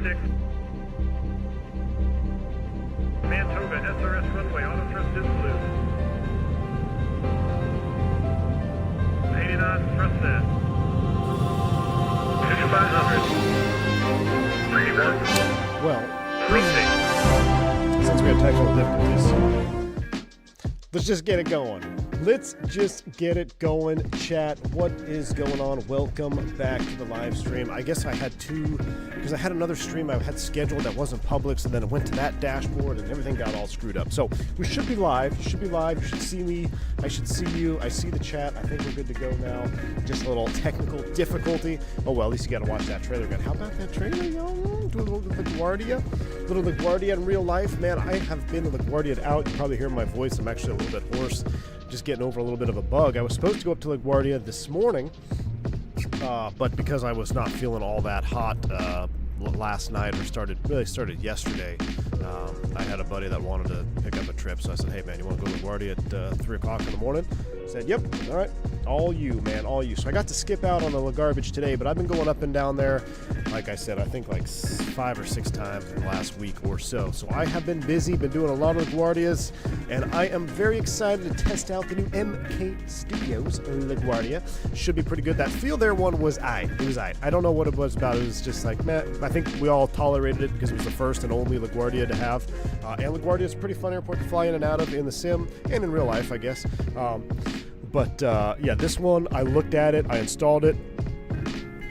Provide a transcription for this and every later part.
6. Man Toga, SRS runway, auto thrust is blue. 80 knots, thrust set. 5500. 31. Well, Cruising. since we have technical difficulties, let's just get it going. Let's just get it going, chat. What is going on? Welcome back to the live stream. I guess I had two, because I had another stream I had scheduled that wasn't public, so then it went to that dashboard and everything got all screwed up. So we should be live. You should be live. You should see me. I should see you. I see the chat. I think we're good to go now. Just a little technical difficulty. Oh, well, at least you got to watch that trailer again. How about that trailer, yo? Do a little LaGuardia. Little LaGuardia in real life. Man, I have been LaGuardia'd out. You probably hear my voice. I'm actually a little bit hoarse. Just getting over a little bit of a bug. I was supposed to go up to LaGuardia this morning, but because I was not feeling all that hot last night, or really started yesterday, I had a buddy that wanted to pick up a trip, so I said, hey man, you want to go to LaGuardia at 3 o'clock in the morning? He said, yep, all right, all you, man, all you. So I got to skip out on the LaGarbage today, but I've been going up and down there, like I said, I think like 5 or 6 times in the last week or so. So I have been busy, been doing a lot of LaGuardias, and I am very excited to test out the new MK Studios LaGuardia. Should be pretty good. That field air one was aight. It was aight. I don't know what it was about. It was just like, man, I think we all tolerated it because it was the first and only LaGuardia to have. And LaGuardia is a pretty fun airport to fly in and out of in the sim and in real life, I guess. Yeah, this one, I looked at it, I installed it.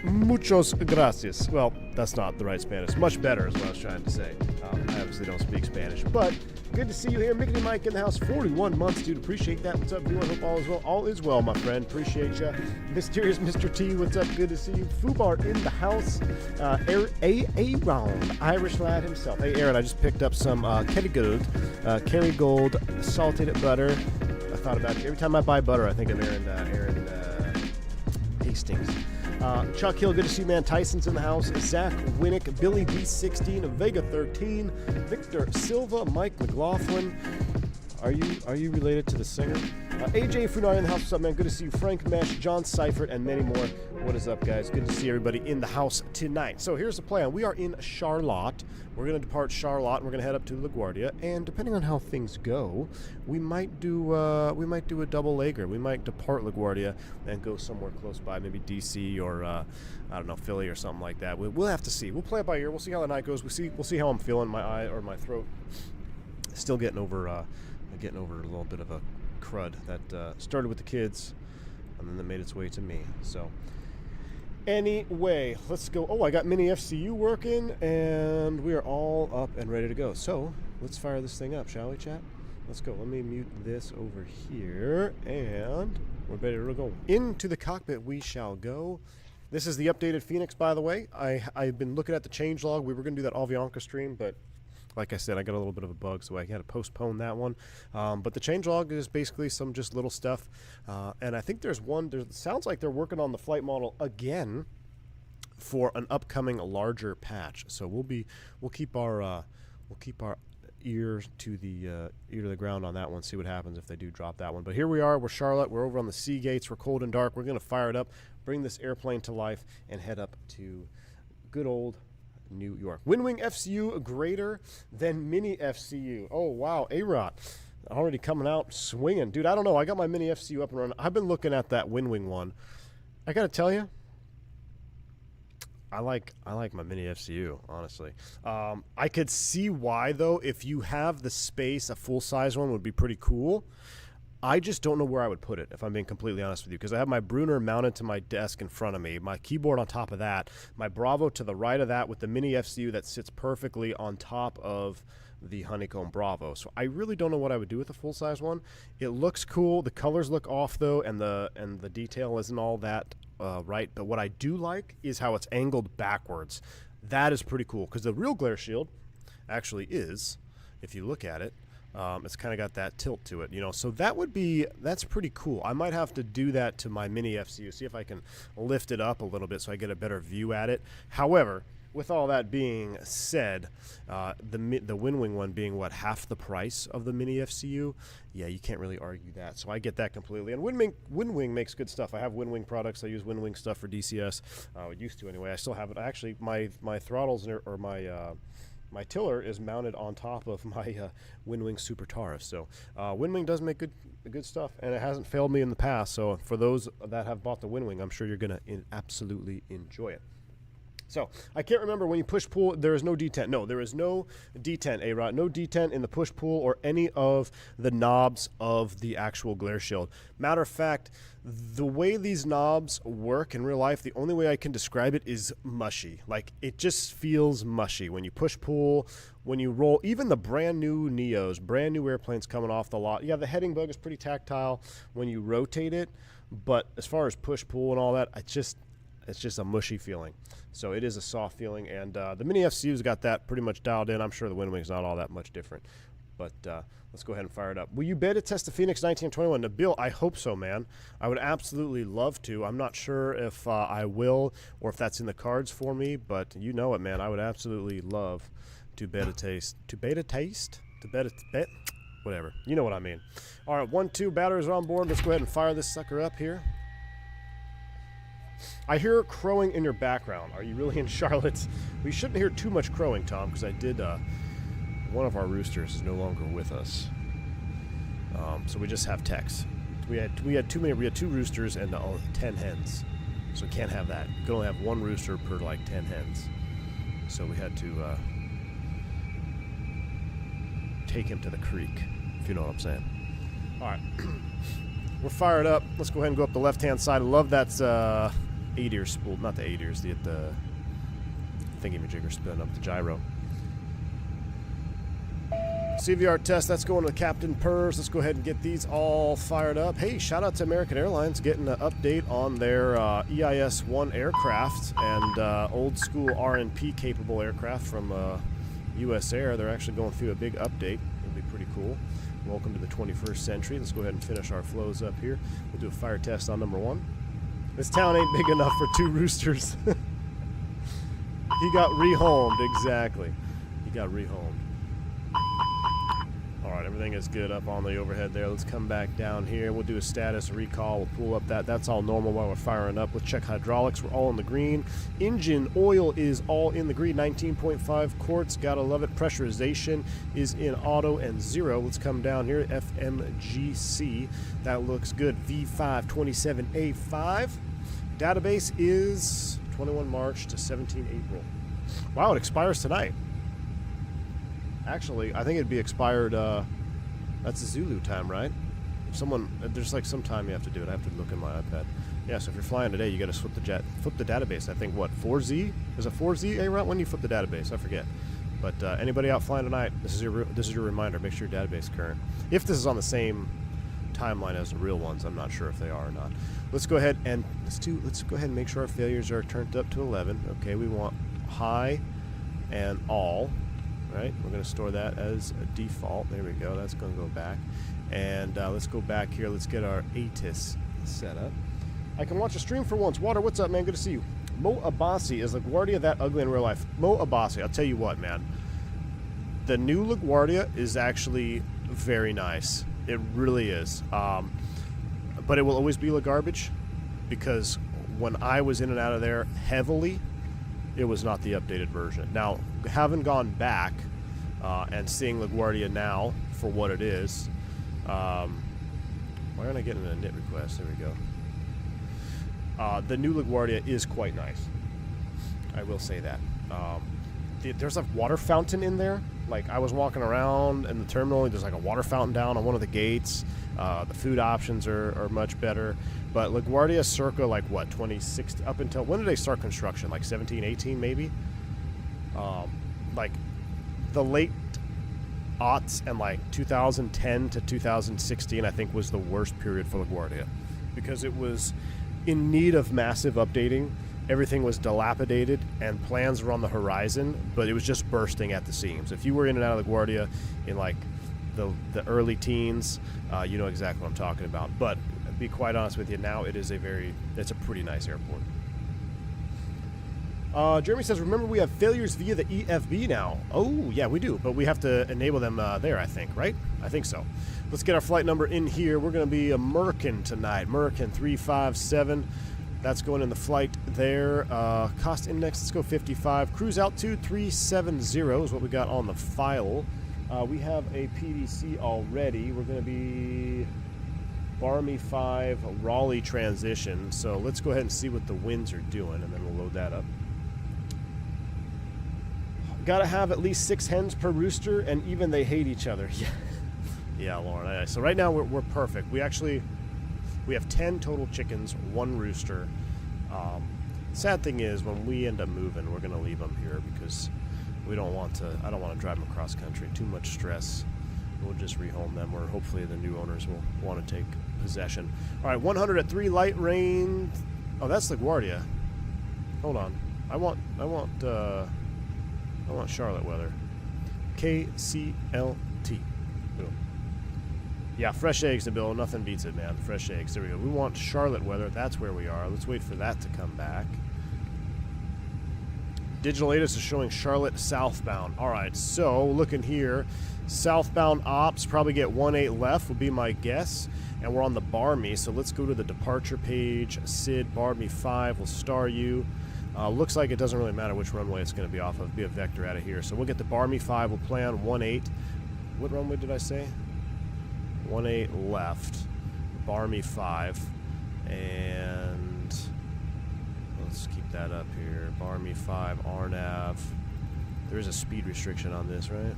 Muchos gracias. Well, that's not the right Spanish. Much better is what I was trying to say. I obviously don't speak Spanish, but good to see you here. Mickey Mike in the house. 41 months, dude. Appreciate that. What's up, viewer? Hope all is well. All is well, my friend. Appreciate you. Mysterious Mr. T, what's up? Good to see you. Fubar in the house. Aaron, Irish lad himself. Hey, Aaron, I just picked up some Kerrygold salted butter. I thought about you. Every time I buy butter, I think of Aaron Hastings. Chuck Hill, good to see you, man. Tyson's in the house. Zach Winnick, Billy B16, Vega 13, Victor Silva, Mike McLaughlin. Are you related to the singer? AJ Funari in the house. What's up, man? Good to see you. Frank Mesh, John Seifert, and many more. What is up, guys? Good to see everybody in the house tonight. So here's the plan. We are in Charlotte. We're going to depart Charlotte, and we're going to head up to LaGuardia. And depending on how things go, we might do a double legger. We might depart LaGuardia and go somewhere close by, maybe DC or I don't know, Philly or something like that. We'll have to see. We'll play it by ear. We'll see how the night goes. We'll see how I'm feeling. My eye or my throat still getting over a little bit of a crud that started with the kids and then that made its way to me. So anyway, let's go. Oh, I got mini FCU working and we are all up and ready to go. So let's fire this thing up, shall we, chat? Let's go. Let me mute this over here and we're ready to go. Into the cockpit we shall go. This is the updated Fenix, by the way. I've been looking at the changelog. We were going to do that Avianca stream, but like I said, I got a little bit of a bug, so I had to postpone that one. But the changelog is basically some just little stuff. And I think there's one, sounds like they're working on the flight model again for an upcoming larger patch. So we'll keep our ear to the ground on that one, see what happens if they do drop that one. But here we are, we're Charlotte, we're over on the sea gates, we're cold and dark. We're going to fire it up, bring this airplane to life, and head up to good old New York. Windwing FCU greater than mini FCU. Oh wow, A-Rot already coming out swinging, dude. I don't know. I got my mini FCU up and running. I've been looking at that Windwing one. I gotta tell you, I like my mini FCU, honestly. I could see why though. If you have the space, a full size one would be pretty cool. I just don't know where I would put it, if I'm being completely honest with you, because I have my Brunner mounted to my desk in front of me, my keyboard on top of that, my Bravo to the right of that with the mini FCU that sits perfectly on top of the Honeycomb Bravo. So I really don't know what I would do with a full-size one. It looks cool. The colors look off, though, and the detail isn't all that right. But what I do like is how it's angled backwards. That is pretty cool, because the real glare shield actually is, if you look at it, it's kind of got that tilt to it, you know, so that's pretty cool. I might have to do that to my mini FCU, see if I can lift it up a little bit so I get a better view at it. However, with all that being said, the Winwing one being, what, half the price of the Mini FCU? Yeah, you can't really argue that. So I get that completely. And Winwing makes good stuff. I have Winwing products. I use Winwing stuff for DCS. I used to anyway. I still have it. Actually, my throttles or my tiller is mounted on top of my Winwing Super Taurus. So Winwing does make good stuff, and it hasn't failed me in the past. So for those that have bought the Winwing, I'm sure you're going to absolutely enjoy it. So I can't remember, when you push pull, there is no detent. No, there is no detent, A-Rod. No detent in the push pull or any of the knobs of the actual glare shield. Matter of fact, the way these knobs work in real life, the only way I can describe it is mushy. Like, it just feels mushy when you push pull, when you roll. Even the brand new Neos, brand new airplanes coming off the lot. Yeah, the heading bug is pretty tactile when you rotate it, but as far as push pull and all that, it's just a mushy feeling. So it is a soft feeling, and the Mini FCU's got that pretty much dialed in. I'm sure the Winwing's not all that much different. But let's go ahead and fire it up. Will you beta test the Fenix 1921? Nabil, I hope so, man. I would absolutely love to. I'm not sure if I will or if that's in the cards for me, but you know it, man. I would absolutely love to beta taste. Whatever. You know what I mean. All right, 1, 2, batteries are on board. Let's go ahead and fire this sucker up here. I hear crowing in your background. Are you really in Charlotte? We shouldn't hear too much crowing, Tom, because I did. One of our roosters is no longer with us, so we just have techs. We had too many. We had 2 roosters and 10 hens, so we can't have that. You can only have 1 rooster per like 10 hens, so we had to take him to the creek, if you know what I'm saying. All right. We're fired up. Let's go ahead and go up the left-hand side. I love that 8-ear spool. Not the 8 ears, the thingy-majigger spinning up the gyro. CVR test, that's going to Captain Purrs. Let's go ahead and get these all fired up. Hey, shout out to American Airlines getting an update on their EIS-1 aircraft and old-school RNP capable aircraft from US Air. They're actually going through a big update. It'll be pretty cool. Welcome to the 21st century. Let's go ahead and finish our flows up here. We'll do a fire test on number 1. This town ain't big enough for 2 roosters. He got rehomed, exactly. He got rehomed. All right, everything is good up on the overhead there. Let's come back down here. We'll do a status recall. We'll pull up that. That's all normal while we're firing up. Let's check hydraulics. We're all in the green. Engine oil is all in the green. 19.5 quarts. Gotta love it. Pressurization is in auto and 0. Let's come down here. FMGC. That looks good. V527A5. Database is 21 March to 17 April. Wow, it expires tonight. Actually, I think it'd be expired, that's the Zulu time, right? If someone, there's like some time you have to do it. I have to look in my iPad. Yeah, so if you're flying today, you got to flip the database. I think, what, 4Z? Is it 4Z, A-Route? When do you flip the database? I forget. But anybody out flying tonight, this is your reminder. Make sure your database is current. If this is on the same timeline as the real ones, I'm not sure if they are or not. Let's go ahead and let's go ahead and make sure our failures are turned up to 11. Okay, we want high and all. Right, we're going to store that as a default. There we go. That's going to go back. And let's go back here. Let's get our ATIS set up. I can watch a stream for once. Water, what's up, man? Good to see you. Mo Abbasi, is LaGuardia that ugly in real life? Mo Abbasi, I'll tell you what, man. The new LaGuardia is actually very nice. It really is. But it will always be garbage, because when I was in and out of there heavily, it was not the updated version. Now, having gone back and seeing LaGuardia now for what it is, why aren't I getting a knit request? There we go. The new LaGuardia is quite nice. I will say that. There's a water fountain in there. Like, I was walking around in the terminal, and there's like a water fountain down on one of the gates. The food options are much better. But LaGuardia circa, like, what, 26, up until, when did they start construction? Like 17, 18 maybe? Like, the late aughts and like 2010 to 2016, I think, was the worst period for LaGuardia. Because it was in need of massive updating. Everything was dilapidated, and plans were on the horizon, but it was just bursting at the seams. If you were in and out of LaGuardia in like the early teens, you know exactly what I'm talking about. But to be quite honest with you, now it's a pretty nice airport. Jeremy says, remember we have failures via the EFB now. Oh, yeah, we do. But we have to enable them there, I think, right? I think so. Let's get our flight number in here. We're going to be American tonight. American 357. That's going in the flight there. Cost index, let's go 55. Cruise altitude 370 is what we got on the file. We have a PDC already. We're going to be Barmy 5 Raleigh transition. So let's go ahead and see what the winds are doing, and then we'll load that up. Got to have at least 6 hens per rooster, and even they hate each other. Yeah, yeah, Lauren. So right now we're perfect. We have 10 total chickens, 1 rooster. Sad thing is, when we end up moving, we're gonna leave them here because we don't want to. I don't want to drive them across country. Too much stress. We'll just rehome them, or hopefully the new owners will want to take possession. All right, 100 at 3 light rain. Oh, that's the Guardia. Hold on. I want Charlotte weather. KCLT. Boom. Yeah, fresh eggs, Nabil. Nothing beats it, man. Fresh eggs. There we go. We want Charlotte weather. That's where we are. Let's wait for that to come back. Digital ATIS is showing Charlotte southbound. All right, so looking here, southbound ops probably get 18 left would be my guess. And we're on the Barmy, so let's go to the departure page. Sid, Barmy 5 will star you. Looks like it doesn't really matter which runway it's going to be off of. Be a vector out of here. So we'll get the Barmy 5. We'll plan 18. What runway did I say? 18 left. Barmy 5. And let's keep that up here. Barmy 5, RNAV. There is a speed restriction on this, right?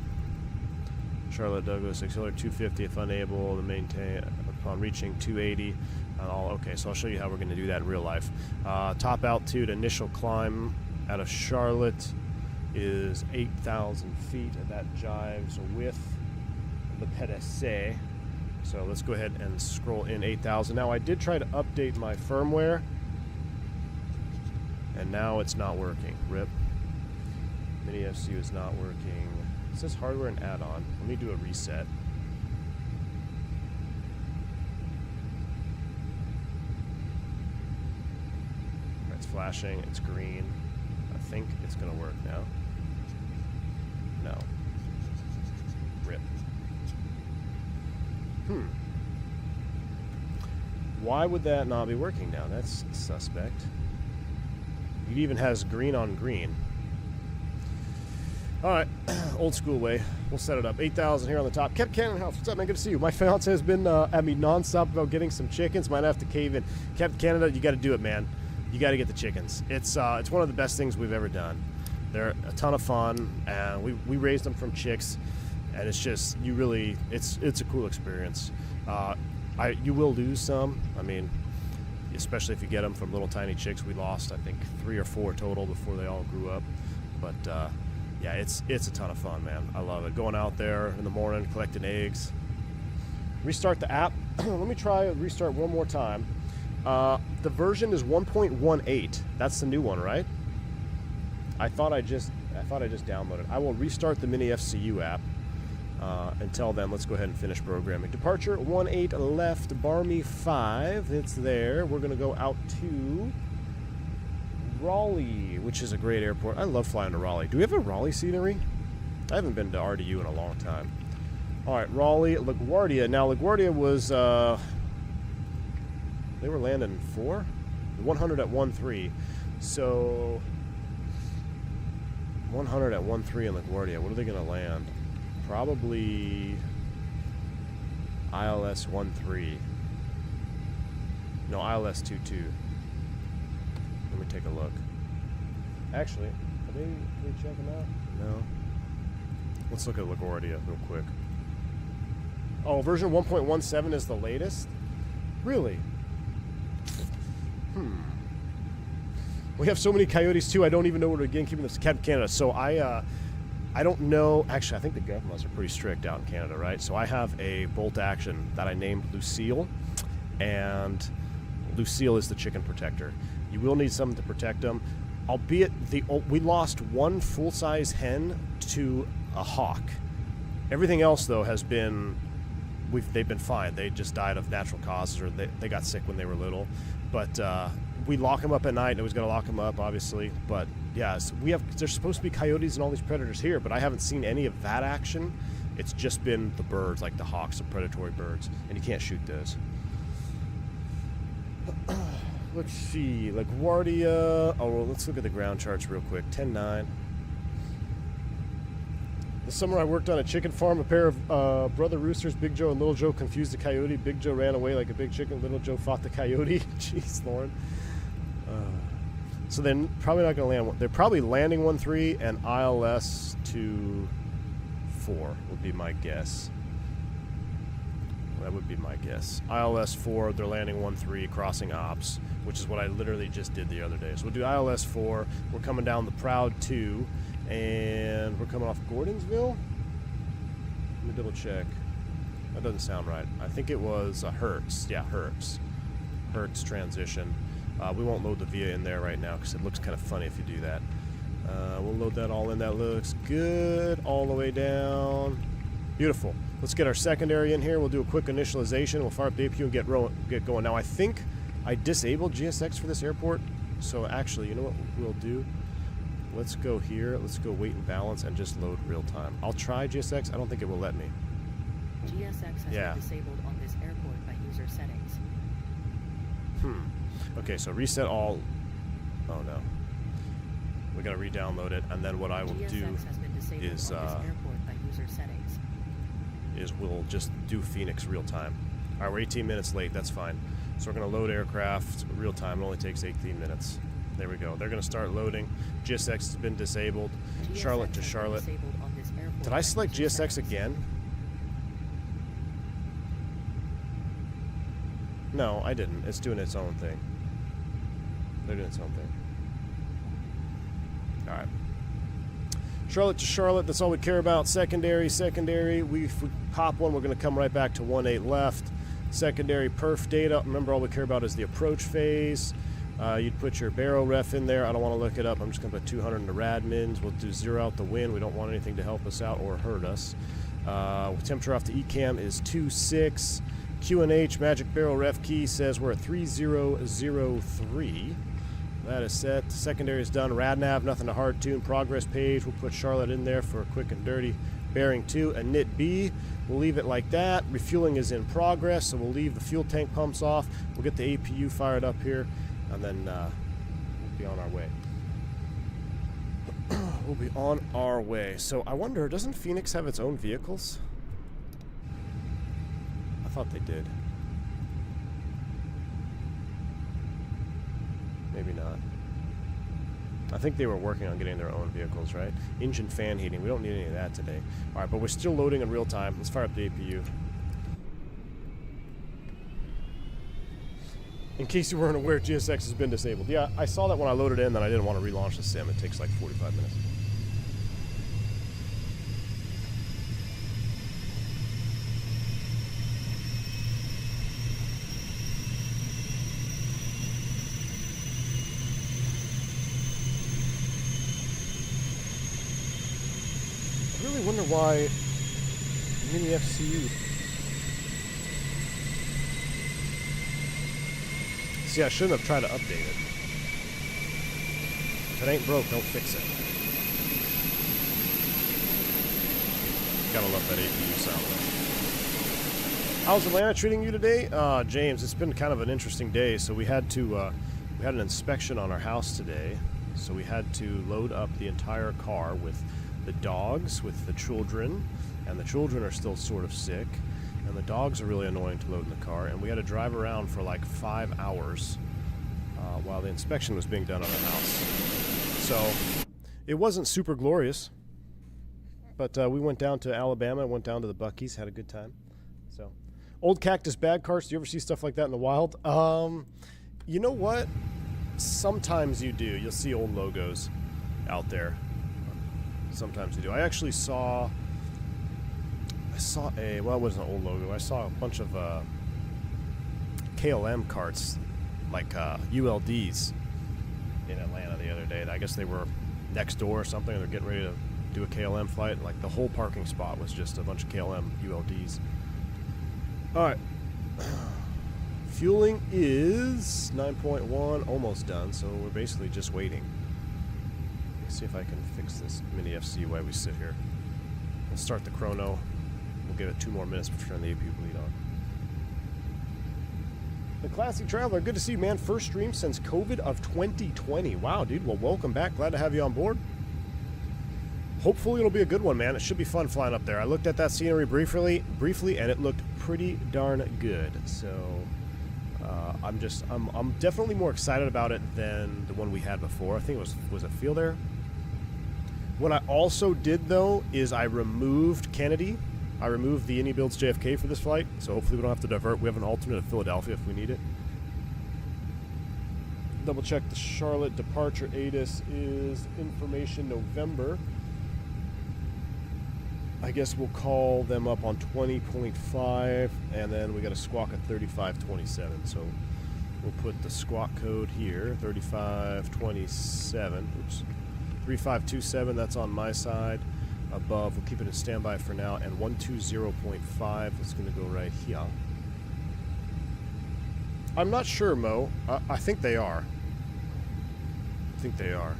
Charlotte Douglas, accelerator 250 if unable to maintain upon reaching 280. Okay, so I'll show you how we're going to do that in real life. Top altitude initial climb out of Charlotte is 8,000 feet, and that jives with the PDC. So let's go ahead and scroll in 8,000. Now I did try to update my firmware, and now it's not working. RIP. Mini FCU is not working. It says hardware and add-on. Let me do a reset. It's flashing, it's green. I think it's gonna work now. No. RIP. Why would that not be working now? That's suspect. It even has green on green. Alright, old school way. We'll set it up. 8,000 here on the top. Captain Cannon House, what's up, man? Good to see you. My fiance has been at me nonstop about getting some chickens. Might have to cave in. Captain Canada, you got to do it, man. You got to get the chickens. It's one of the best things we've ever done. They're a ton of fun, and we raised them from chicks, and it's just it's a cool experience. You will lose some. I mean, especially if you get them from little tiny chicks. We lost, I think, 3 or 4 total before they all grew up. But yeah, it's a ton of fun, man. I love it. Going out there in the morning, collecting eggs. Restart the app. Let me try restart one more time. The version is 1.18. That's the new one, right? I thought I just downloaded. I will restart the Mini FCU app. Until then, let's go ahead and finish programming. Departure 18 left, Barmy 5. It's there. We're gonna go out to Raleigh, which is a great airport. I love flying to Raleigh. Do we have a Raleigh scenery? I haven't been to RDU in a long time. All right, Raleigh, LaGuardia. Now, LaGuardia was, they were landing 100 at 1.3. So, 100 at 1.3 in LaGuardia. What are they going to land? Probably ILS 1.3. No, ILS 2.2. Let me take a look. Actually, are they checking out? No. Let's look at LaGuardia real quick. Oh, version 1.17 is the latest? Really? We have so many coyotes too, I don't even know where to begin keeping this Captain Canada. So I don't know. Actually, I think the governments are pretty strict out in Canada, right? So I have a bolt action that I named Lucille, and Lucille is the chicken protector. You will need something to protect them. Albeit we lost 1 full-size hen to a hawk. Everything else, though, has been they've been fine. They just died of natural causes, or they got sick when they were little. But we lock them up at night. Nobody's gonna lock them up, obviously. But yeah, so there's supposed to be coyotes and all these predators here, but I haven't seen any of that action. It's just been the birds, like the hawks, the predatory birds, and you can't shoot those. Let's see, like Guardia. Oh, well, let's look at the ground charts real quick. 10-9. This summer I worked on a chicken farm. A pair of brother roosters, Big Joe and Little Joe, confused the coyote. Big Joe ran away like a big chicken. Little Joe fought the coyote. Jeez, Lauren. So they're probably not going to land. They're probably landing 1-3 and ILS 2-4 would be my guess. That would be my guess. ILS 4, they're landing 1-3, crossing ops, which is what I literally just did the other day. So we'll do ILS 4. We're coming down the Proud 2, and we're coming off Gordonsville. Let me double check. That doesn't sound right. I think it was Hertz. Yeah, Hertz. Hertz transition. We won't load the VIA in there right now because it looks kind of funny if you do that. We'll load that all in. That looks good. All the way down. Beautiful. Let's get our secondary in here. We'll do a quick initialization. We'll fire up the APU and get going. Now, I think I disabled GSX for this airport. So, actually, you know what we'll do? Let's go here. Let's go weight and balance and just load real time. I'll try GSX. I don't think it will let me. GSX has been disabled on this airport by user settings. Okay, so reset all. Oh, no. We got to re-download it. And then what I will do is we'll just do Phoenix real time. All right, we're 18 minutes late. That's fine. So we're going to load aircraft real time. It only takes 18 minutes. There we go. They're going to start loading. GSX has been disabled. Charlotte to Charlotte. Did I select GSX again? No, I didn't. It's doing its own thing. They're doing its own thing. All right. Charlotte to Charlotte, that's all we care about. Secondary. If we pop one, we're going to come right back to 1-8 left. Secondary perf data. Remember, all we care about is the approach phase. You'd put your baro ref in there. I don't want to look it up. I'm just going to put 200 in the radmins. We'll do 0 out the wind. We don't want anything to help us out or hurt us. Temperature off the ECAM is 26. QNH magic barrel ref key says we're at 3003. That is set. Secondary is done. Radnav, nothing to hard tune. Progress page. We'll put Charlotte in there for a quick and dirty. Bearing 2 and NIT B. We'll leave it like that. Refueling is in progress, so we'll leave the fuel tank pumps off. We'll get the APU fired up here, and then we'll be on our way. We'll be on our way. So I wonder, doesn't Phoenix have its own vehicles? I thought they did. Maybe not. I think they were working on getting their own vehicles, right? Engine fan heating. We don't need any of that today. All right, but we're still loading in real time. Let's fire up the APU. In case you weren't aware, GSX has been disabled. Yeah, I saw that when I loaded in, then I didn't want to relaunch the sim. It takes like 45 minutes. I really wonder why Mini FCU. See, I shouldn't have tried to update it. If it ain't broke, don't fix it. Gotta love that APU sound. How's Atlanta treating you today? James, it's been kind of an interesting day. So we had an inspection on our house today. So we had to load up the entire car with the dogs, with the children, and the children are still sort of sick, and the dogs are really annoying to load in the car, and we had to drive around for like 5 hours while the inspection was being done on our house. So it wasn't super glorious, but we went down to Alabama, went down to the Buc-ee's, had a good time. So, old cactus bad cars. Do you ever see stuff like that in the wild? You know what? Sometimes you do. You'll see old logos out there. Sometimes you do. I actually saw a, well, it wasn't an old logo. I saw a bunch of KLM carts, like ULDs in Atlanta the other day. I guess they were next door or something, and they're getting ready to do a KLM flight. Like the whole parking spot was just a bunch of KLM ULDs. All right. Fueling is 9.1, almost done, so we're basically just waiting. Let's see if I can fix this mini FC while we sit here. We'll start the chrono. We'll give it 2 more minutes before turn the AP bleed on. The Classy Traveler, good to see you, man. First stream since COVID of 2020. Wow, dude. Well, welcome back. Glad to have you on board. Hopefully it'll be a good one, man. It should be fun flying up there. I looked at that scenery briefly, and it looked pretty darn good. So I'm definitely more excited about it than the one we had before. I think it was a Field Air. What I also did though is I removed Kennedy. I removed the Indy Builds JFK for this flight, so hopefully we don't have to divert. We have an alternate at Philadelphia if we need it. Double check the Charlotte departure ATIS is information November. I guess we'll call them up on 20.5, and then we got a squawk at 3527. So we'll put the squawk code here, 3527. Oops, 3527. That's on my side. Above, we'll keep it in standby for now, and 120.5 is going to go right here. I'm not sure, Mo. I think they are. I think they are.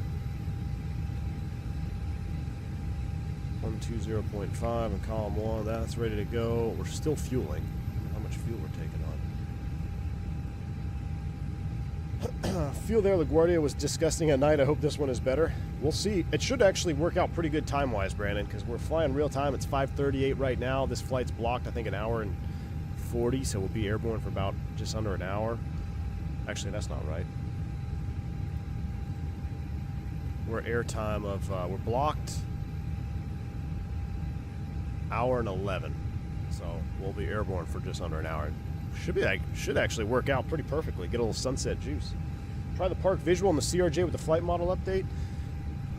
120.5 in column 1. That's ready to go. We're still fueling. I don't know how much fuel we're taking on. Fuel there, LaGuardia was disgusting at night. I hope this one is better. We'll see. It should actually work out pretty good time-wise, Brandon, because we're flying real time. It's 5:38 right now. This flight's blocked, I think, 1 hour and 40, so we'll be airborne for about just under an hour. Actually, that's not right. We're airtime of, we're blocked hour and 11, so we'll be airborne for just under an hour. Should actually work out pretty perfectly. Get a little sunset juice. Try the park visual in the CRJ with the flight model update.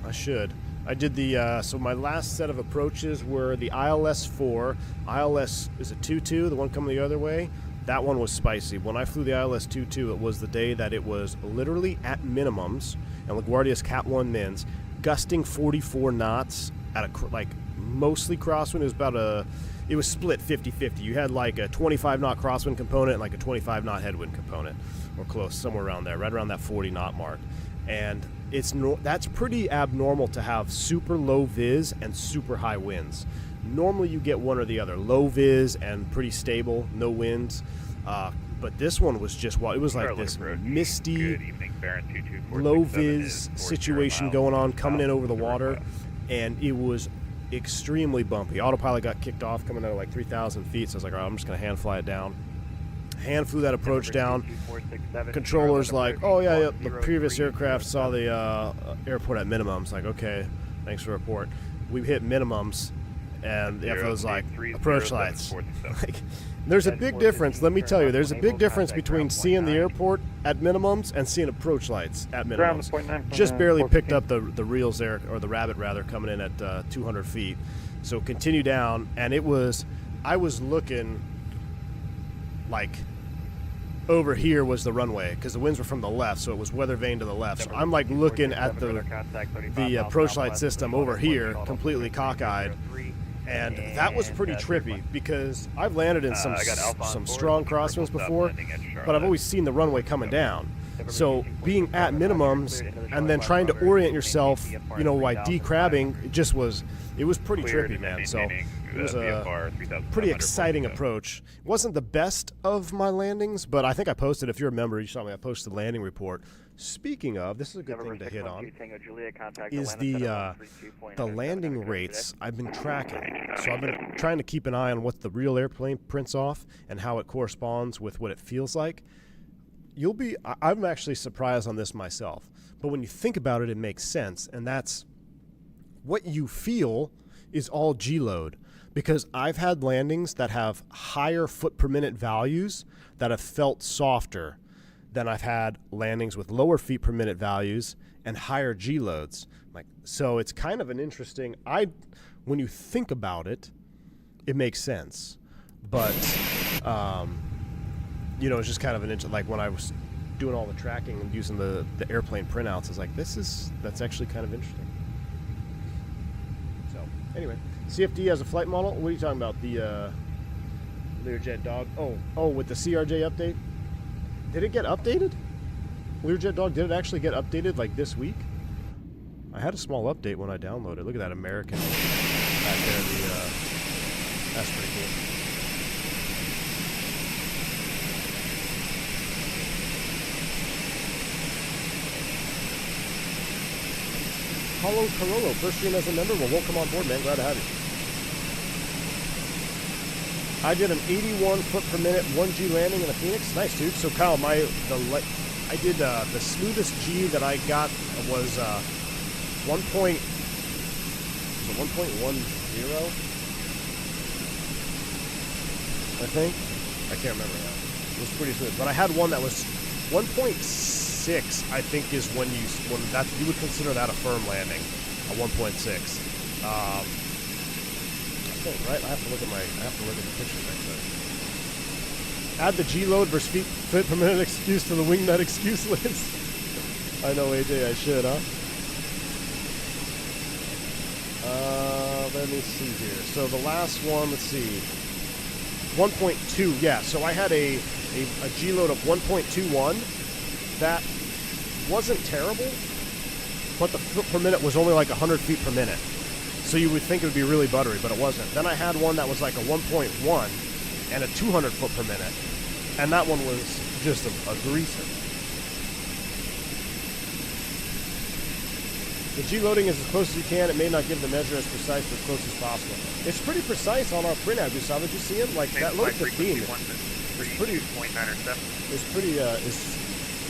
I should. I did the so my last set of approaches were the ILS-4. ILS is a 2-2, the one coming the other way. That one was spicy. When I flew the ILS-2-2, it was the day that it was literally at minimums, and LaGuardia's Cat 1 mins, gusting 44 knots at a mostly crosswind. It was about it was split 50-50. You had like a 25 knot crosswind component and like a 25 knot headwind component, or close, somewhere around there, right around that 40 knot mark. And that's pretty abnormal to have super low vis and super high winds. Normally you get one or the other, low vis and pretty stable, no winds. But this one was just it was like this misty, low vis situation going on, coming in over the water, and it was extremely bumpy. Autopilot got kicked off coming out of like 3,000 feet, so I was like, all right, I'm just going to hand fly it down. Hand flew that approach down. Controller's like, oh yeah, the previous aircraft saw the airport at minimums. Like, okay, thanks for the report. We hit minimums, and the FO's like, approach lights. Like, there's a big difference, let me tell you, there's a big difference between seeing the airport at minimums and seeing approach lights at minimums. Just barely picked up the reels there, or the rabbit rather, coming in at 200 feet. So continue down, and I was looking like over here was the runway, because the winds were from the left, so it was weather vane to the left. So I'm like looking at the approach light system over here, completely cockeyed. And that was pretty trippy, because I've landed in some strong crosswinds before, but I've always seen the runway coming down. So being at minimums and then trying to orient yourself, while decrabbing, it was pretty trippy, man. So it was a pretty exciting approach. It wasn't the best of my landings, but I think I posted, if you remember, you saw me, I posted the landing report. Speaking of, this is a good thing to hit on, is the landing rates I've been tracking. So I've been trying to keep an eye on what the real airplane prints off and how it corresponds with what it feels like. I'm actually surprised on this myself, but when you think about it, it makes sense, and that's what you feel is all G-load, because I've had landings that have higher foot per minute values that have felt softer than I've had landings with lower feet per minute values and higher G loads. So it's kind of an interesting, when you think about it, it makes sense. But, it's just kind of an interesting, like when I was doing all the tracking and using the airplane printouts, it's like, that's actually kind of interesting. So anyway, CFD has a flight model. What are you talking about? The Learjet Dog. Oh, with the CRJ update? Did it get updated? Learjet Dog, did it actually get updated like this week? I had a small update when I downloaded. Look at that American back there. That's pretty cool. Paulo Carollo, first stream as a member. Well, welcome on board, man. Glad to have you. I did an 81 foot per minute 1G landing in a Phoenix. Nice, dude. So, Kyle, I did the smoothest G that I got was 1.10. I think. I can't remember now. It was pretty smooth. But I had one that was 1.6. I think is when that you would consider that a firm landing, a 1.6. I think, right? I have to look at the pictures next time. Add the G load versus feet per minute excuse to the wingnut excuse list. I know, AJ, I should, huh? Let me see here. So the last one, let's see. 1.2, yeah. So I had a G load of 1.21. That wasn't terrible, but the foot per minute was only like 100 feet per minute. So you would think it would be really buttery, but it wasn't. Then I had one that was like a 1.1 and a 200 foot per minute, and that one was just a greaser. The G loading is as close as you can. It may not give the measure as precise, but as close as possible. It's pretty precise on our printout, Gustavo. Did you see him? Like that load 15. It's pretty. It's pretty. I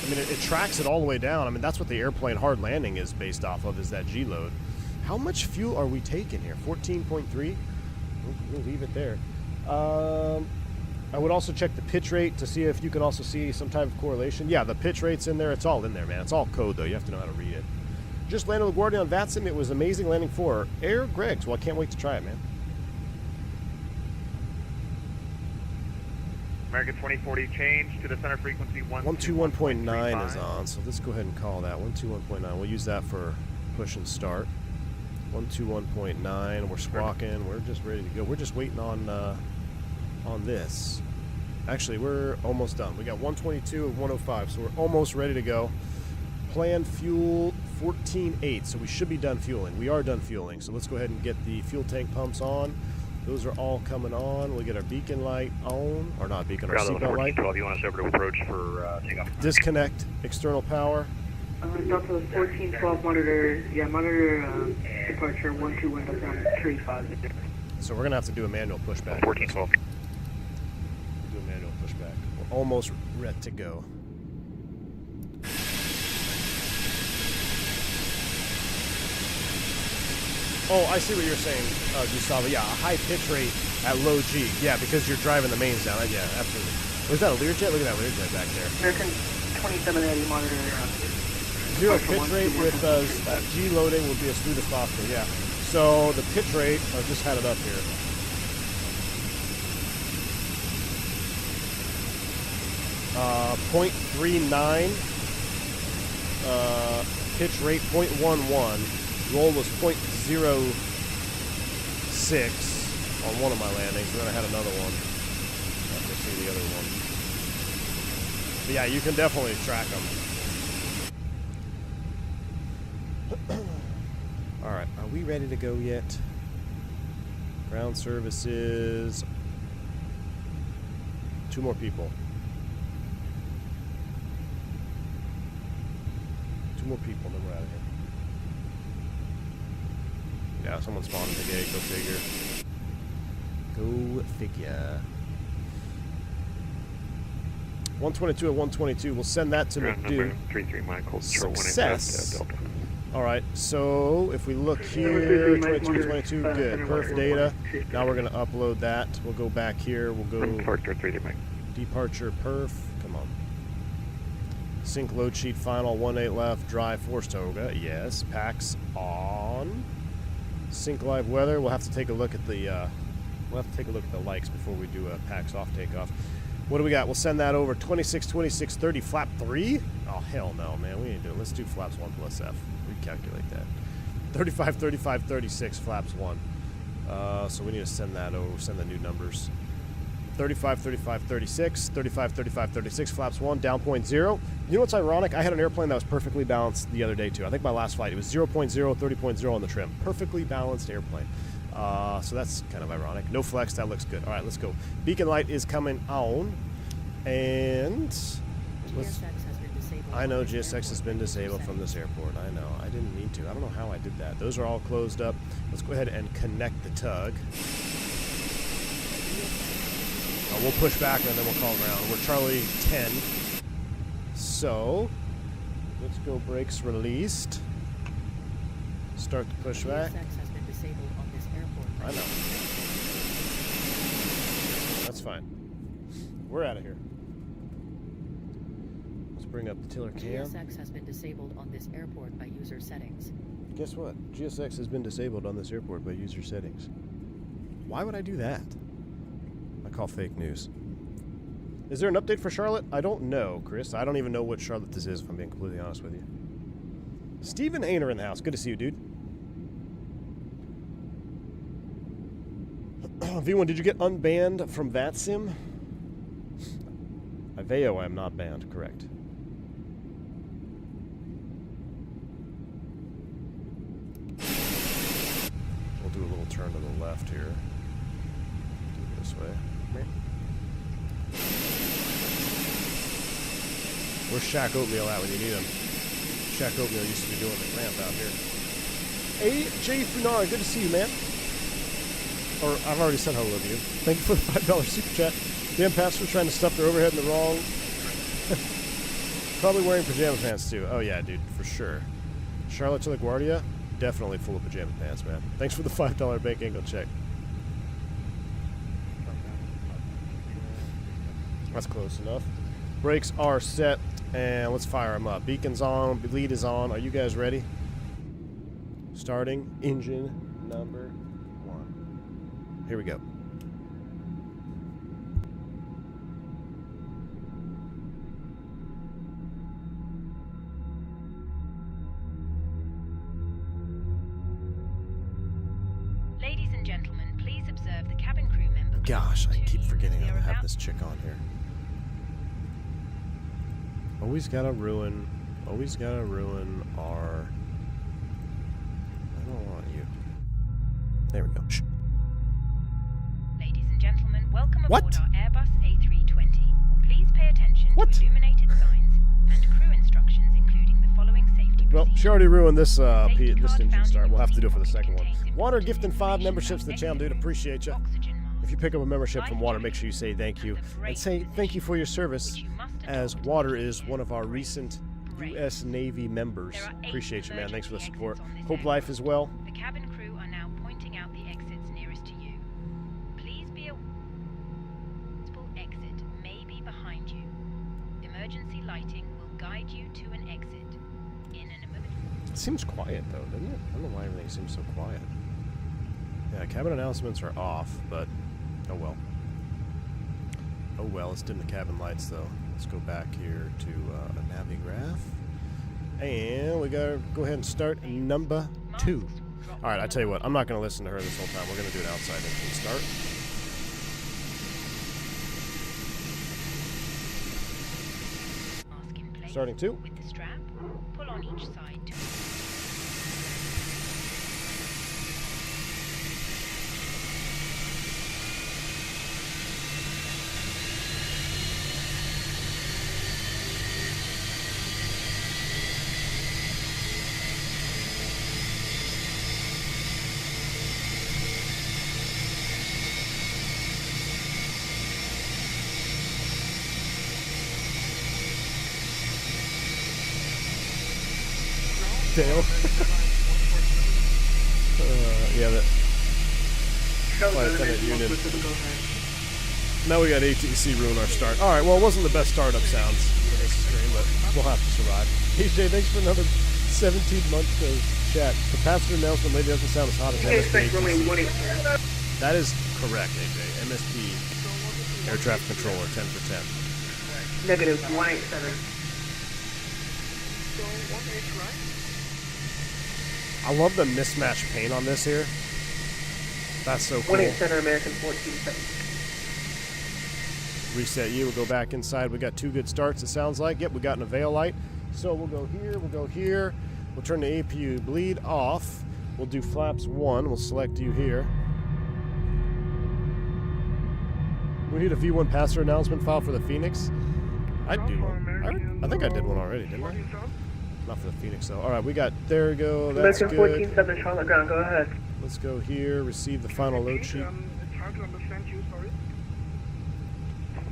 mean, it tracks it all the way down. I mean, that's what the airplane hard landing is based off of, is that G load. How much fuel are we taking here? 14.3. We'll leave it there. I would also check the pitch rate to see if you can also see some type of correlation. Yeah, the pitch rate's in there. It's all in there, man. It's all code, though. You have to know how to read it. Just landed with Guardia on Vatsim. It was amazing landing for Air Greg's. Well, I can't wait to try it, man. American 2040 change to the center frequency 121.9 is on, so let's go ahead and call that 121.9. We'll use that for push and start. 121.9. We're squawking. We're just ready to go. We're just waiting on this. Actually, we're almost done. We got 122 of 105, so we're almost ready to go. Planned fuel 14.8, so we should be done fueling. We are done fueling, so let's go ahead and get the fuel tank pumps on. Those are all coming on. We'll get our beacon light on, or not beacon, our seatbelt light. 12, you want us over to approach for takeoff? Disconnect external power. Delta 1412 monitor, monitor departure 121.35. So we're gonna have to do a manual pushback. 1412. Do a manual pushback. We're almost ready to go. Oh, I see what you're saying, Gustavo. Yeah, a high pitch rate at low G. Yeah, because you're driving the mains down. Yeah, absolutely. Was that a Learjet? Look at that Learjet back there. American 2780 monitor. Zero pitch rate with G loading would be as smooth as possible, yeah. So the pitch rate, I just had it up here. .39. Pitch rate 0.11. Roll was 0.06 on one of my landings, and then I had another one. Let me see the other one. But yeah, you can definitely track them. Alright, are we ready to go yet? Ground services. 2 more people. 2 more people, then we're out of here. Yeah, someone spawned in the gate. Go figure. Go figure. 122 at 122. We'll send that to McDo. 33 Michael. Success. All right. So if we look here, 22, good. Perf data. Now we're gonna upload that. We'll go back here. We'll go departure perf. Come on. Sync load sheet final. 18 left. Drive force Toga. Yes. Packs on. Sync live weather. We'll have to take a look at the likes before we do a packs off takeoff. What do we got? We'll send that over. 26, 26, 30, flap 3? Oh, hell no, man. We ain't doing it. Let's do flaps 1 plus F. Recalculate that. 35, 35, 36, flaps 1. So we need to send that over. Send the new numbers. 35, 35, 36, 35, 35, 36, flaps 1, down 0.0. You know what's ironic? I had an airplane that was perfectly balanced the other day, too. I think my last flight, it was 0.0, 30.0 on the trim. Perfectly balanced airplane. So that's kind of ironic. No flex, that looks good. All right, let's go. Beacon light is coming on. And let's... I know GSX has been disabled from this airport. I know. I didn't mean to. I don't know how I did that. Those are all closed up. Let's go ahead and connect the tug. We'll push back and then we'll call around. We're Charlie 10. So, let's go brakes released. Start the pushback. I know. That's fine. We're out of here. Let's bring up the tiller cam. GSX has been disabled on this airport by user settings. Guess what? GSX has been disabled on this airport by user settings. Why would I do that? I call fake news. Is there an update for Charlotte? I don't know, Chris. I don't even know what Charlotte this is, if I'm being completely honest with you. Stephen Ainer in the house. Good to see you, dude. V1, did you get unbanned from VATSIM? Iveo, I am not banned. Correct. We'll do a little turn to the left here. Do it this way. Where's Shaq Oatmeal at when you need him? Shaq Oatmeal used to be doing the ramp out here. AJ Funari, good to see you, man. Or, I've already said hello to you. Thank you for the $5 super chat. Damn passengers trying to stuff their overhead in the wrong. Probably wearing pajama pants, too. Oh, yeah, dude, for sure. Charlotte to the Guardia, definitely full of pajama pants, man. Thanks for the $5 bank angle check. That's close enough. Brakes are set, and let's fire them up. Beacon's on, lead is on. Are you guys ready? Starting engine number 1. Here we go. Ladies and gentlemen, please observe the cabin crew member. Gosh, I keep forgetting I have this chick on here. Always gotta ruin our... I don't want you. There we go. Shh. Ladies and gentlemen, welcome aboard What? our Airbus A320. Please pay attention What? to illuminated signs and crew instructions, including the following safety Well, procedures. she already ruined this Safety this card engine found start. in We'll have to your do it for the seat second one. contains Water information gifting 5 about memberships to the channel, dude. exit Appreciate you. oxygen mask, If you pick up a membership from life Water, make jacket, sure you say thank you. and the brake And say thank you for your service, which you must as adopt Water to is keep one of our brake. recent Brake. U.S. Navy members. There are 8 Appreciate you, man. Thanks for the emergency support. exits on this Hope aircraft. life as well. The cabin crew are now pointing out the exits nearest to you. Please be aware. Multiple exit may be behind you. Emergency lighting will guide you to an exit. In an emergency. It seems quiet, though, doesn't it? I don't know why everything seems so quiet. Yeah, cabin announcements are off, but oh well. Oh well, let's dim the cabin lights, though. Let's go back here to Navigraph. And we gotta go ahead and start number 2. Alright, I tell you what, I'm not gonna listen to her this whole time. We're gonna do an outside engine start. Mask in place. Starting 2. With the strap, pull on each side to Dale. Yeah, that. Flight attendant unit. Now we got ATC ruin our start. Alright, well, it wasn't the best startup sounds for this stream, but we'll have to survive. AJ, thanks for another 17 months to chat. The passenger announcement lady doesn't sound as hot as MSP. That is correct, AJ. MSP air traffic controller, 10 for 10. Negative 187. I love the mismatched paint on this here. That's so cool. 18 Center American 1470. Reset you. We'll go back inside. We got 2 good starts, it sounds like. Yep, we got an Avail light. So we'll go here. We'll go here. We'll turn the APU bleed off. We'll do flaps 1. We'll select you here. We need a V1 passenger announcement file for the Phoenix. I'd do one. I think I did one already, didn't I? Not for the Phoenix, though. All right, we got, there we go. That's American good. 14-7 Charlotte ground, go ahead. Let's go here, receive the final load sheet. It's hard to understand you, sorry.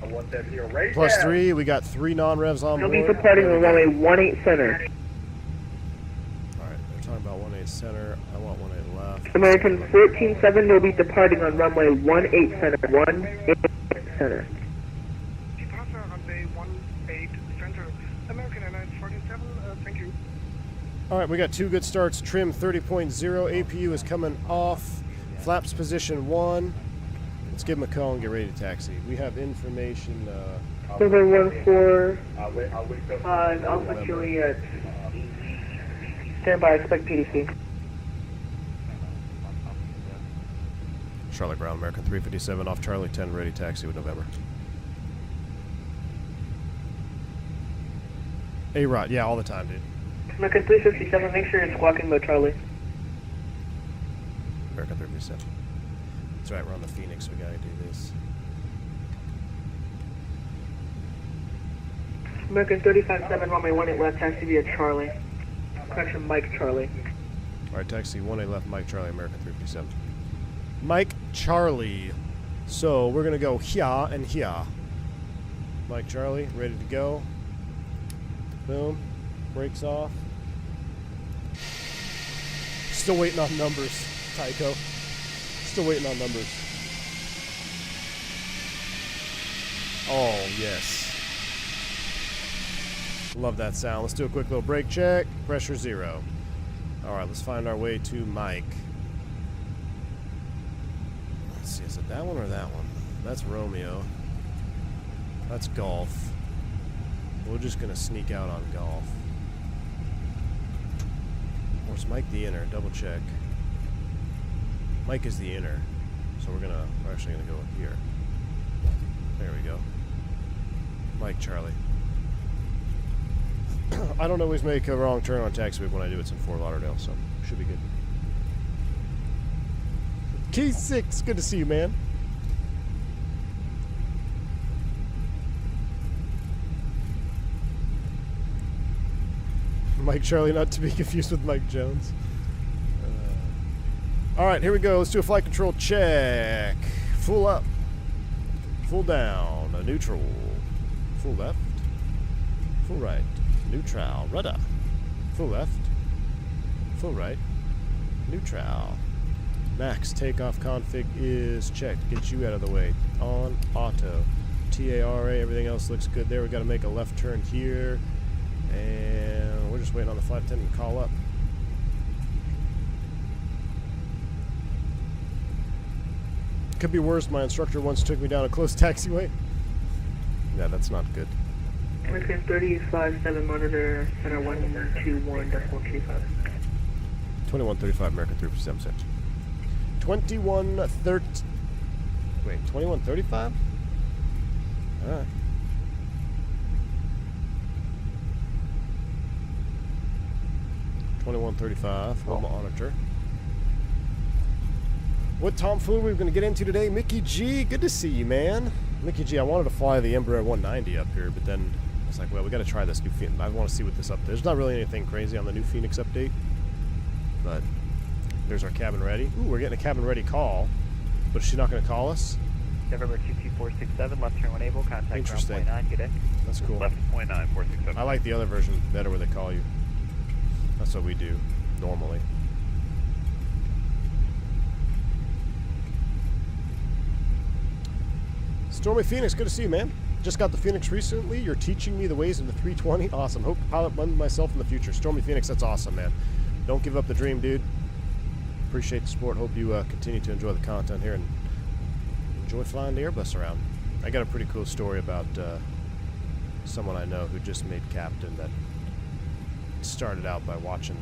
I want that here right Plus now. 3, we got 3 non-revs on You'll board. be departing on runway 18 center. Alright, they're talking about 18 center. I want 18 left. American 14-7 will be departing on runway 18 center. 18 center. Departure runway 18 center. American Airlines 47, thank you. Alright, we got 2 good starts. Trim 30.0. APU is coming off. Flaps position 1. Let's give him a call and get ready to taxi. We have information. November 14 I'll wait till 5 Alpha Juliet. Stand by, expect PDC. Charlotte ground, American 357 off Charlie 10, ready taxi with November. A-Rod, yeah, all the time, dude. American 357, make sure you're squawking mode, Charlie. American 357. That's right, we're on the Phoenix, we gotta do this. American 35-7, runway 18 left, taxi via Charlie. Correction, Mike Charlie. Alright, taxi 1A left, Mike Charlie, American 357. Mike Charlie. So, we're gonna go here and here. Mike Charlie, ready to go. Boom. Brakes off. Still waiting on numbers, Tycho. Still waiting on numbers. Oh, yes. Love that sound. Let's do a quick little brake check. Pressure 0. Alright, let's find our way to Mike. Let's see, is it that one or that one? That's Romeo. That's Golf. We're just gonna sneak out on Golf. Or is Mike the inner? Double check. Mike is the inner. So we're actually gonna go here. There we go. Mike Charlie. I don't always make a wrong turn on taxiway. When I do, it's in Fort Lauderdale, so should be good. Key 6, good to see you, man. Mike Charlie, not to be confused with Mike Jones. All right, here we go. Let's do a flight control check. Full up, full down, neutral, full left, full right, neutral, rudder, full left, full right, neutral. Max takeoff config is checked. Get you out of the way. On auto, TARA. Everything else looks good there. We got to make a left turn here, and we're just waiting on the flight attendant to call up. Could be worse. My instructor once took me down a close taxiway. Yeah, that's not good. American 35-7, monitor center 121.35. 2135 American 347. 2130. Wait, 2135? Alright. $21.35. We'll monitor. What tomfoolery we're going to get into today? Mickey G, good to see you, man. Mickey G, I wanted to fly the Embraer 190 up here, but then I was like, well, we got to try this new Phoenix. I want to see what this update. There's not really anything crazy on the new Phoenix update, but there's our cabin ready. Ooh, we're getting a cabin ready call, but is she not going to call us? November 22467, left turn when able, contact Interesting. ground 0.9, good day. That's cool. Left 0.9467. I like the other version better where they call you. That's what we do normally. Stormy Phoenix, good to see you, man. Just got the Phoenix recently. You're teaching me the ways of the 320. Awesome. Hope to pilot one myself in the future. Stormy Phoenix, that's awesome, man. Don't give up the dream, dude. Appreciate the support. Hope you continue to enjoy the content here and enjoy flying the Airbus around. I got a pretty cool story about someone I know who just made captain that started out by watching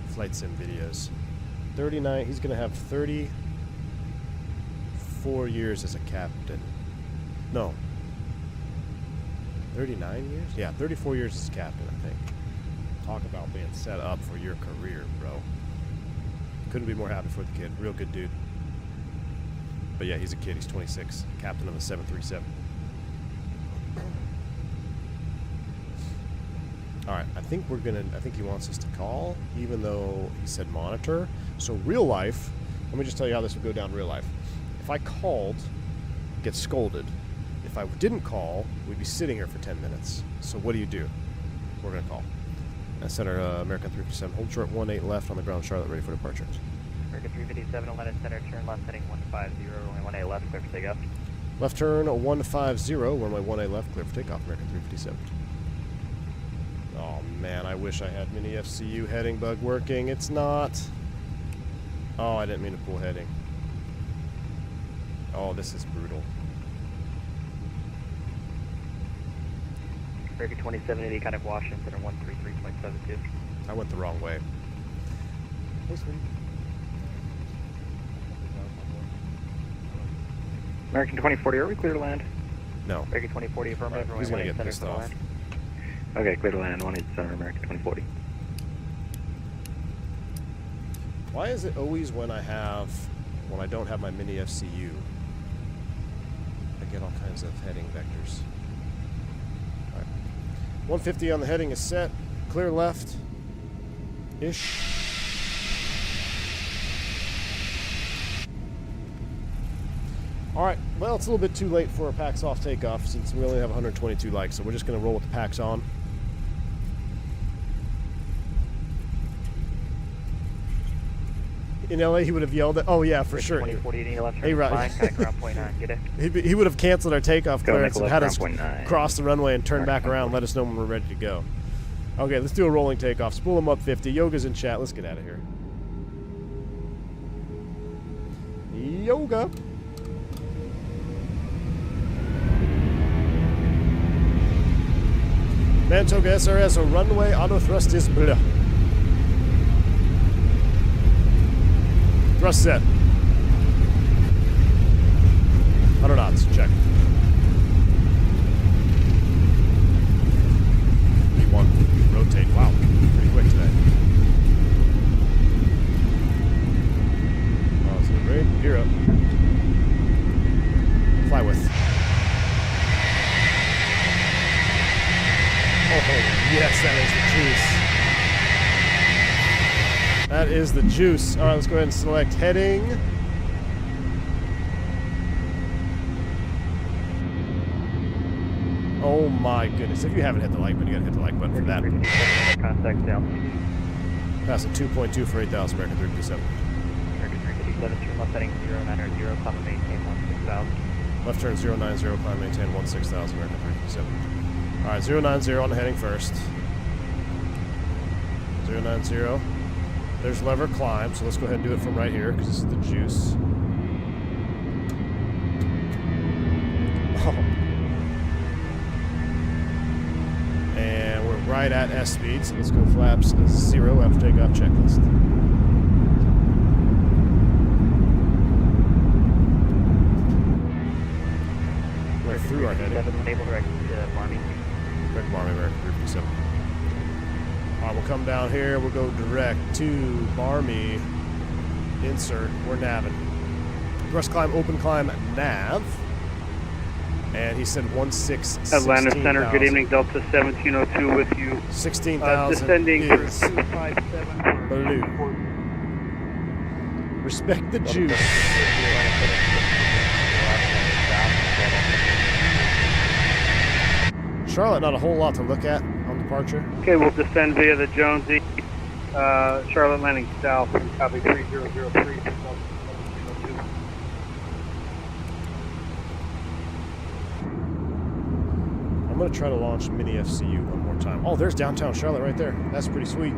flight sim videos. 39, he's going to have 34 years as a captain. No, 39 years? Yeah, 34 years as captain, I think. Talk about being set up for your career, bro. Couldn't be more happy for the kid. Real good dude. But yeah, he's a kid. He's 26. Captain of a 737. Alright, I think he wants us to call, even though he said monitor. So real life, let me just tell you how this would go down in real life. If I called, get scolded. If I didn't call, we'd be sitting here for 10 minutes. So what do? We're going to call. Center, American 357. Hold short 18 left on the ground, Charlotte, ready for departure. American 357, Atlanta Center, turn left heading 150, runway 18 left, clear for takeoff. Left turn 150, runway 18 left, clear for takeoff, American 357. Oh man, I wish I had mini FCU heading bug working. It's not. Oh, I didn't mean to pull heading. Oh, this is brutal. American 2780, kind of Washington, center 133.72. I went the wrong way. Hey, sweetie. American 2040, are we clear to land? No. American 2040, affirmative. He's going to get pissed off. Okay, clear to land, 18 center, American 2040. Why is it always when I don't have my mini FCU, I get all kinds of heading vectors? All right. 150 on the heading is set. Clear left-ish. All right, well, it's a little bit too late for a PAX off takeoff since we only have 122 likes, so we're just going to roll with the PAX on. In LA, he would have yelled at, oh yeah, for sure. 2040, left turn, hey, right. fine, kind of ground point 9, get it? He would have canceled our takeoff clearance and had us point 9. cross the runway and turn back around and let us know when we're ready to go. Okay, let's do a rolling takeoff. Spool him up 50. Yoga's in chat. Let's get out of here. Yoga. Toga SRS, a runway auto thrust is bleh. Thrust set. 100 knots, check. V1, rotate. Wow, pretty quick today. Oh, so great. Gear up. Fly with. Oh, yes, that is the juice. That is the juice. All right, let's go ahead and select heading. Oh my goodness. If you haven't hit the like button, you gotta hit the like button for that. Contact down. Passing 2.2 for 8,000, American 357. American 357, turn left heading 090, climb and maintain 16,000. Left turn 090, climb and maintain 16,000, American 357. Alright, 090 on the heading first. 090. There's lever climb, so let's go ahead and do it from right here, because this is the juice. Oh. And we're right at S speed, so let's go flaps 0 after takeoff checklist. We're through our heading. Enable direct Army. Direct Army, American 357. Alright, we'll come down here, we'll go direct to Barmy. Insert, we're naving. Thrust climb, open climb, nav. And he said 16,000. Atlanta Center, good evening, Delta 1702 with you. 16,000 descending is for 257. blue. Respect the juice. Charlotte, not a whole lot to look at on departure. Okay, we'll descend via the Jonesy. Charlotte landing south, copy 3003. I'm going to try to launch mini FCU one more time. Oh, there's downtown Charlotte right there. That's pretty sweet.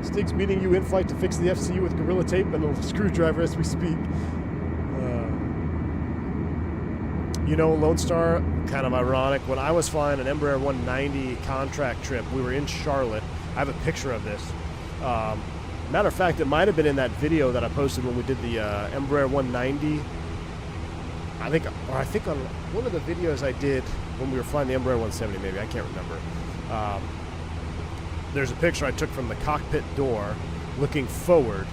Stig's meeting you in flight to fix the FCU with Gorilla Tape and a screwdriver as we speak. You know, Lone Star, kind of ironic. When I was flying an Embraer 190 contract trip, we were in Charlotte. I have a picture of this. Matter of fact, it might have been in that video that I posted when we did the Embraer 190 I think on one of the videos I did when we were flying the Embraer 170, maybe, I can't remember. There's a picture I took from the cockpit door looking forward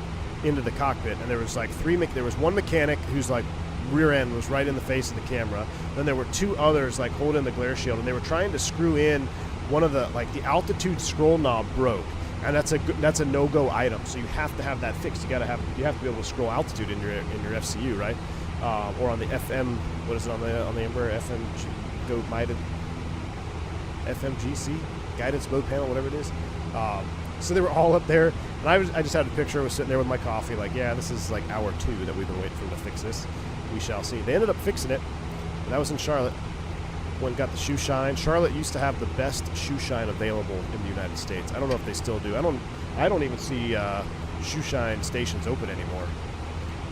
into the cockpit, and there was like there was one mechanic whose like rear end was right in the face of the camera. Then there were two others like holding the glare shield, and they were trying to screw in one of the, like the altitude scroll knob broke, and that's a no-go item. So you have to have that fixed. You have to be able to scroll altitude in your FCU, right? Or on the FM, what is it on the Embraer FMGC guidance mode panel, whatever it is. So they were all up there, and I just had a picture. I was sitting there with my coffee, like, yeah, this is like hour 2 that we've been waiting for them to fix this. We shall see. They ended up fixing it, and that was in Charlotte. When got the shoe shine. Charlotte used to have the best shoe shine available in the United States. I don't know if they still do. I don't even see shoe shine stations open anymore.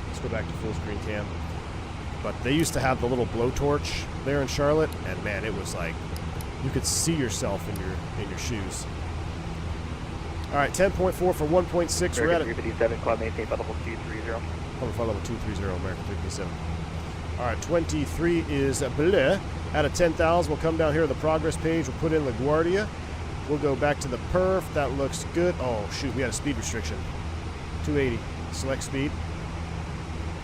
Let's go back to full screen cam. But they used to have the little blowtorch there in Charlotte, and man, it was like you could see yourself in your shoes. All right, 10.4 for 1.6. We're at it. 357, cloud maintain by level 230. Level 230, American 357. All right, 23 is bleh. Out of 10,000, we'll come down here to the progress page. We'll put in LaGuardia. We'll go back to the perf. That looks good. Oh, shoot, we had a speed restriction. 280. Select speed.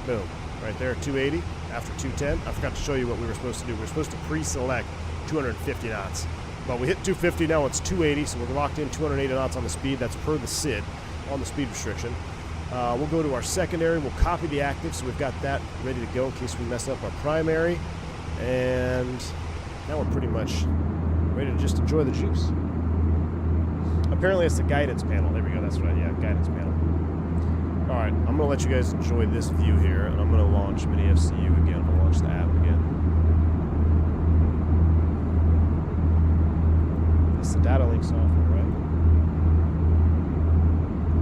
Boom. Right there, 280 after 210. I forgot to show you what we were supposed to do. We were supposed to pre-select 250 knots. But we hit 250, now it's 280, so we're locked in 280 knots on the speed. That's per the SID on the speed restriction. We'll go to our secondary. We'll copy the active, so we've got that ready to go in case we mess up our primary. And now we're pretty much ready to just enjoy the juice. Apparently it's the guidance panel. There we go. That's right. Yeah, guidance panel. All right, I'm going to let you guys enjoy this view here, and I'm going to launch Mini FCU again. I'm going to launch the app again. It's the data link software, right?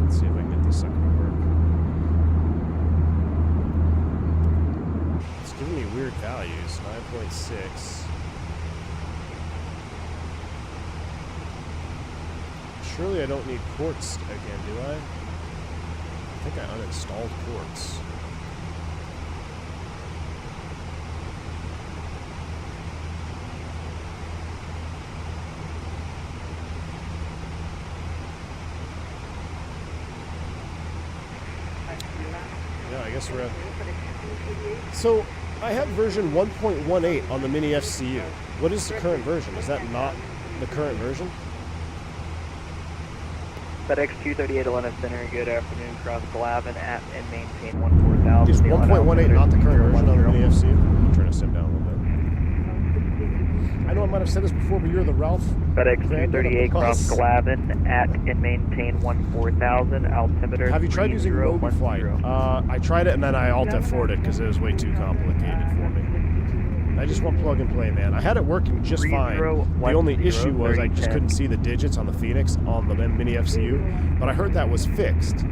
Let's see if I can get this sucker to work. It's giving me weird values. 9.6. Surely I don't need ports again, do I? I think I uninstalled ports. Yeah, I guess we're at... So, I have version 1.18 on the Mini FCU. What is the current version? Is that not the current version? FedEx 238 Atlanta Center, good afternoon, cross Glavin at and maintain 14,000. Is 1.18 not the current version on the Mini FCU? I'm trying to sim down a little bit. I know I might have said this before, but you're the Ralph. FedEx 238 cross Glavin at and maintain 14,000, altimeter. Have you tried using Mobi Flight? I tried it and then I Alt F4'd it because it was way too complicated for me. I just want plug and play, man. I had it working just fine. The only issue was I just couldn't see the digits on the Fenix on the Mini FCU, but I heard that was fixed.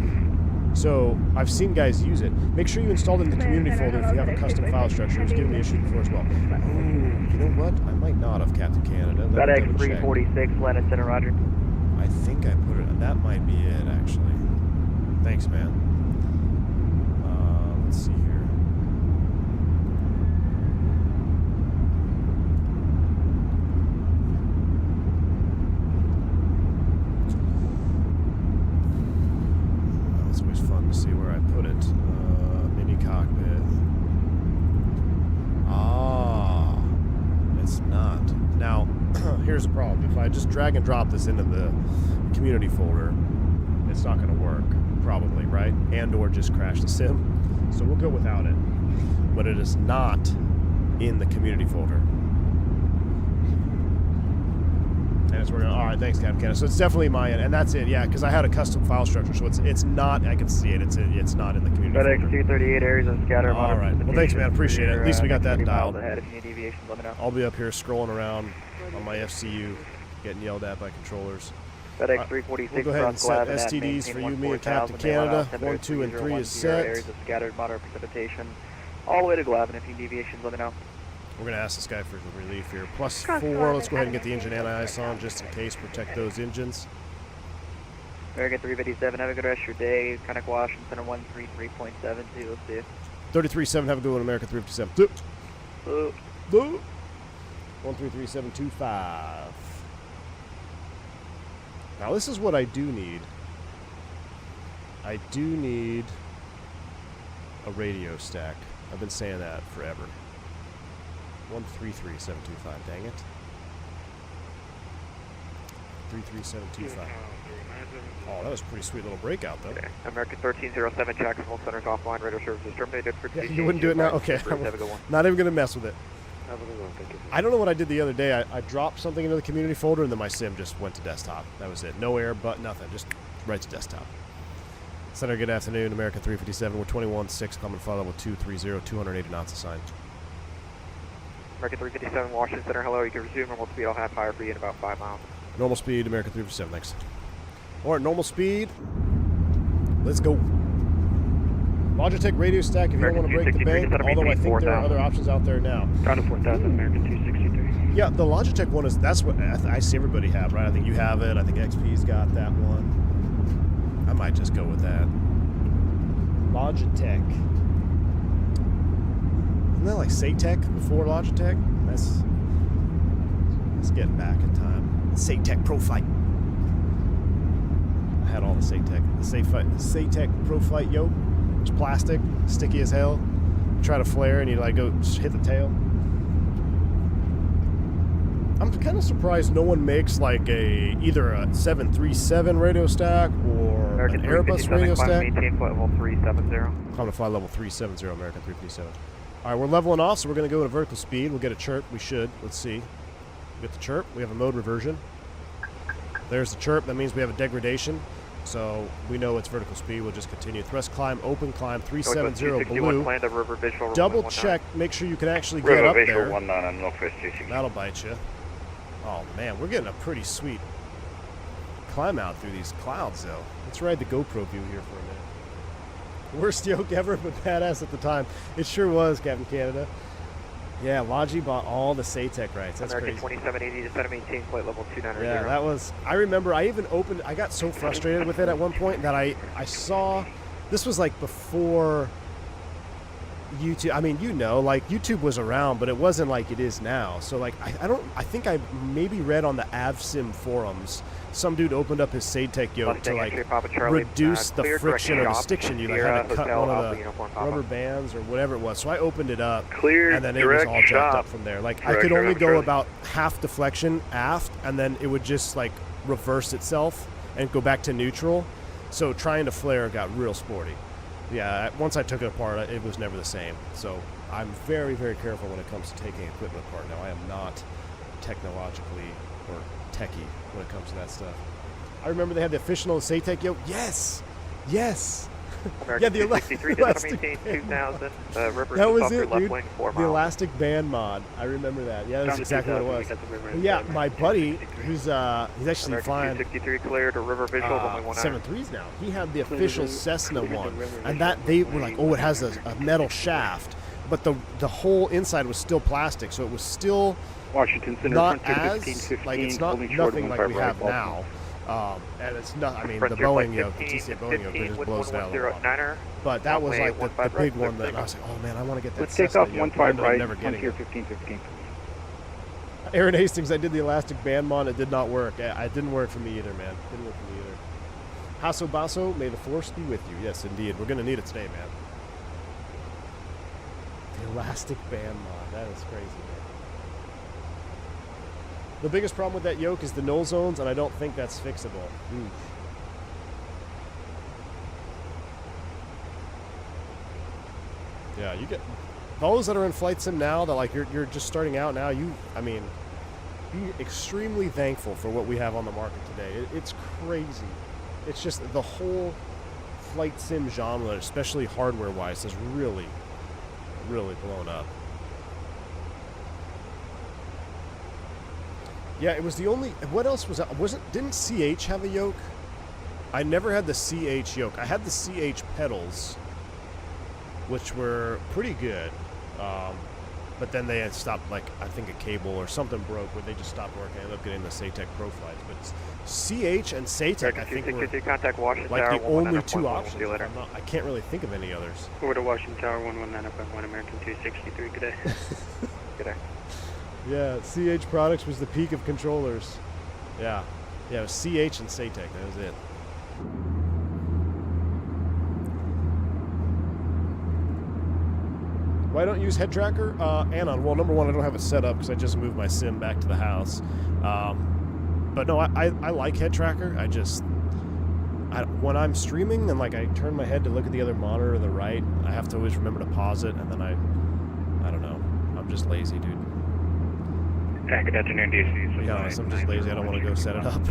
So I've seen guys use it. Make sure you install it in the community folder if you have a custom file structure. It was giving me issues before as well. Oh, you know what? I might not have, Captain Canada. FedEx 346, Atlanta Center, roger. I think I put it. That might be it, actually. Thanks, man. Let's see here. It's always fun to see where I put it. Mini cockpit. Ah, it's not. Now, here's the problem. If I just drag and drop this into the community folder, it's not going to work, probably, right? And or just crash the sim. So we'll go without it. But it is not in the community folder. And it's working. All right, thanks, Captain Canada. So it's definitely my end, and that's it. Yeah, because I had a custom file structure, so it's not. I can see it. It's not in the community FedEx folder. 238 areas of scatter. All right. Well, thanks, man. Appreciate it. At least we got that dialed. Ahead. If you need deviations, let me know. I'll be up here scrolling around on my FCU, getting yelled at by controllers. FedEx 346 we'll go ahead and set STDs for you, me, and Captain Canada. 1, 2, and 3 is set. Areas of scattered moderate precipitation. All the way to Glavin. If you need deviations, let me know. We're going to ask this guy for the relief here. +4. Let's go ahead and get the engine anti-ice on just in case. Protect those engines. American 357, have a good rest of your day. Conic Washington, 133.72. Let's see you. 33.7, have a good one, American 357. 133725. Now this is what I do need. I do need a radio stack. I've been saying that forever. 133725, dang it. 33725. Oh, that was a pretty sweet little breakout, though. Okay. American 1307, Jacksonville Center's offline. Radio service is terminated for Yeah, you wouldn't do it now? Okay. Not even going to mess with it. I don't know what I did the other day. I dropped something into the community folder, and then my sim just went to desktop. That was it. No air, but nothing. Just right to desktop. Center, good afternoon. American 357. We're 21-6, common flight level 230, 280 knots assigned. American 357, Washington Center, hello. You can resume normal speed. I'll have higher for you in about 5 miles. Normal speed, American 357, thanks. All right, normal speed. Let's go. Logitech radio stack if you don't want to break the bank, although I think there are other options out there now. Down to 4,000, American 263. Yeah, the Logitech one is, that's what I see everybody have, right? I think you have it. I think XP's got that one. I might just go with that. Logitech. Isn't that like Satec before Logitech? That's getting back in time. Satec Pro Flight. I had all the Satec. The Satec Pro Flight yoke. It's plastic, sticky as hell. You try to flare and you like go hit the tail. I'm kind of surprised no one makes like either a 737 radio stack or American an Airbus radio stack. Maintain flight level 370. Climb to flight level 370, American 357. All right, we're leveling off, so we're going to go to vertical speed. We'll get a chirp. We should. Let's see. Get the chirp. We have a mode reversion. There's the chirp. That means we have a degradation. So we know it's vertical speed. We'll just continue. Thrust climb, open climb, 370 blue. Double check. Make sure you can actually get up there. That'll bite you. Oh, man. We're getting a pretty sweet climb out through these clouds, though. Let's ride the GoPro view here for a minute. Worst yoke ever, but badass at the time. It sure was, Captain Canada. Yeah, Logi bought all the Satec rights. That's American crazy. 2780 to center maintain flight level 290. Yeah, that was, I remember I even opened, I got so frustrated with it at one point that I saw, this was like before YouTube, I mean, you know, like YouTube was around, but it wasn't like it is now. So like, I think I maybe read on the AvSim forums, some dude opened up his Satec yoke to like reduce the friction or the stiction. You like had to cut one of the rubber bands or whatever it was. So I opened it up, and then it was all jacked up from there. Like I could only go about half deflection aft, and then it would just like reverse itself and go back to neutral. So trying to flare got real sporty. Yeah, once I took it apart, it was never the same. So I'm very, very careful when it comes to taking equipment apart. Now I am not technologically or techie when it comes to that stuff. I remember they had the official Satec yoke. Yes, yes. Yeah, the elastic band. That was it, dude. The elastic band mod. I remember that. Yeah, that's exactly what it was. Yeah, my buddy, he's actually flying 7.3s now. He had the official Cessna one, and that they were like, oh, it has a metal shaft, but the whole inside was still plastic, so it was still Washington Center, not as like it's not nothing like we have now. And it's not, I mean, the Boeing yoke, the TCA Boeing yoke, it just blows down a lot. But that was like the big one that I was like, oh man, I want to get that. Let's take off 15 right, never getting it. 15. Aaron Hastings, I did the elastic band mod, it did not work. It didn't work for me either, man. Didn't work for me either. Hasso Basso, may the force be with you. Yes, indeed. We're going to need it today, man. The elastic band mod, that is crazy, man. The biggest problem with that yoke is the null zones, and I don't think that's fixable. Yeah, you get those that are in flight sim now that like you're just starting out now. I mean, be extremely thankful for what we have on the market today. It's crazy. It's just the whole flight sim genre, especially hardware-wise, has really, really blown up. Yeah, it was the only. What else was that? Didn't CH have a yoke? I never had the CH yoke. I had the CH pedals, which were pretty good. But then they had stopped, like, I think a cable or something broke where they just stopped working. I ended up getting the Satec Pro flights. But CH and Satec, I think, were like the only two options. I can't really think of any others. Over to Washington Tower, 119.1, American 263, good day. Good day. Yeah, CH Products was the peak of controllers. Yeah. Yeah, it was CH and Satek. That was it. Why don't you use head tracker? Anon. Well, number one, I don't have it set up because I just moved my sim back to the house. But no, I like head tracker. When I'm streaming and like I turn my head to look at the other monitor to the right, I have to always remember to pause it, and then I don't know. I'm just lazy, dude. Good afternoon, DC. Yeah, I'm just lazy. I don't want to go set it up.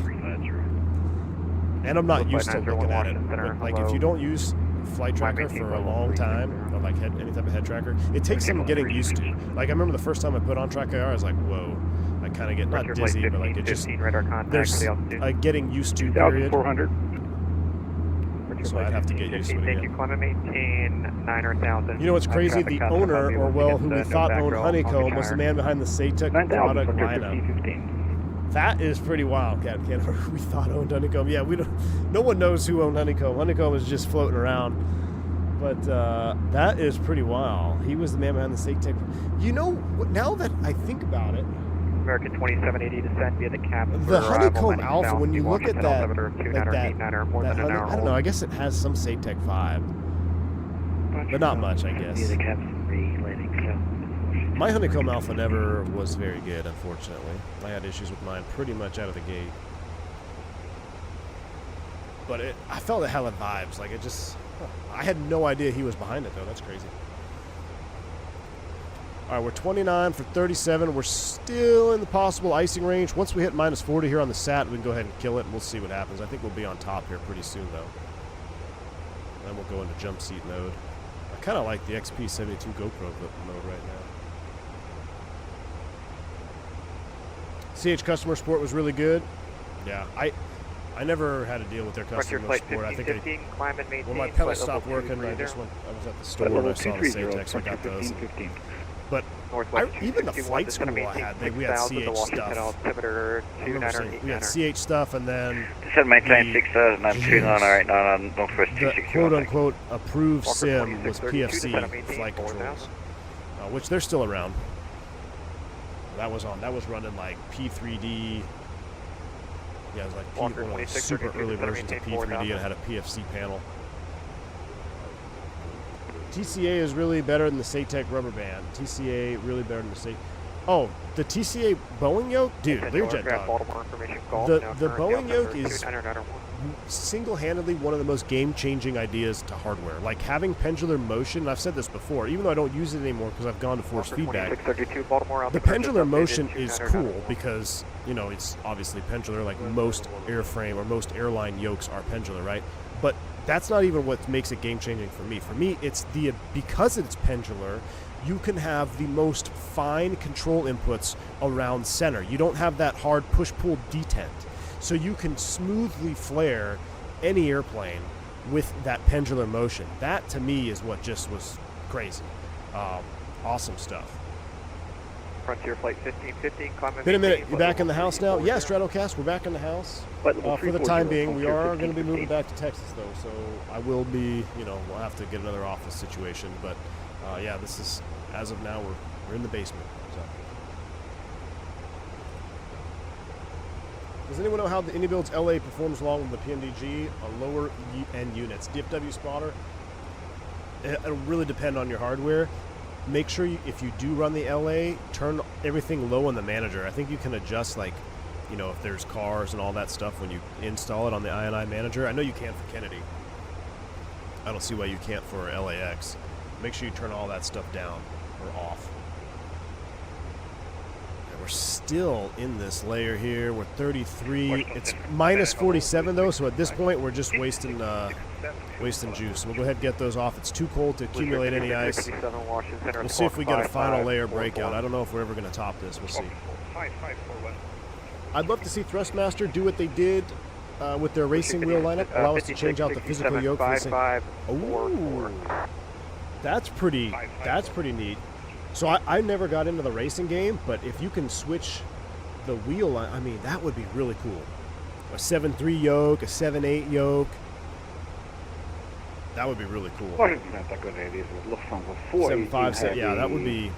And I'm not used to looking at it. But, like, if you don't use flight tracker for a long time, or like any type of head tracker, it takes some getting used to. Like, I remember the first time I put on track IR, I was like, whoa. I kind of get, not dizzy, but like it just, there's a getting used to period. 400. So I'd have to get used to it Thank you, again. climb and maintain 900,000. You know what's crazy? The owner, or well, who we thought owned Honeycomb, was the man behind the Satek product lineup. That is pretty wild, Captain. Who we thought owned Honeycomb. Yeah, we don't. No one knows who owned Honeycomb. Honeycomb is just floating around. But that is pretty wild. He was the man behind the Satek. You know, now that I think about it, American 2780 descend via the cabin. the Honeycomb Alpha, when you look at that, like that I don't know, I guess it has some Satek 5, but not much, I guess. My Honeycomb Alpha never was very good, unfortunately. I had issues with mine pretty much out of the gate. But I felt it had vibes. Like, it just, I had no idea he was behind it, though. That's crazy. All right, we're 29 for 37. We're still in the possible icing range. Once we hit minus 40 here on the SAT, we can go ahead and kill it, and we'll see what happens. I think we'll be on top here pretty soon, though. Then we'll go into jump seat mode. I kind of like the XP72 GoPro mode right now. CH customer support was really good. Yeah, I never had to deal with their customer support. I think when my pellets stopped working, I was at the store and I saw the Satek, so I got those. But even the flight school we had CH stuff. We had CH stuff, and then the quote-unquote approved sim was PFC flight controls, which they're still around. That was running like P3D. Yeah, it was like one of the super early versions of P3D, and had a PFC panel. TCA is really better than the Satek rubber band. TCA really better than the Satek. Oh, the TCA Boeing yoke? Dude, Learjet dog. The Boeing yoke is single-handedly one of the most game-changing ideas to hardware. Like, having pendular motion, and I've said this before, even though I don't use it anymore because I've gone to force feedback, the pendular motion is cool because, you know, it's obviously pendular, like most airframe or most airline yokes are pendular, right? But that's not even what makes it game-changing for me. For me, it's because it's pendular, you can have the most fine control inputs around center. You don't have that hard push-pull detent. So you can smoothly flare any airplane with that pendular motion. That, to me, is what just was crazy. Awesome stuff. Frontier Flight 1550. Been a minute. You back in the house now? Yeah, Stratocast, we're back in the house. For the time being, we are going to be moving back to Texas, though. So I will be, we'll have to get another office situation. But, yeah, this is, as of now, we're in the basement. So. Does anyone know how the IndyBuilds LA performs along with the PMDG on lower end units? DFW spotter, it'll really depend on your hardware. Make sure if you do run the LA, turn everything low on the manager. I think you can adjust, like, if there's cars and all that stuff when you install it on the INI manager. I know you can for Kennedy. I don't see why you can't for LAX. Make sure you turn all that stuff down or off. We're still in this layer here. We're 33. It's minus 47 though, so at this point we're just wasting juice. We'll go ahead and get those off. It's too cold to accumulate any ice. We'll see if we get a final layer breakout. I don't know if we're ever going to top this. We'll see. I'd love to see Thrustmaster do what they did with their racing wheel lineup. Allow us to change out the physical yoke for the same. Ooh, that's pretty neat. So I never got into the racing game, but if you can switch the wheel line, I mean, that would be really cool. A 7.3 yoke, a 7.8 yoke. That would be really cool. 7.5, yeah, that would be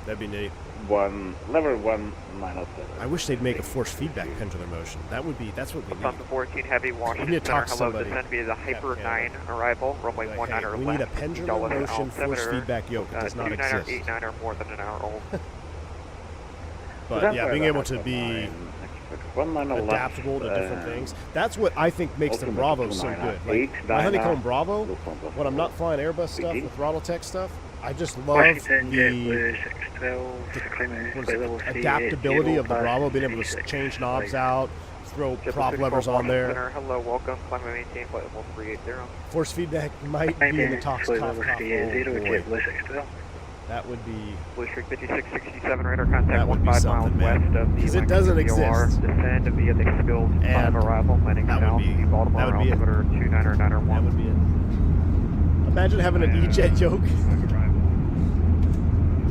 That'd be neat. Level 1 minus 7. I wish they'd make a force feedback pendular motion. That's what we need. Lufthansa 14 Heavy, Washington need to talk to Center, hello, somebody. descend via the Hyper 9 arrival, runway Like, 19 hey, or we less. need a pendular motion force feedback yoke. It does not 29 or exist. 89 or more than an hour old. But yeah, being able to be adaptable to different things. That's what I think makes the Bravo so good. Like my Honeycomb Bravo, when I'm not flying Airbus stuff with Throttletek stuff, I just love the adaptability of the Bravo, being able to change knobs out, throw prop levers on there. Hello, welcome, climb and maintain flight level 380. Force feedback might be in the talks. That would be. Blue Streak 5667, radar contact That would be 15 miles something, west man. of the Because it doesn't exist. Descend via the skilled And arrival, landing that would south, be- Baltimore, that would be it. altimeter 29901. That would be it. Imagine having an E-jet yoke.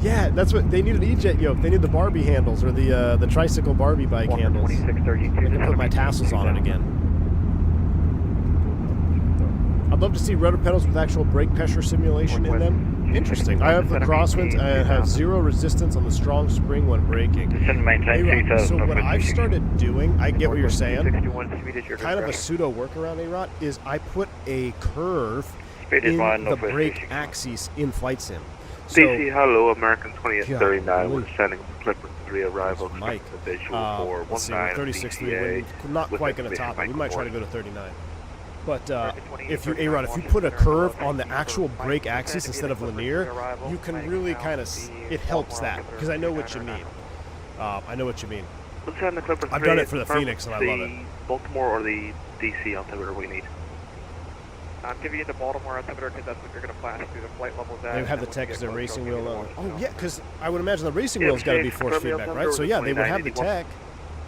Yeah, that's what they need, an E-jet yoke. They need the Barbie handles or the tricycle Barbie bike handles. 2632. I can put my tassels on it again. I'd love to see rudder pedals with actual brake pressure simulation in them. Interesting. I have the crosswinds. I have zero resistance on the strong spring when braking. A-Rod, so what I've started doing, I get what you're saying, kind of a pseudo workaround, A-Rod, is I put a curve in the brake axis in Flight Sim. So, CC, hello, American 20 at yeah, 39. really. We're sending Clipper 3 arrival. Mike, Visual for let's see, 19 36.3, DCA. we're not with quite going to information top it. We might try to go to 39. But if you, A-Rod, if you put a curve on the actual brake axis instead of linear, you can really kind of, it helps that, because I know what you mean. I know what you mean. Let's send the Clipper 3. I've done it for the Phoenix, and I love it. Baltimore or the DC altimeter we need. I'm giving you the Baltimore altimeter because that's what you're going to flash through the flight levels at. They have the tech as their racing wheel on. Oh, yeah, because I would imagine the racing wheel's got to be force feedback, right? So, yeah, they would have the tech.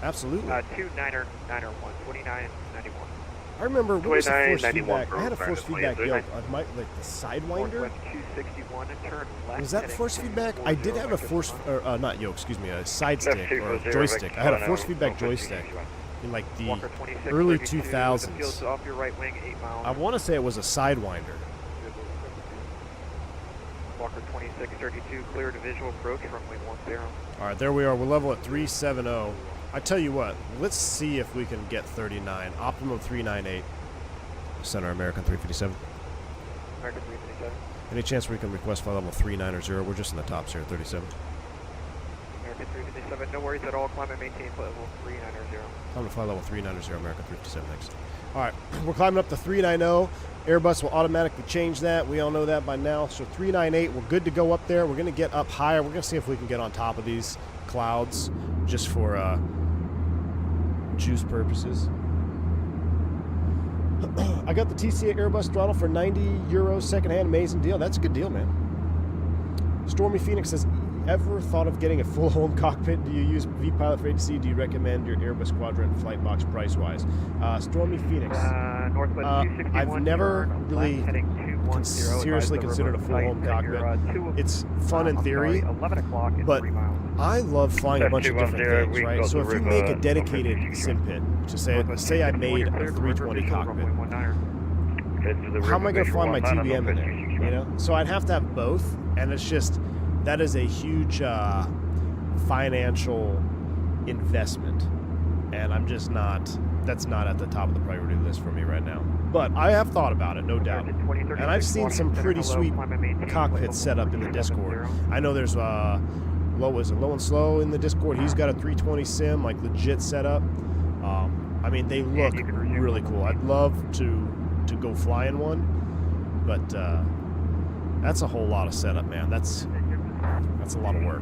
Absolutely. 2991, 2991. I remember, what was the force 2991 feedback? I had a force feedback yoke. Like the Sidewinder? Northwest 261 and turn left. Was that force feedback? I did have a force, or not yoke, excuse me, a side stick or a joystick. I had a force feedback joystick in like the early 2000s. Off your right wing, 8 miles. I want to say it was a Sidewinder. Walker 2632, clear to visual approach, runway 10. All right, there we are. We're level at 370. I tell you what, let's see if we can get 39. Optimum 398. Center American 357. American 357. Any chance we can request flight level 390? We're just in the tops here, 37. American 357, no worries at all. Climb and maintain flight level 390. Time to fly level 390, American 357 next. All right, we're climbing up to 390. Airbus will automatically change that. We all know that by now. So 398, we're good to go up there. We're going to get up higher. We're going to see if we can get on top of these clouds just for juice purposes. I got the TCA Airbus throttle for 90 euros secondhand. Amazing deal. That's a good deal, man. Stormy Phoenix says, ever thought of getting a full home cockpit? Do you use V-Pilot for ATC? Do you recommend your Airbus Quadrant Flightbox price-wise? Stormy Phoenix. I've never really seriously considered a full home cockpit. It's fun in theory, but I love flying a bunch of different things, right? So if you make a dedicated sim pit, which is say I made a 320 cockpit, how am I going to fly my TBM in there? You know, so I'd have to have both, and it's just that is a huge financial investment, and I'm just not. That's not at the top of the priority list for me right now. But I have thought about it, no doubt. And I've seen some pretty sweet cockpits set up in the Discord. I know there's Low and Slow in the Discord. He's got a 320 sim, like legit setup. I mean, they look really cool. I'd love to go fly in one, but that's a whole lot of setup, man. That's a lot of work.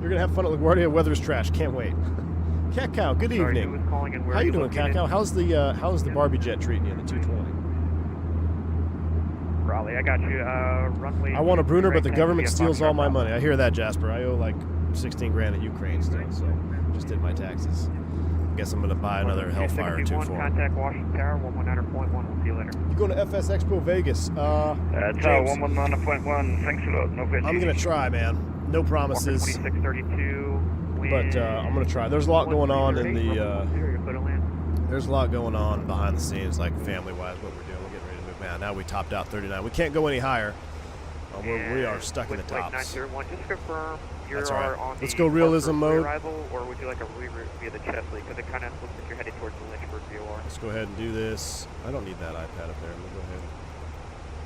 You're gonna have fun at LaGuardia. Weather's trash. Can't wait. Cat Cow, good evening. How you doing, Cat Cow? How's the Barbie jet treating you in the 220? Raleigh, I got you. Runway. I want a Bruner, but the government steals all my money. I hear that, Jasper. I owe like 16 grand in Ukraine still, so just did my taxes. Guess I'm gonna buy another Hellfire or two for him. Contact Washington Tower 119.1. We'll see you later. You going to FS Expo Vegas? Tower 119.1. Thanks a lot. No question. I'm gonna try, man. No promises. 2632. But I'm gonna try. There's a lot going on in the. There's a lot going on behind the scenes, like family-wise, what we're doing. We're getting ready to move. Man, now we topped out 39. We can't go any higher. We are stuck in the Flight tops. 901, just confirm you That's are all right. on Let's the go realism Parker mode. Arrival, or would you like a reroute via the Chesley? Because it kind of looks like you're headed towards the Lynchburg VOR. Let's go ahead and do this. I don't need that iPad up there. We'll go ahead.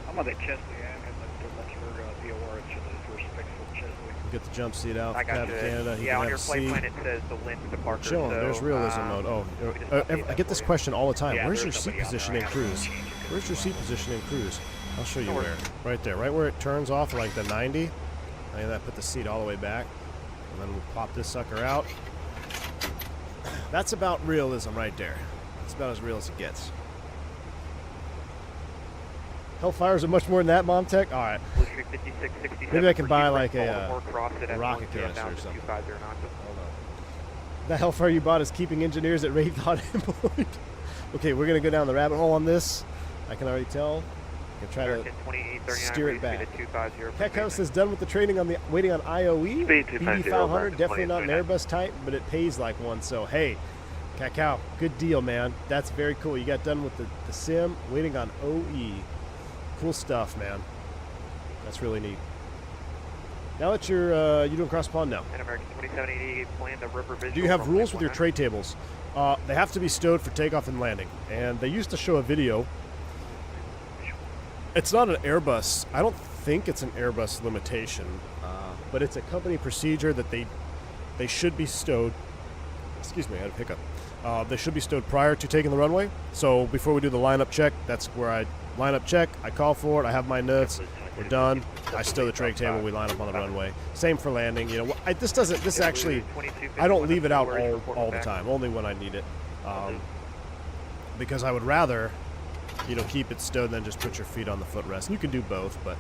I'm on the Chesley and the Lynchburg VOR. It's the first fix for Chesley. We'll get the jump seat out. I got Captain you. Canada. He Yeah, can on have your a flight seat. plan it says the Lynch to Parker. Chilling. So, There's realism mode. Oh, we just update I that get this for you. question all the time. Yeah, Where's your there's seat somebody on position there. in I gotta cruise? change it. Where's your seat position in cruise? I'll show you North. where. Right there. Right where it turns off like the 90. And that put the seat all the way back. And then we'll pop this sucker out. That's about realism right there. That's about as real as it gets. Hellfires are much more than that, Mom Tech? All right. Blue Street 5667 Maybe I can for buy Houston, like a Baltimore, cross it at rocket 10 canister down or to something. 2509. Hold on. The Hellfire you bought is keeping engineers at Raytheon employed. Okay, we're going to go down the rabbit hole on this. I can already tell. I can try to American 2839, steer it back. 250. Tech House is done with the training on the waiting on IOE. Speed 250, BD500, definitely not an 2839. Airbus type, but it pays like one. So hey, Cacao, good deal, man. That's very cool. You got done with the sim, waiting on OE. Cool stuff, man. That's really neat. Now that you're doing cross pond now. And American 2788 planned a river visual. Do you have from rules with your 119. tray tables? They have to be stowed for takeoff and landing. And they used to show a video. It's not an Airbus. I don't think it's an Airbus limitation, but it's a company procedure that they should be stowed. Excuse me, I had a hiccup. They should be stowed prior to taking the runway. So before we do the lineup check, that's where I line up check. I call for it. I have my notes. We're done. I stow the tray table. We line up on the runway. Same for landing. You know, this actually, I don't leave it out all the time. Only when I need it, because I would rather, keep it stowed than just put your feet on the footrest. You can do both, but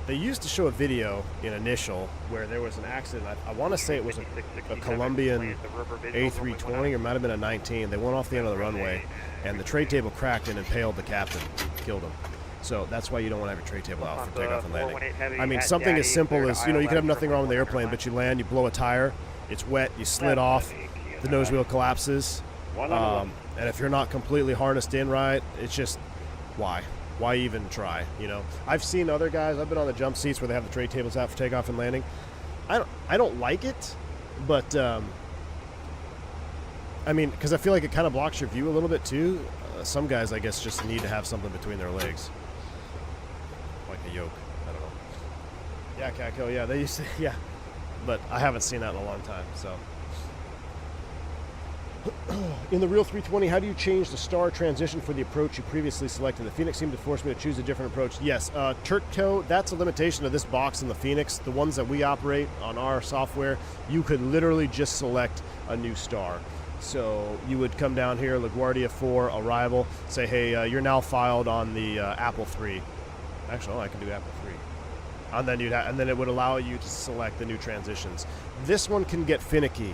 they used to show a video in Initial where there was an accident. I want to say it was a Colombian A320 or might have been a 19. They went off the end of the runway, and the tray table cracked and impaled the captain, killed him. So that's why you don't want to have your tray table out for takeoff and landing. I mean, something as simple as, you could have nothing wrong with the airplane, but you land, you blow a tire, it's wet, you slid off, the nose wheel collapses, and if you're not completely harnessed in right, it's just, why? Why even try, I've seen other guys, I've been on the jump seats where they have the tray tables out for takeoff and landing. I don't like it, but, I mean, because I feel like it kind of blocks your view a little bit too. Some guys, I guess, just need to have something between their legs. Like a yoke. I don't know. Yeah, Caco, yeah, they used to, yeah. But I haven't seen that in a long time, so. In the real 320, how do you change the star transition for the approach you previously selected? The Phoenix seemed to force me to choose a different approach. Yes, Turco, that's a limitation of this box in the Phoenix. The ones that we operate on our software, you could literally just select a new star. So you would come down here, LaGuardia 4, arrival, say, hey, you're now filed on the Apple 3. Actually, I can do Apple 3. And then it would allow you to select the new transitions. This one can get finicky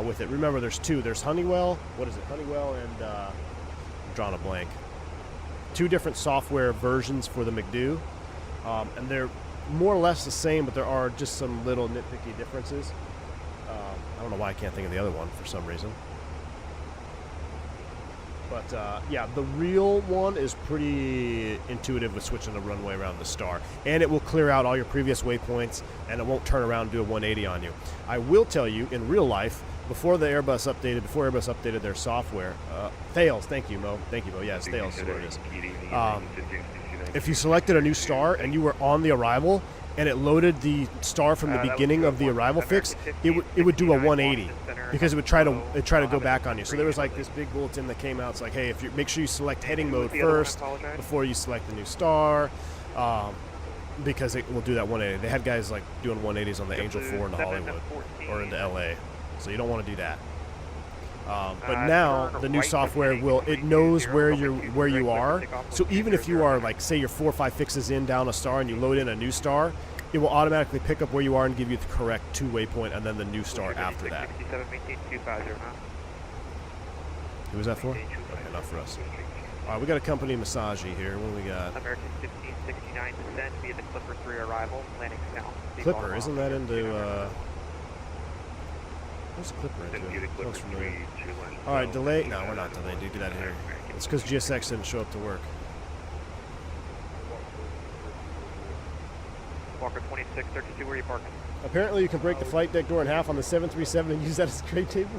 with it. Remember, there's two. There's Honeywell. What is it? Honeywell and I'm drawing a blank. Two different software versions for the McDo. And they're more or less the same, but there are just some little nitpicky differences. I don't know why I can't think of the other one for some reason. But yeah, the real one is pretty intuitive with switching the runway around the star. And it will clear out all your previous waypoints, and it won't turn around and do a 180 on you. I will tell you, in real life, before Airbus updated their software, Thales, thank you, Mo. Yeah, it's Thales is what it is. If you selected a new star and you were on the arrival, and it loaded the star from the beginning of the arrival fix, it would do a 180 because it would try to go back on you. So there was like this big bulletin that came out. It's like, hey, make sure you select heading mode first before you select the new star, because it will do that 180. They had guys like doing 180s on the Angel 4 into Hollywood or into LA, so you don't want to do that. But now the new software knows where you are. So even if you are, like, say you're 4 or 5 fixes in down a star and you load in a new star, it will automatically pick up where you are and give you the correct 2 waypoint and then the new star after that. Who was that for? Okay, not for us. All right, we got a company massage here. What do we got? American 1569 descent via the Clipper 3 arrival, landing south. Clipper, isn't that into where's the Clipper into? Sounds familiar. All right, delay. No, we're not delayed, dude. Get out of here. It's because GSX didn't show up to work. 2632, where are you parking? Apparently you can break the flight deck door in half on the 737 and use that as a crate table.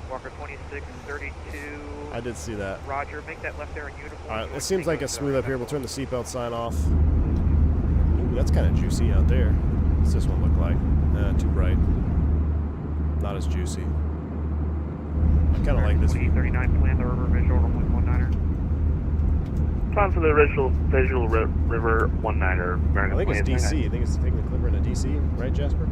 Walker 2632. I did see that. Roger, make that left there in uniform. All right, it seems like it's smooth up here. We'll turn the seatbelt sign off. Ooh, that's kind of juicy out there. What's this one look like? Too bright. Not as juicy. I kind of like this view. 39, plan the river visual, runway 19er. Plan for the original visual river 19er. I think it's DC. I think it's taking the Clipper into DC, right, Jasper?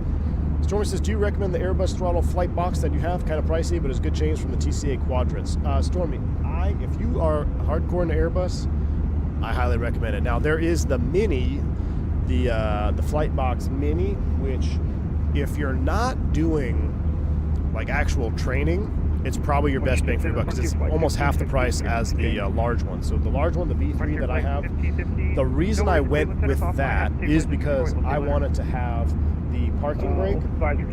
Stormy says, do you recommend the Airbus throttle Flightbox that you have? Kind of pricey, but it's good change from the TCA Quadrants. Stormy, if you are hardcore into Airbus, I highly recommend it. Now, there is the Mini, the Flightbox Mini, which if you're not doing like actual training, it's probably your best bang for your buck because it's almost half the price as the large one. So the large one, the V3 that I have, the reason I went with that is because I wanted to have the parking brake,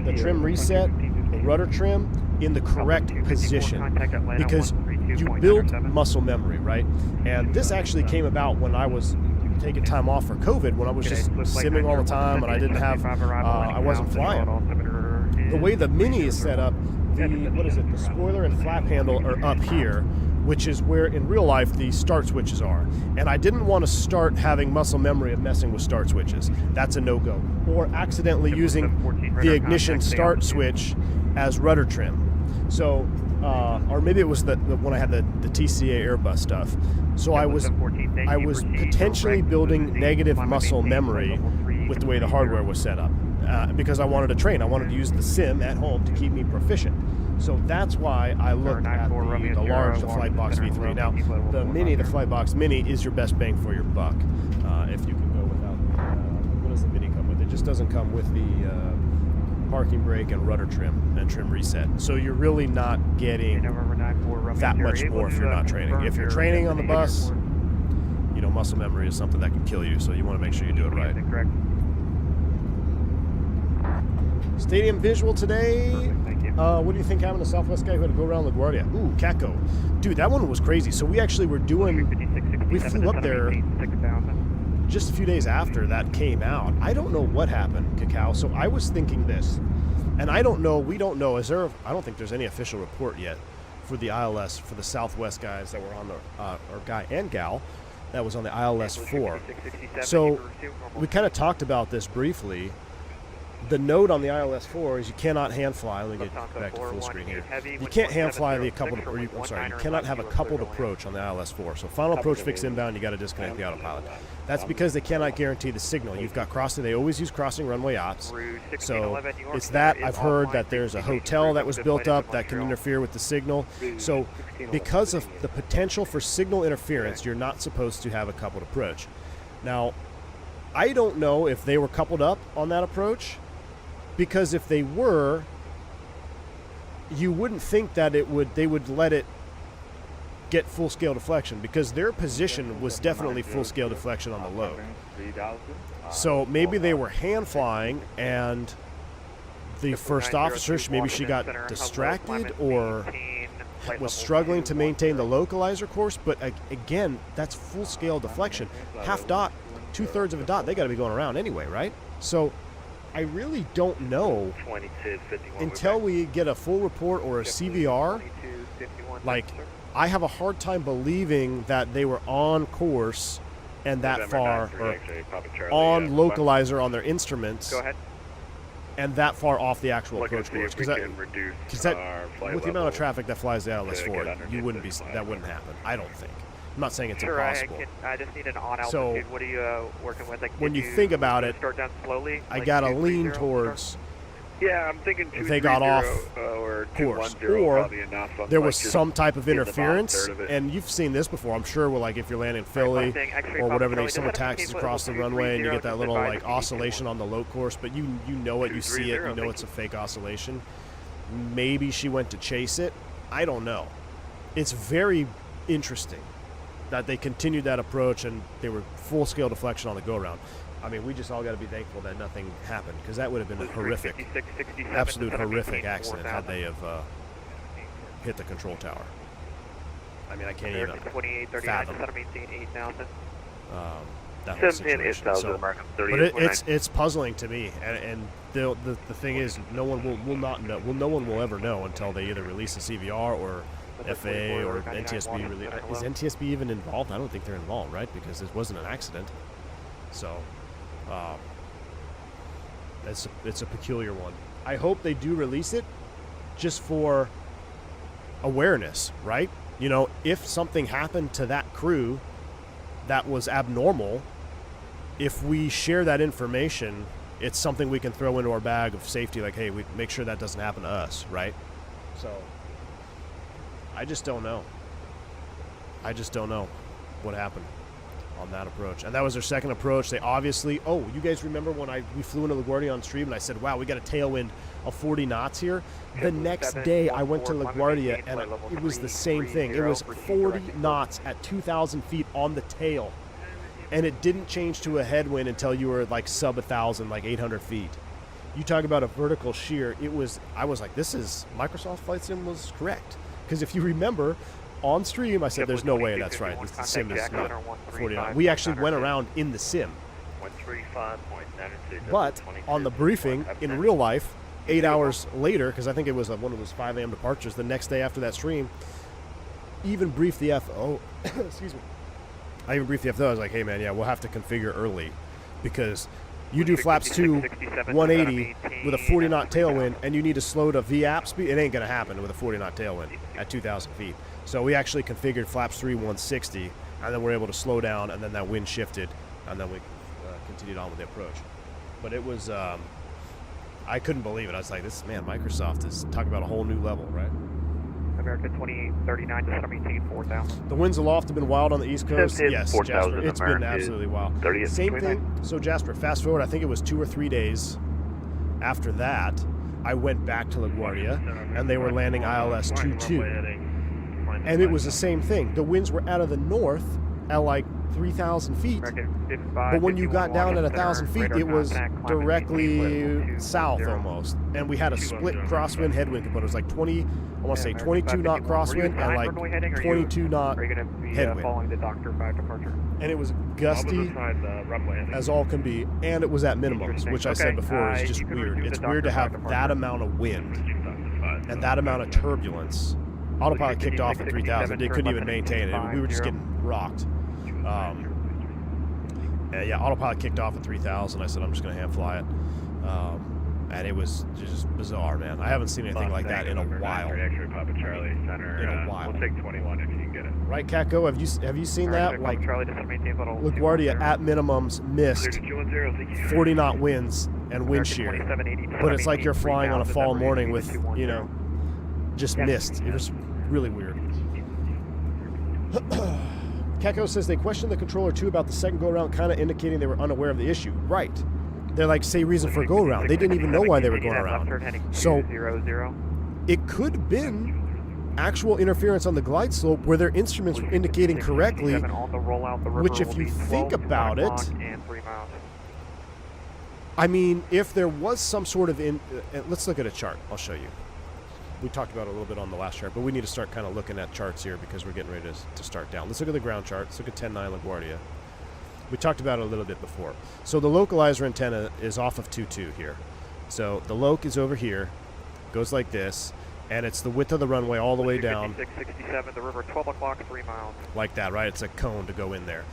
the trim reset, the rudder trim in the correct position because you build muscle memory, right? And this actually came about when I was taking time off for COVID, when I was just simming all the time and I didn't have, I wasn't flying. The way the Mini is set up, the spoiler and flap handle are up here, which is where in real life the start switches are. And I didn't want to start having muscle memory of messing with start switches. That's a no-go. Or accidentally using the ignition start switch as rudder trim. So, or maybe it was when I had the TCA Airbus stuff. So I was potentially building negative muscle memory with the way the hardware was set up. Because I wanted to train. I wanted to use the sim at home to keep me proficient. So that's why I looked at the large, the Flightbox V3. Now, the Mini, the Flightbox Mini is your best bang for your buck. If you can go without, what does the Mini come with? It just doesn't come with the parking brake and rudder trim and trim reset. So you're really not getting that much more if you're not training. If you're training on the bus, you know, muscle memory is something that can kill you. So you want to make sure you do it right. Stadium visual today. What do you think having a Southwest guy who had to go around LaGuardia? Ooh, Caco. Dude, that one was crazy. So we actually were doing, we flew up there just a few days after that came out. I don't know what happened, Cacao. So I was thinking this, and I don't know, we don't know, I don't think there's any official report yet for the ILS, for the Southwest guys that were on the, or guy and gal that was on the ILS 4. So we kind of talked about this briefly. The note on the ILS 4 is you cannot hand fly. Let me get back to full screen here. You can't hand fly the coupled, you cannot have a coupled approach on the ILS 4. So final approach fixed inbound, you got to disconnect the autopilot. That's because they cannot guarantee the signal. You've got crossing, they always use crossing runway ops. So it's that. I've heard that there's a hotel that was built up that can interfere with the signal. So because of the potential for signal interference, you're not supposed to have a coupled approach. Now, I don't know if they were coupled up on that approach. Because if they were, you wouldn't think that they would let it get full-scale deflection because their position was definitely full-scale deflection on the load. So maybe they were hand flying and the first officer, maybe she got distracted or was struggling to maintain the localizer course. But again, that's full-scale deflection. Half dot, 2/3 of a dot, they got to be going around anyway, right? So I really don't know until we get a full report or a CVR. Like, I have a hard time believing that they were on course and that far, or on localizer on their instruments, and that far off the actual approach course. Because with the amount of traffic that flies the ILS 4, you wouldn't be, that wouldn't happen. I don't think. I'm not saying it's impossible. I just need an on-altitude. So, what are you working with? Like, when you think about it, start down slowly, I gotta lean towards. Yeah, I'm thinking if they got off or course, 210 or probably enough. there was some type of interference, and you've seen this before, I'm sure. Well, like if you're landing Philly or whatever, someone taxis across the runway, and you get that little like oscillation on the low course, but you know it, you see it, you know it's a fake oscillation. Maybe she went to chase it. I don't know. It's very interesting that they continued that approach and they were full-scale deflection on the go-around. I mean, we just all got to be thankful that nothing happened because that would have been a horrific, absolute horrific accident had they have hit the control tower. I mean, I can't even fathom. that whole 17 situation. 8000 So, American but it's puzzling to me, and the thing is, no one will not know. Well, no one will ever know until they either release a CVR or FA or NTSB. Is NTSB even involved? I don't think they're involved, right? Because it wasn't an accident. So, it's a peculiar one. I hope they do release it, just for awareness, right? You know, if something happened to that crew that was abnormal, if we share that information, it's something we can throw into our bag of safety, like, hey, we make sure that doesn't happen to us, right? So, I just don't know. I just don't know what happened on that approach. And that was their second approach. They obviously, you guys remember when we flew into LaGuardia on stream and I said, wow, we got a tailwind of 40 knots here? The next day I went to LaGuardia and it was the same thing. It was 40 knots at 2,000 feet on the tail. And it didn't change to a headwind until you were like sub 1,000, like 800 feet. You talk about a vertical shear. I was like, Microsoft Flight Sim was correct. Because if you remember, on stream, I said, there's no way that's right. The sim is not 49. We actually went around in the sim. But on the briefing, in real life, 8 hours later, because I think it was one of those 5 a.m. departures, the next day after that stream, even briefed the FO. Excuse me. I even briefed the FO. I was like, hey, man, yeah, we'll have to configure early because you do flaps 2, 180 with a 40-knot tailwind, and you need to slow to VAP speed. It ain't going to happen with a 40-knot tailwind at 2,000 feet. So we actually configured flaps 3, 160, and then we're able to slow down, and then that wind shifted, and then we continued on with the approach. But it was, I couldn't believe it. I was like, Microsoft is talking about a whole new level, right? America 2839 to 17, 4,000. The winds aloft have been wild on the East Coast. Yes, 4,000 Jasper, it's been American absolutely wild. 30th Same thing. So Jasper, fast forward, I think it was 2 or 3 days after that, I went back to LaGuardia, and they were landing ILS 22. And it was the same thing. The winds were out of the north at like 3,000 feet. But when you got down at 1,000 feet, it was directly south almost. And we had a split crosswind headwind component. It was like 22 knot crosswind and like 22 knot headwind. And it was gusty as all can be. And it was at minimums, which I said before is just weird. It's weird to have that amount of wind and that amount of turbulence. Autopilot kicked off at 3,000. They couldn't even maintain it. We were just getting rocked. Yeah, autopilot kicked off at 3,000. I said, I'm just going to hand fly it. And it was just bizarre, man. I haven't seen anything like that in a while. In a while. We'll take 21 if you can get it. Right, Catco? Have you seen that? Like, LaGuardia at minimums missed 40 knot winds and wind shear. But it's like you're flying on a fall morning with, you know, just mist. It was really weird. Keko says they questioned the controller too about the second go-around, kind of indicating they were unaware of the issue. Right. They're like, say reason for go-around. They didn't even know why they were going around. So it could have been actual interference on the glide slope where their instruments were indicating correctly, which if you think about it, I mean, if there was some sort of let's look at a chart. I'll show you. We talked about it a little bit on the last chart, but we need to start kind of looking at charts here because we're getting ready to start down. Let's look at the ground chart. Let's look at 10.9 LaGuardia. We talked about it a little bit before. So the localizer antenna is off of 2.2 here. So the loc is over here, goes like this, and it's the width of the runway all the way down. 67, the river, 12 o'clock, 3 miles. Like that, right? It's a cone to go in there.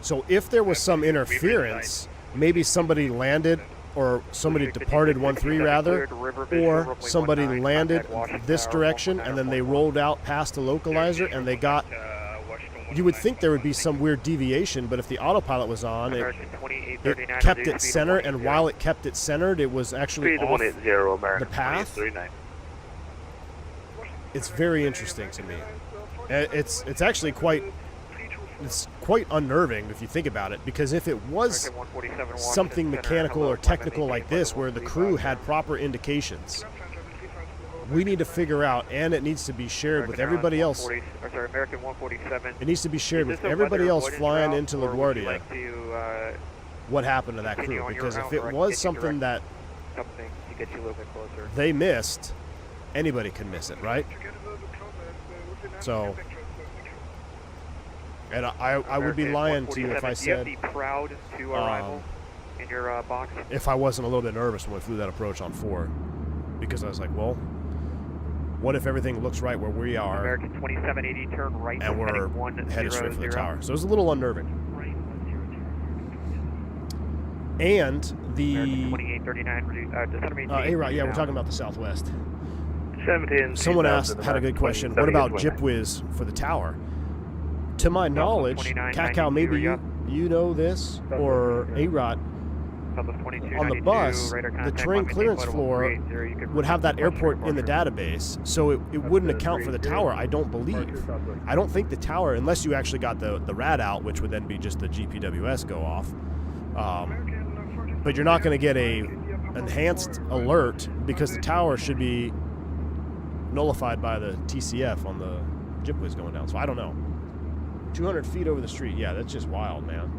So if there was some interference, maybe somebody landed or somebody departed 1-3 rather, or somebody landed this direction and then they rolled out past the localizer and they got, you would think there would be some weird deviation, but if the autopilot was on, it kept it center, and while it kept it centered, it was actually off the path. It's very interesting to me. It's actually quite unnerving if you think about it, because if it was something mechanical or technical like this where the crew had proper indications, we need to figure out, and it needs to be shared with everybody else. It needs to be shared with everybody else flying into LaGuardia what happened to that crew, because if it was something that they missed, anybody can miss it, right? So And I would be lying to you if I said... Do you have the proud to arrival in your box? If I wasn't a little bit nervous when we flew that approach on 4. Because I was like, well, what if everything looks right where we are, American 2780, turn right, and we're headed straight for the tower? So it was a little unnerving. And the... American 2839, A-Right, yeah, we're talking about the Southwest. 17. Someone had a good question. What about JipWiz for the tower? To my knowledge, Cacao, maybe you know this, or A-Rot, on the bus, the terrain clearance floor would have that airport in the database, so it wouldn't account for the tower, I don't believe. I don't think the tower, unless you actually got the RAD out, which would then be just the GPWS go off. But you're not going to get a enhanced alert because the tower should be nullified by the TCF on the JipWiz going down. So I don't know. 200 feet over the street. Yeah, that's just wild, man.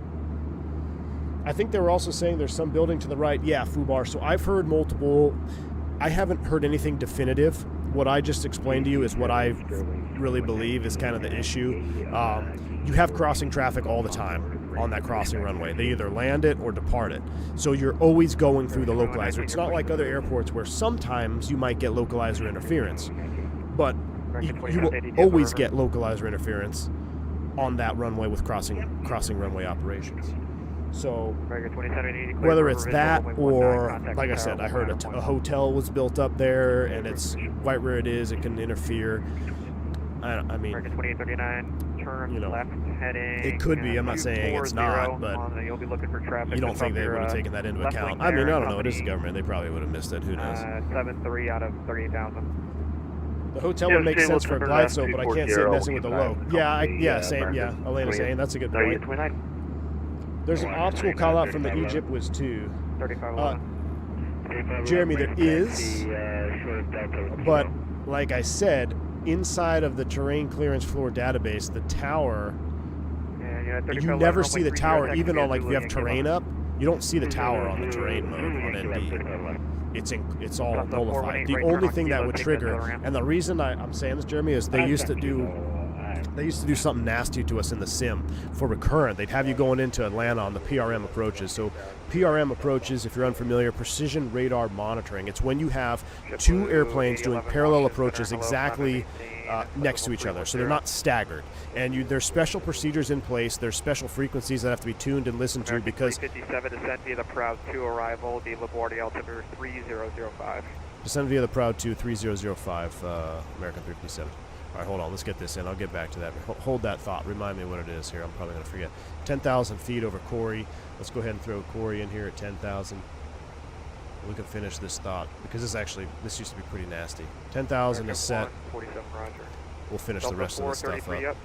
I think they were also saying there's some building to the right. Yeah, Fubar. So I've heard multiple. I haven't heard anything definitive. What I just explained to you is what I really believe is kind of the issue. You have crossing traffic all the time on that crossing runway. They either land it or depart it. So you're always going through the localizer. It's not like other airports where sometimes you might get localizer interference, but you will always get localizer interference on that runway with crossing runway operations. So whether it's that or, like I said, I heard a hotel was built up there and it's right where it is, it can interfere. I mean, you know, it could be. I'm not saying it's not, but you don't think they would have taken that into account. I mean, I don't know. It is the government. They probably would have missed it. Who knows? 7-3 out of 38,000. The hotel would make sense for a glide slope, but I can't see it messing with the low. Yeah, same. Yeah, Elena's saying that's a good point. There's an optional call out from the JipWiz too. Jeremy, there is, but like I said, inside of the terrain clearance floor database, the tower, you never see the tower, even on, like, if you have terrain up, you don't see the tower on the terrain mode on NB. It's all nullified. The only thing that would trigger, and the reason I'm saying this, Jeremy, is they used to do something nasty to us in the sim for recurrent. They'd have you going into Atlanta on the PRM approaches. So PRM approaches, if you're unfamiliar, precision radar monitoring. It's when you have two airplanes doing parallel approaches exactly next to each other, so they're not staggered. And there's special procedures in place. There's special frequencies that have to be tuned and listened to because... 57 descent via the Proud 2 arrival, the LaGuardia altimeter 3005. Descend via the Proud 2 3005, American 357. All right, hold on. Let's get this in. I'll get back to that. Hold that thought. Remind me what it is here. I'm probably going to forget. 10,000 feet over Corey. Let's go ahead and throw Corey in here at 10,000. We can finish this thought because this used to be pretty nasty. 10,000 is set. 47, Roger. We'll finish the rest of the stuff up.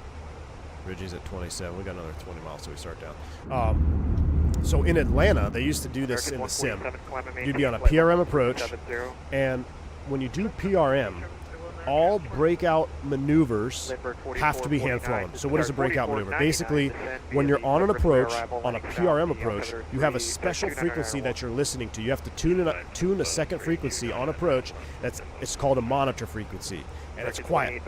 Ridgey's at 27. We got another 20 miles till we start down. So in Atlanta, they used to do this in the sim. You'd be on a PRM approach, and when you do PRM, all breakout maneuvers have to be hand flown. So what is a breakout maneuver? Basically, when you're on an approach, on a PRM approach, you have a special frequency that you're listening to. You have to tune a second frequency on approach. It's called a monitor frequency, and it's quiet.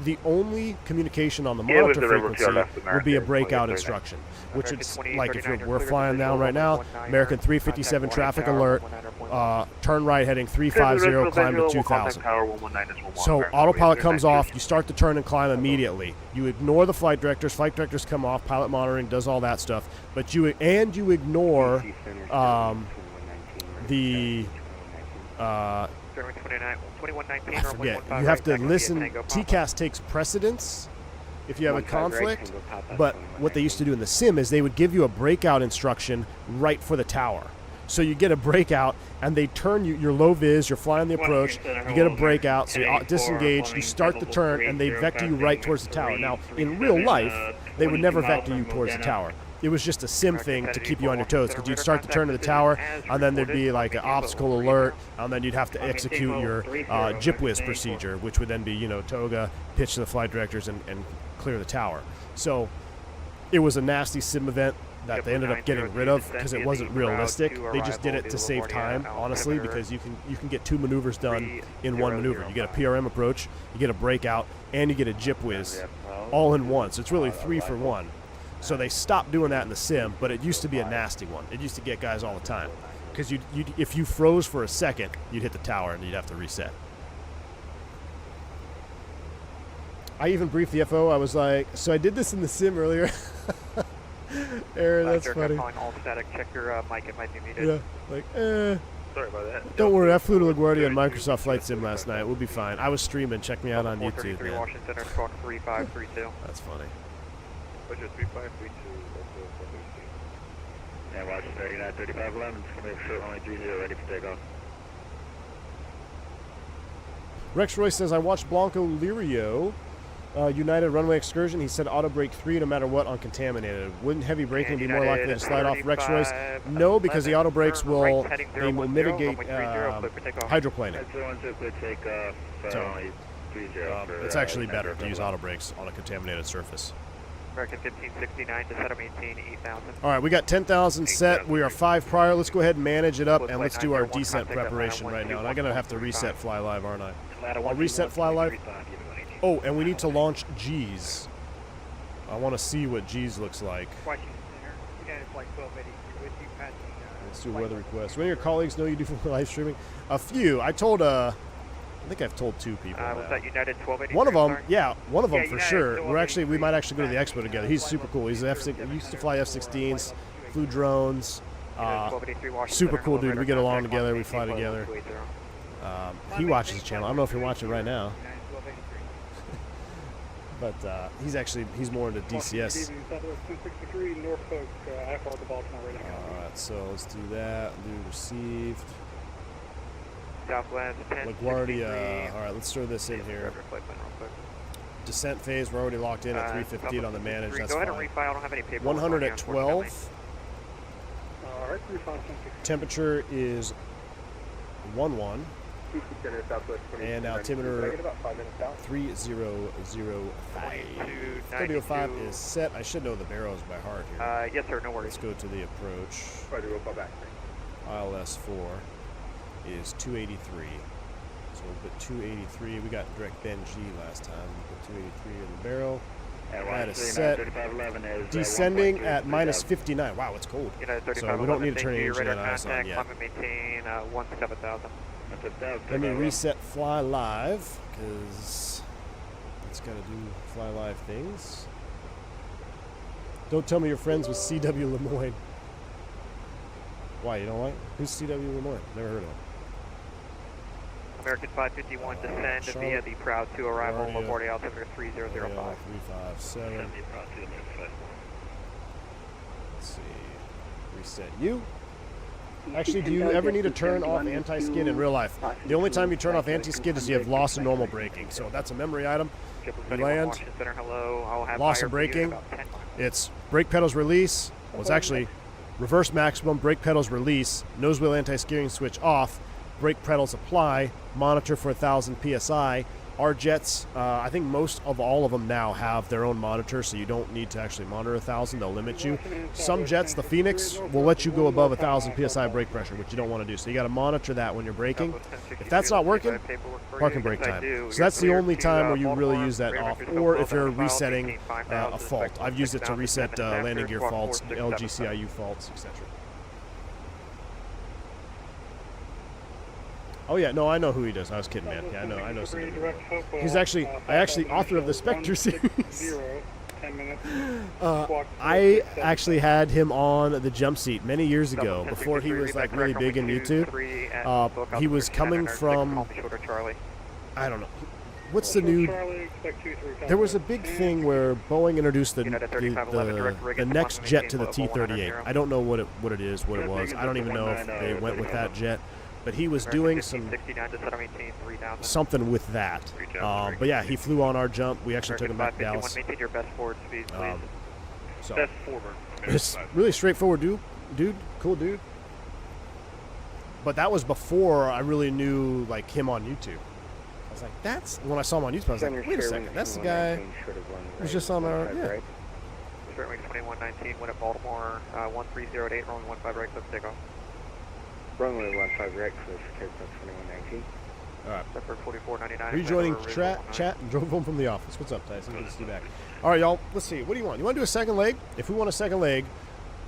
The only communication on the monitor frequency would be a breakout instruction, which is like if we're flying down right now, American 357 traffic alert, turn right heading 350, climb to 2000. So autopilot comes off, you start the turn and climb immediately. You ignore the flight directors come off, pilot monitoring does all that stuff, but you ignore the I forget. You have to listen. TCAS takes precedence if you have a conflict, but what they used to do in the sim is they would give you a breakout instruction right for the tower. So you get a breakout, and they turn you, your low vis, you're flying the approach, you get a breakout, so you disengage, you start the turn, and they vector you right towards the tower. Now, in real life, they would never vector you towards the tower. It was just a sim thing to keep you on your toes, because you'd start the turn to the tower, and then there'd be like an obstacle alert, and then you'd have to execute your JipWiz procedure, which would then be, Toga, pitch to the flight directors, and clear the tower. So it was a nasty sim event. that they ended up getting rid of because it wasn't realistic. They just did it to save time, honestly, because you can get 2 maneuvers done in one maneuver. You get a PRM approach, you get a breakout, and you get a jip whiz all in one. So it's really 3 for 1. So they stopped doing that in the sim, but it used to be a nasty one. It used to get guys all the time because if you froze for a second, you'd hit the tower and you'd have to reset. I even briefed the FO. I was like, so I did this in the sim earlier. Aaron, that's funny. All static. Check your mic. It might be muted. Yeah, like, Sorry about that. Don't worry, I flew to LaGuardia on Microsoft Flight Sim last night. We'll be fine. I was streaming. Check me out on YouTube. Man. Washington, Squawk 3532. That's funny. Budget 3532. Yeah, watch 393511. Just make sure only 30 ready for takeoff. Rex Roy says, I watched Blanco Lirio United runway excursion. He said auto brake 3 no matter what on contaminated. Wouldn't heavy braking be more likely to slide off Rex Royce? No, because the auto brakes will mitigate hydroplaning. It's actually better to use auto brakes on a contaminated surface. American 1569 to set up 18 8000. All right, we got 10,000 set. We are 5 prior. Let's go ahead and manage it up, and let's do our descent preparation right now. And I'm going to have to reset Fly Live, aren't I? I'll reset Fly Live. Oh, and we need to launch G's. I want to see what G's looks like. Let's do a weather request. When your colleagues know you do for live streaming? A few. I think I've told 2 people. Was that United 1283? One of them, for sure. We might actually go to the expo together. He's super cool. He's he used to fly F-16s, flew drones. Super cool dude. We get along together. We fly together. He watches the channel. I don't know if you're watching right now. But he's more into DCS. Alright, so let's do that. Do received. Southwest 10. LaGuardia. Alright, let's throw this in here. Descent phase, we're already locked in at 358 on the manage. That's fine. 100 at 12. Temperature is 11. And altimeter 3005. 3005 is set. I should know the barrows by heart here. Yes, sir. No worries. Let's go to the approach. ILS4 is 283. So we'll put 283. We got direct Ben G last time. We put 283 in the barrel. That is set. Descending at minus 59. Wow, it's cold. So we don't need to turn the engine on IS on yet. Maintain 17,000. Let me reset Fly Live, because it's got to do Fly Live things. Don't tell me you're friends with CW Lemoyne. Why, you don't like? Who's CW Lemoyne? Never heard of him. American 551 descend via the Proud 2 arrival, LaGuardia altimeter 3005. 357. Let's see. Reset you. Actually, do you ever need to turn off anti-skid in real life? The only time you turn off anti-skid is you have loss in normal braking. So that's a memory item. You land, loss in braking. It's brake pedals release. Well, it's actually reverse maximum, brake pedals release, nose wheel anti-steering switch off, brake pedals apply, monitor for 1,000 PSI. Our jets, I think most of all of them now have their own monitor, so you don't need to actually monitor 1,000. They'll limit you. Some jets, the Phoenix, will let you go above 1,000 PSI brake pressure, which you don't want to do. So you got to monitor that when you're braking. If that's not working, park and brake time. So that's the only time where you really use that off, or if you're resetting a fault. I've used it to reset landing gear faults, LGCIU faults, etc. Oh yeah, no, I know who he does. I was kidding, man. Yeah, I know. He's actually, author of the Spectre series. I actually had him on the jump seat many years ago, before he was like really big in YouTube. He was coming from, I don't know, what's the new? There was a big thing where Boeing introduced the next jet to the T-38. I don't know what it was. I don't even know if they went with that jet. But he was doing something with that. But yeah, he flew on our jump. We actually took him back to Dallas. So it's really straightforward, dude. Cool dude. But that was before I really knew like him on YouTube. I was like, when I saw him on YouTube, I was like, wait a second, that's the guy who's just on our, yeah. Refueling 2119, wind at Baltimore, 1308, runway 15 right, let's take off. Runway 15 right, close to takeoff 2119. All right. Zephyr 4499. Rejoining chat and drove home from the office. What's up, Tyson? Good to see you back. All right, y'all. Let's see. What do you want? You want to do a second leg? If we want a second leg,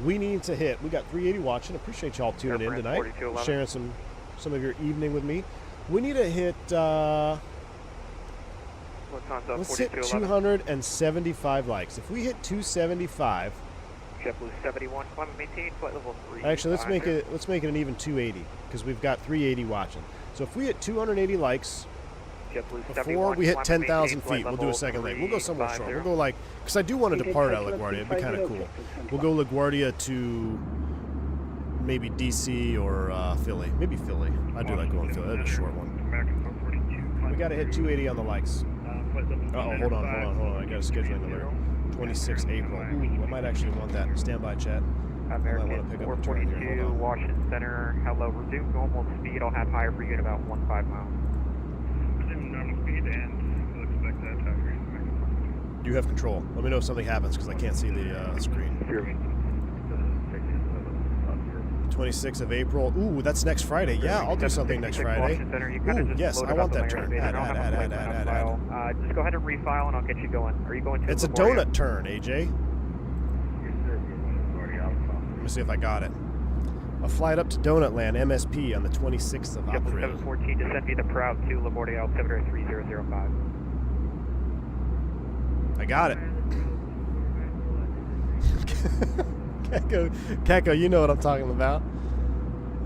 we need to hit. We got 380 watching. Appreciate y'all tuning in tonight, sharing some of your evening with me. We need to hit. Let's hit 275 likes. If we hit 275. JetBlue 71, climb and maintain, flight level 3. Actually, let's make it an even 280 because we've got 380 watching. So if we hit 280 likes before we hit 10,000 feet, we'll do a second leg. We'll go somewhere short. We'll go like, because I do want to depart out of LaGuardia. It'd be kind of cool. We'll go LaGuardia to maybe DC or Philly. Maybe Philly. I do like going Philly. That'd be a short one. We got to hit 280 on the likes. Uh-oh, hold on. I got a scheduling alert. 26 April. Ooh, I might actually want that. Stand by, chat. American 442, Washington Center. Hello, resume normal speed. I'll have higher for you in about 15 miles. Resume normal speed, and we'll expect that to You have control. Let me know if something happens because I can't see the screen. 26th of April. Ooh, that's next Friday. Yeah, I'll do something next Friday. Ooh, yes, I want that turn. Add. Just go ahead and refile and I'll get you going. Are you going to It's a donut turn, AJ. Let me see if I got it. A flight up to Donut Land, MSP, on the 26th of April. 714, descend via the Proud to LaGuardia, altimeter 3005. I got it. Keko, you know what I'm talking about.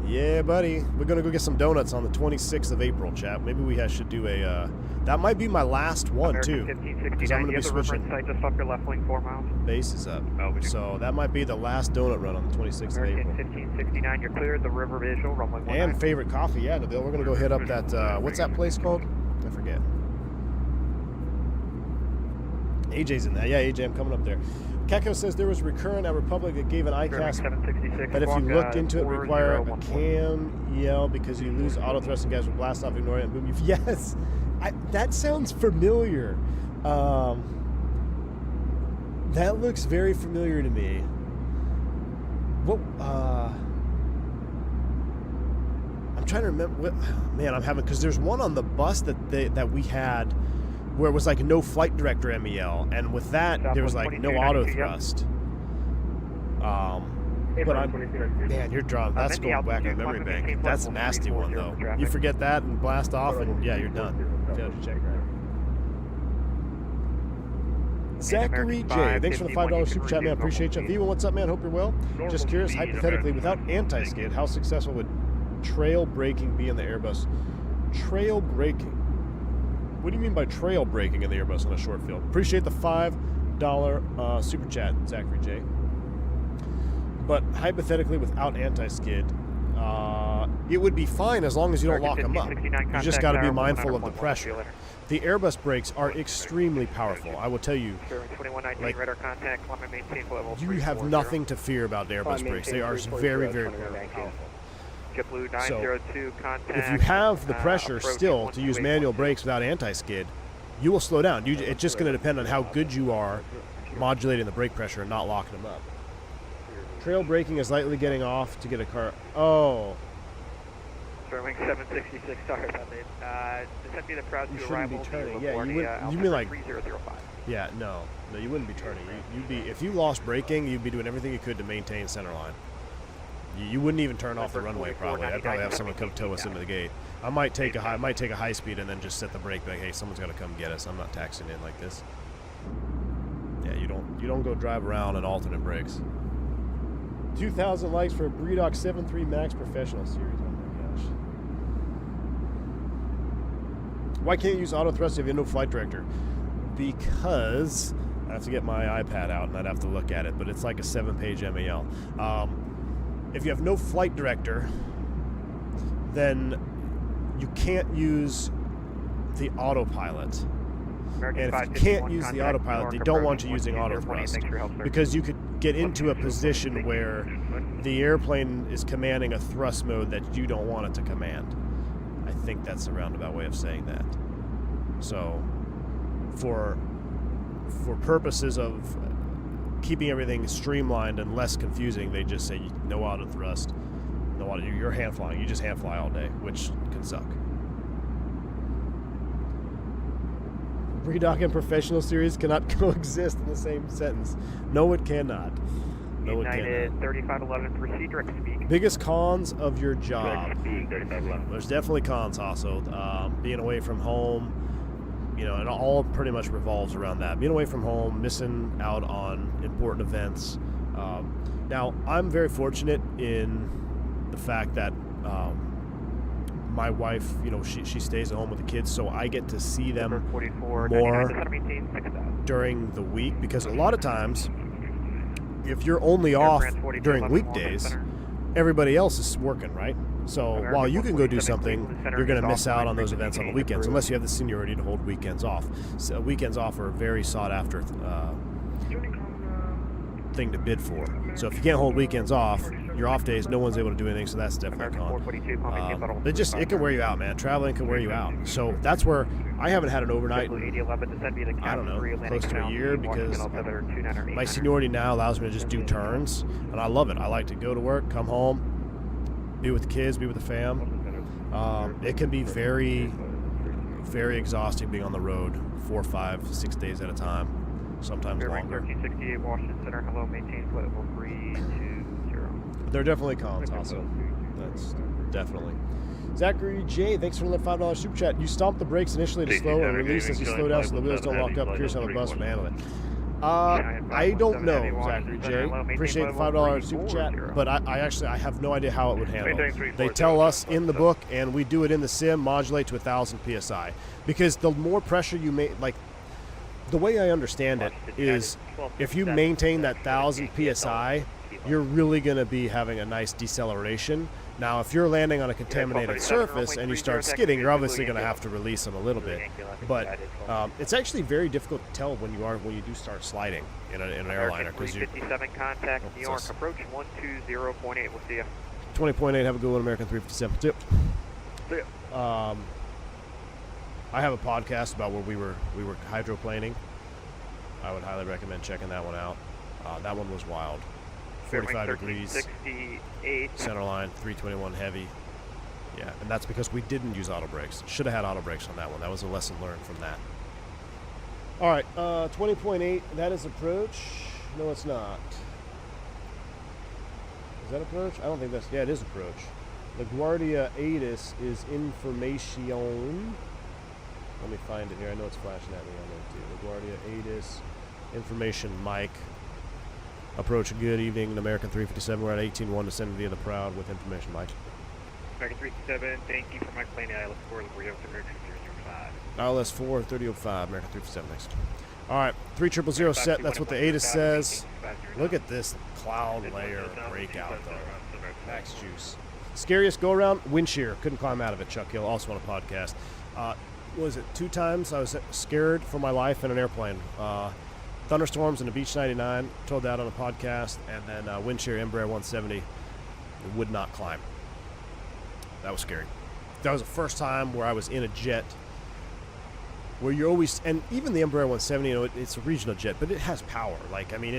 Yeah, buddy. We're going to go get some donuts on the 26th of April, chap. Maybe we should do a... that might be my last one, too. Because I'm going to be switching... Site just off your left wing 4 miles. Base is up. So that might be the last donut run on the 26th of April. 1569, you're clear. The river visual, runway 19. And favorite coffee. Yeah, Nabil, we're going to go hit up that... what's that place called? I forget. AJ's in that. Yeah, AJ, I'm coming up there. Keko says there was a recurrent at Republic that gave an ICAS that if you looked into it require a cam EL because you lose auto thrust and gas will blast off, ignore it, and boom. Yes, that sounds familiar. That looks very familiar to me. What? I'm trying to remember. What, man, I'm having because there's one on the bus that we had. Where it was like no flight director MEL, and with that there was like no auto thrust. But man, you're drawing. That's going back in the memory bank. That's a nasty one though. You forget that and blast off, and yeah, you're done. Failed to check right. Zachary J, thanks for the $5 super chat, man. Appreciate you. Viva, what's up, man? Hope you're well. Just curious, hypothetically, without anti-skid, how successful would trail braking be in the Airbus? Trail braking. What do you mean by trail braking in the Airbus on a short field? Appreciate the $5 super chat, Zachary J. But hypothetically, without anti-skid, it would be fine as long as you don't lock them up. You just got to be mindful of the pressure. The Airbus brakes are extremely powerful. I will tell you, like, you have nothing to fear about the Airbus brakes. They are very, very powerful. So, if you have the pressure still to use manual brakes without anti-skid, you will slow down. It's just going to depend on how good you are modulating the brake pressure and not locking them up. Trail braking is lightly getting off to get a car. Oh. Wing 766, sorry about that. Descend via the Proud to shouldn't be turning. Yeah, you mean like... Yeah, no, you wouldn't be turning. You'd be, if you lost braking, you'd be doing everything you could to maintain center line. You wouldn't even turn off the runway probably. I'd probably have someone come tow us into the gate. I might take a high speed and then just set the brake like, hey, someone's got to come get us. I'm not taxiing in like this. Yeah, you don't go drive around on alternate brakes. 2,000 likes for a Breedock 7.3 Max Professional Series. Oh my gosh. Why can't you use auto thrust if you have no flight director? Because I have to get my iPad out and I'd have to look at it, but it's like a 7-page MEL. If you have no flight director, then you can't use the autopilot. And if you can't use the autopilot, they don't want you using auto thrust because you could get into a position where the airplane is commanding a thrust mode that you don't want it to command. I think that's a roundabout way of saying that. So, for purposes of keeping everything streamlined and less confusing, they just say no auto thrust, no auto. You're hand flying. You just hand fly all day, which can suck. Redock and professional series cannot coexist in the same sentence. No, it cannot. No, it United cannot. 3511, proceed direct speak. Biggest cons of your job. There's definitely cons also. Being away from home, you know, it all pretty much revolves around that. Being away from home, missing out on important events. Now, I'm very fortunate in the fact that my wife, you know, she stays at home with the kids, so I get to see them 44, more during the week, because a lot of times, if you're only off during weekdays, everybody else is working, right? So while you can go do something, you're going to miss out on those events on the weekends, unless you have the seniority to hold weekends off. So weekends off are a very sought after thing to bid for. So if you can't hold weekends off, your off days, no one's able to do anything, so that's definitely a con. It can wear you out, man. Traveling can wear you out. So that's where I haven't had an overnight in, I don't know, close to a year, because my seniority now allows me to just do turns, and I love it. I like to go to work, come home, be with the kids, be with the fam. It can be very, very exhausting being on the road 4, 5, 6 days at a time, sometimes longer. 1368 Washington Center, hello, maintain flight level 320. There are definitely cons also. That's definitely. Zachary J, thanks for the $5 super chat. You stomp the brakes initially to slow and release as you slow down so the wheels don't lock up. Curious how the bus would handle it. I don't know, Zachary J. Appreciate the $5 super chat, but I have no idea how it would handle. They tell us in the book, and we do it in the sim, modulate to 1,000 psi, because the more pressure you make, like, the way I understand it is, if you maintain that 1,000 psi, you're really going to be having a nice deceleration. Now, if you're landing on a contaminated surface and you start skidding, you're obviously going to have to release them a little bit. But it's actually very difficult to tell when you do start sliding in an airliner, because you. 57 contact New York approach 120.8. We'll see you. 20.8. Have a good one, American 357. Yep. I have a podcast about where we were hydroplaning. I would highly recommend checking that one out. That one was wild. 45 degrees, 68. Center line, 321 heavy. Yeah, and that's because we didn't use auto brakes. Should have had auto brakes on that one. That was a lesson learned from that. All right, 20.8, that is approach. No, it's not. Is that approach? I don't think that's, yeah, it is approach. The Guardia ATIS is information. Let me find it here. I know it's flashing at me on there too. The Guardia ATIS, information mic. Approach, good evening, American 357. We're at 18-1, descending via the Proud with information, Mike. American 357, thank you for my plane. ILS 4, Guardia 3005. ILS 4, 3005, American 357, thanks. All right, 3000 set, that's what the ATIS says. Look at this cloud layer breakout, though. Max juice. Scariest go-around, wind shear. Couldn't climb out of it, Chuck Hill, also on a podcast. What was it, 2 times I was scared for my life in an airplane. Thunderstorms in the Beach 99, told that on a podcast, and then wind shear Embraer 170 would not climb. That was scary. That was the first time where I was in a jet where you're always, and even the Embraer 170, you know, it's a regional jet, but it has power. Like, I mean,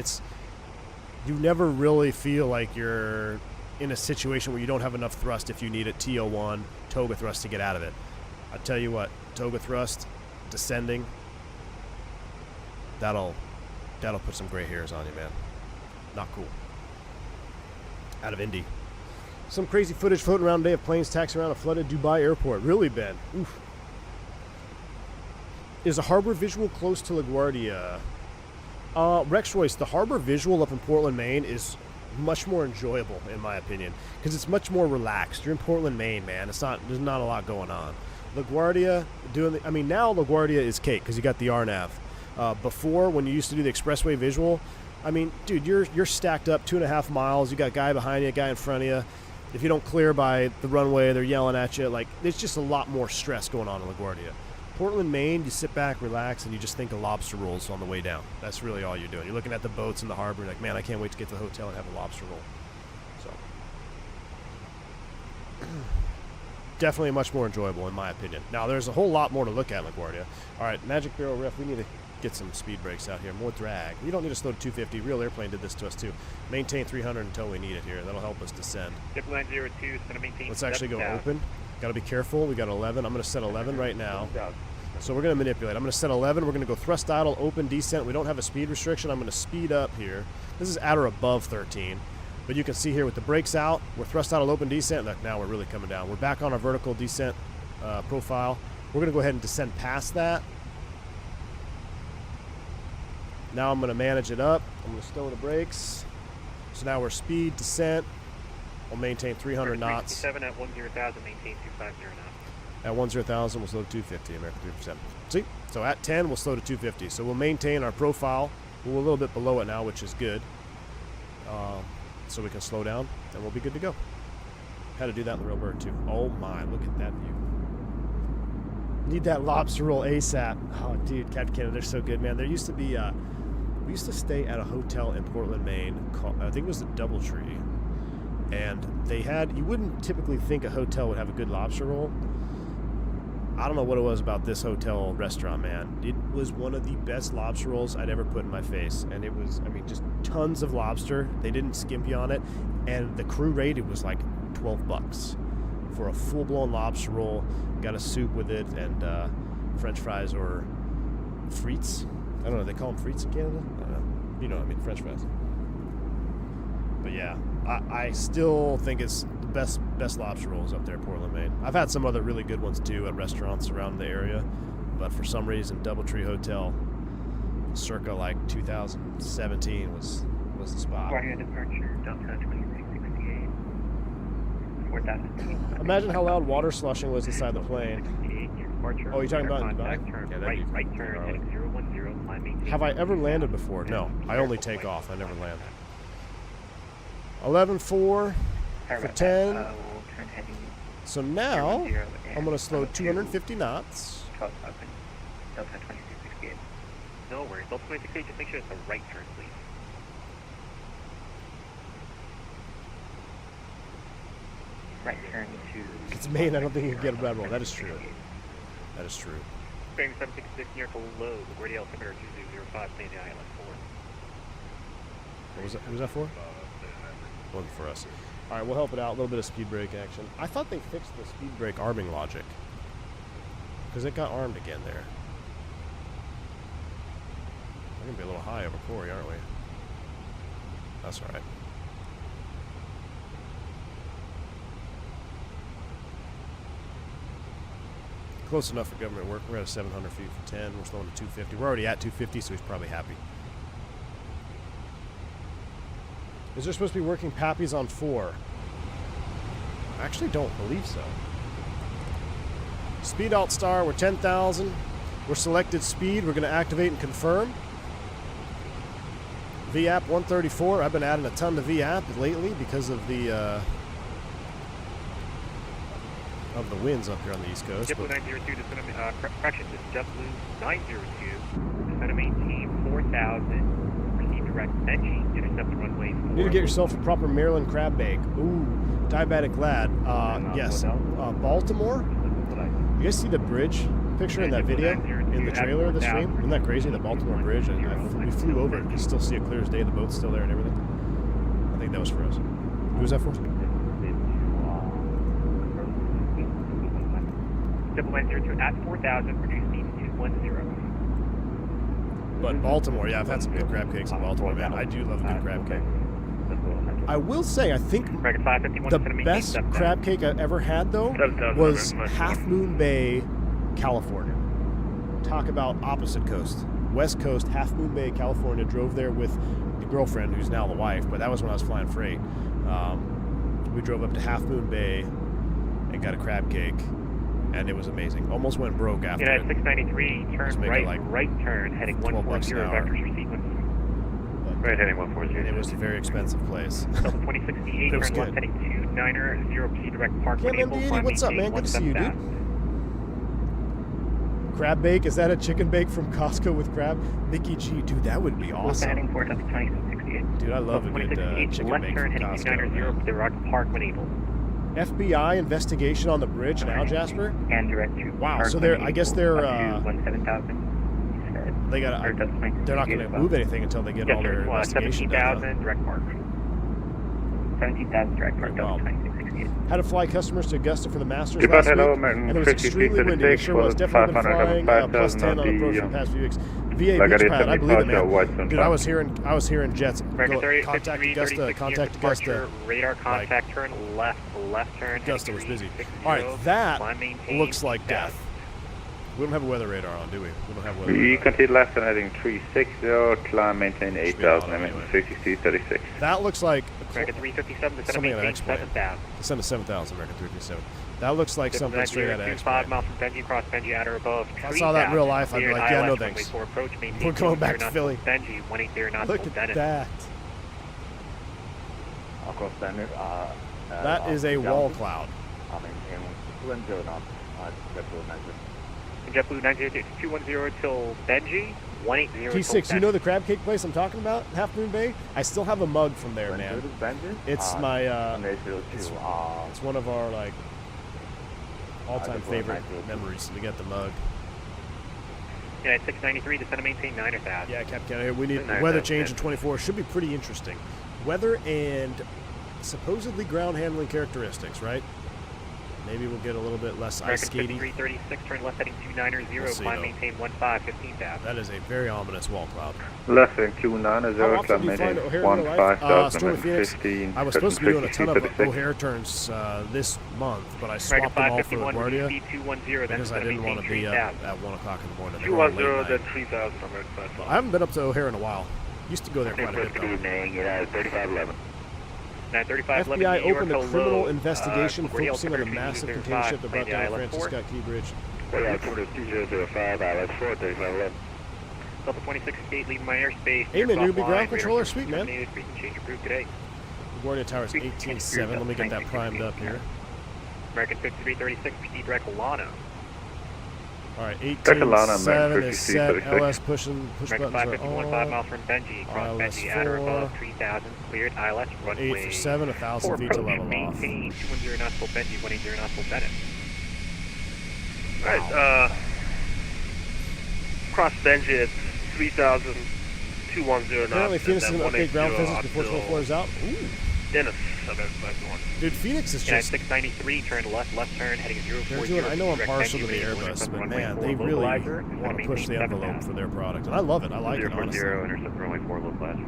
you never really feel like you're in a situation where you don't have enough thrust if you need a TO1 Toga thrust to get out of it. I tell you what, Toga thrust, descending, that'll put some gray hairs on you, man. Not cool. Out of Indy. Some crazy footage floating around today of planes taxiing around a flooded Dubai airport. Really, Ben? Oof. Is a harbor visual close to LaGuardia? Rex Royce, the harbor visual up in Portland, Maine is much more enjoyable, in my opinion, because it's much more relaxed. You're in Portland, Maine, man. There's not a lot going on. LaGuardia, now LaGuardia is cake, because you got the RNAV. Before, when you used to do the expressway visual, I mean, dude, you're stacked up 2.5 miles. You got a guy behind you, a guy in front of you. If you don't clear by the runway, they're yelling at you. Like, there's just a lot more stress going on in LaGuardia. Portland, Maine, you sit back, relax, and you just think of lobster rolls on the way down. That's really all you're doing. You're looking at the boats in the harbor, and like, man, I can't wait to get to the hotel and have a lobster roll. So, definitely much more enjoyable, in my opinion. Now, there's a whole lot more to look at in LaGuardia. All right, Magic Barrel Ref, we need to get some speed brakes out here. More drag. We don't need to slow to 250. Real airplane did this to us too. Maintain 300 until we need it here. That'll help us descend. JetBlue 902 is going to maintain. Let's actually go open. Got to be careful. We got 11. I'm going to set 11 right now. So we're going to manipulate. I'm going to set 11. We're going to go thrust idle, open, descent. We don't have a speed restriction. I'm going to speed up here. This is at or above 13. But you can see here with the brakes out, we're thrust idle, open, descent. Look, now we're really coming down. We're back on our vertical descent profile. We're going to go ahead and descend past that. Now I'm going to manage it up. I'm going to stow the brakes. So now we're speed, descent. We'll maintain 300 knots. 7 at 10,000, maintain 250 knots. At 10,000, we'll slow to 250, American 3%. See? So at 10, we'll slow to 250. So we'll maintain our profile. We're a little bit below it now, which is good. So we can slow down, and we'll be good to go. Had to do that in the real bird, too. Oh, my. Look at that view. Need that lobster roll ASAP. Oh, dude, Captain Canada, they're so good, man. There used to be, we used to stay at a hotel in Portland, Maine, called, I think it was the Doubletree. And they had, you wouldn't typically think a hotel would have a good lobster roll. I don't know what it was about this hotel restaurant, man. It was one of the best lobster rolls I'd ever put in my face. And it was, I mean, just tons of lobster. They didn't skimp you on it. And the crew rate, it was like $12 for a full-blown lobster roll. Got a soup with it and French fries or frites. I don't know, they call them frites in Canada? I don't know. You know what I mean, French fries. But yeah, I still think it's the best lobster rolls up there in Portland, Maine. I've had some other really good ones too at restaurants around the area, but for some reason Doubletree Hotel circa like 2017 was the spot. Guardia departure, Delta 2668. 4,000. Imagine how loud water slushing was inside the plane. Oh, you're talking about in Dubai? Turn Yeah, right turn, heading 010, climb 18. Have I ever landed before? No, I only take off. I never land. 11.4 for 10. So now I'm going to slow 250 knots. Delta 2668. No worries. Delta 2668, just make sure it's a right turn, please. Right turn to... It's Maine. I don't think you can get a red roll. That is true. That is true. Bearing 766 near to low. Guardia altimeter 2005, standing island 4. What was that? Who was that for? Wasn't for us. All right, we'll help it out. A little bit of speed brake action. I thought they fixed the speed brake arming logic because it got armed again there. We're gonna be a little high over Corey, aren't we? That's all right. Close enough for government work. We're at 700 feet for 10. We're slowing to 250. We're already at 250, so he's probably happy. Is there supposed to be working pappies on 4? I actually don't believe so. Speed alt star, we're 10,000. We're selected speed. We're going to activate and confirm. VAP 134. I've been adding a ton to VAP lately because of the winds up here on the East Coast. JetBlue 902, correction, this is JetBlue 902. Just going to maintain 4,000. Direct benching, intercept the runway 4. You need to get yourself a proper Maryland crab bake. Ooh, diabetic lad. Yes. Baltimore? You guys see the bridge picture in that video? In the trailer of the stream? Isn't that crazy? The Baltimore Bridge? And we flew over it. You can still see it clear as day. The boat's still there and everything. I think that was for us. Who was that for? JetBlue 902 at 4,000, reduce speed to 210. But Baltimore, yeah, I've had some good crab cakes in Baltimore, man. I do love a good crab cake. I will say, I think the best crab cake I ever had, though, was Half Moon Bay, California. Talk about opposite coast. West Coast, Half Moon Bay, California. Drove there with the girlfriend, who's now the wife, but that was when I was flying freight. We drove up to Half Moon Bay and got a crab cake. And it was amazing. Almost went broke after it. 693, turn right turn, heading 140, vectors for sequence. Right, heading 140. And it was a very expensive place. Delta 2068, turn left, heading 290, direct park. Cam MD80, what's up, man? Good to see you, dude. Crab bake? Is that a chicken bake from Costco with crab? Mickey G, dude, that would be awesome. Heading for Delta 2068. Dude, I love a good chicken left bake turn, from heading Costco. 290, direct park when able. FBI investigation on the bridge now, Jasper? And direct to wow, so they're, I guess they're, They got. They're not going to move anything until they get all their investigation done. 17,000 direct mark. 17,000 direct mark. Wow. 2668. Had to fly customers to Augusta for the Masters Goodbye, last week, hello, and American it was extremely windy. It sure was. Definitely been flying plus 10 on approach for the past few weeks. VA beach pilot, I believe it, man. Dude, I was hearing jets. Contact Augusta. Contact Augusta. Radar contact. Turn left turn. Augusta was busy. All right, that looks like death. We don't have a weather radar on, do we? We don't have weather radar. Continue left and heading 360, climb, maintain 8,000, and 5336. That looks like American 357, descend to something out of maintain X-Plane. 7,000. Descend to 7,000, American 357. That looks like something straight out of X-Plane. 5 miles from Benji, cross Benji at or above. If I saw that in real life, I'd be like, yeah, no thanks. We're going back to Philly. Benji, 180 knots. Look at that. Across standard, That is a wall cloud. JetBlue 90210 till Benji, 180 T6, you know the crab cake place I'm talking about? Half Moon Bay? I still have a mug from there, man. It's my, it's one of our, like, all-time favorite memories to get the mug. Yeah, 693, descend to maintain 9,000. Yeah, Captain Kennedy, we need weather change in 24. Should be pretty interesting. Weather and supposedly ground handling characteristics, right? Maybe we'll get a little bit less ice skating. 336, turn left heading 290, climb maintain 15,000. That is a very ominous wall cloud. Left heading 290, climb maintain 15,000. I was supposed to be doing a ton of O'Hare turns this month, but I swapped them all for the Guardia because I didn't want to be up at 1 o'clock in the morning. 210, then 3,000. I haven't been up to O'Hare in a while. Used to go there quite a bit though. 3511. FBI opened a criminal investigation focusing on a massive container ship that brought down Francis Scott Key Bridge. Delta 2668, leaving my airspace. Hey man, you're gonna be ground controller? Sweet man. Change your route today. Guardia Tower is 18.7. Let me get that primed up here. American 5336, proceed direct Lano. Alright, 18.7 is set. LS push buttons are 551, 5 miles on. from Benji. Cross ILS Benji at or 4. above 3,000. Cleared. ILS runway 8 for 7, 1,000 feet to level off. Maintain 210 knots full Benji, 180 knots full Bennett. Alright, cross Benji at 3,210 knots. Apparently Phoenix is going to update ground physics before 24 is out. Ooh. Dennis, Dude, Phoenix is just... 693, turn left turn, heading 040. I know I'm partial to the Airbus, but man, they really want to push the envelope for their product. And I love it. I like it, honestly. Intercept runway 4, localizer.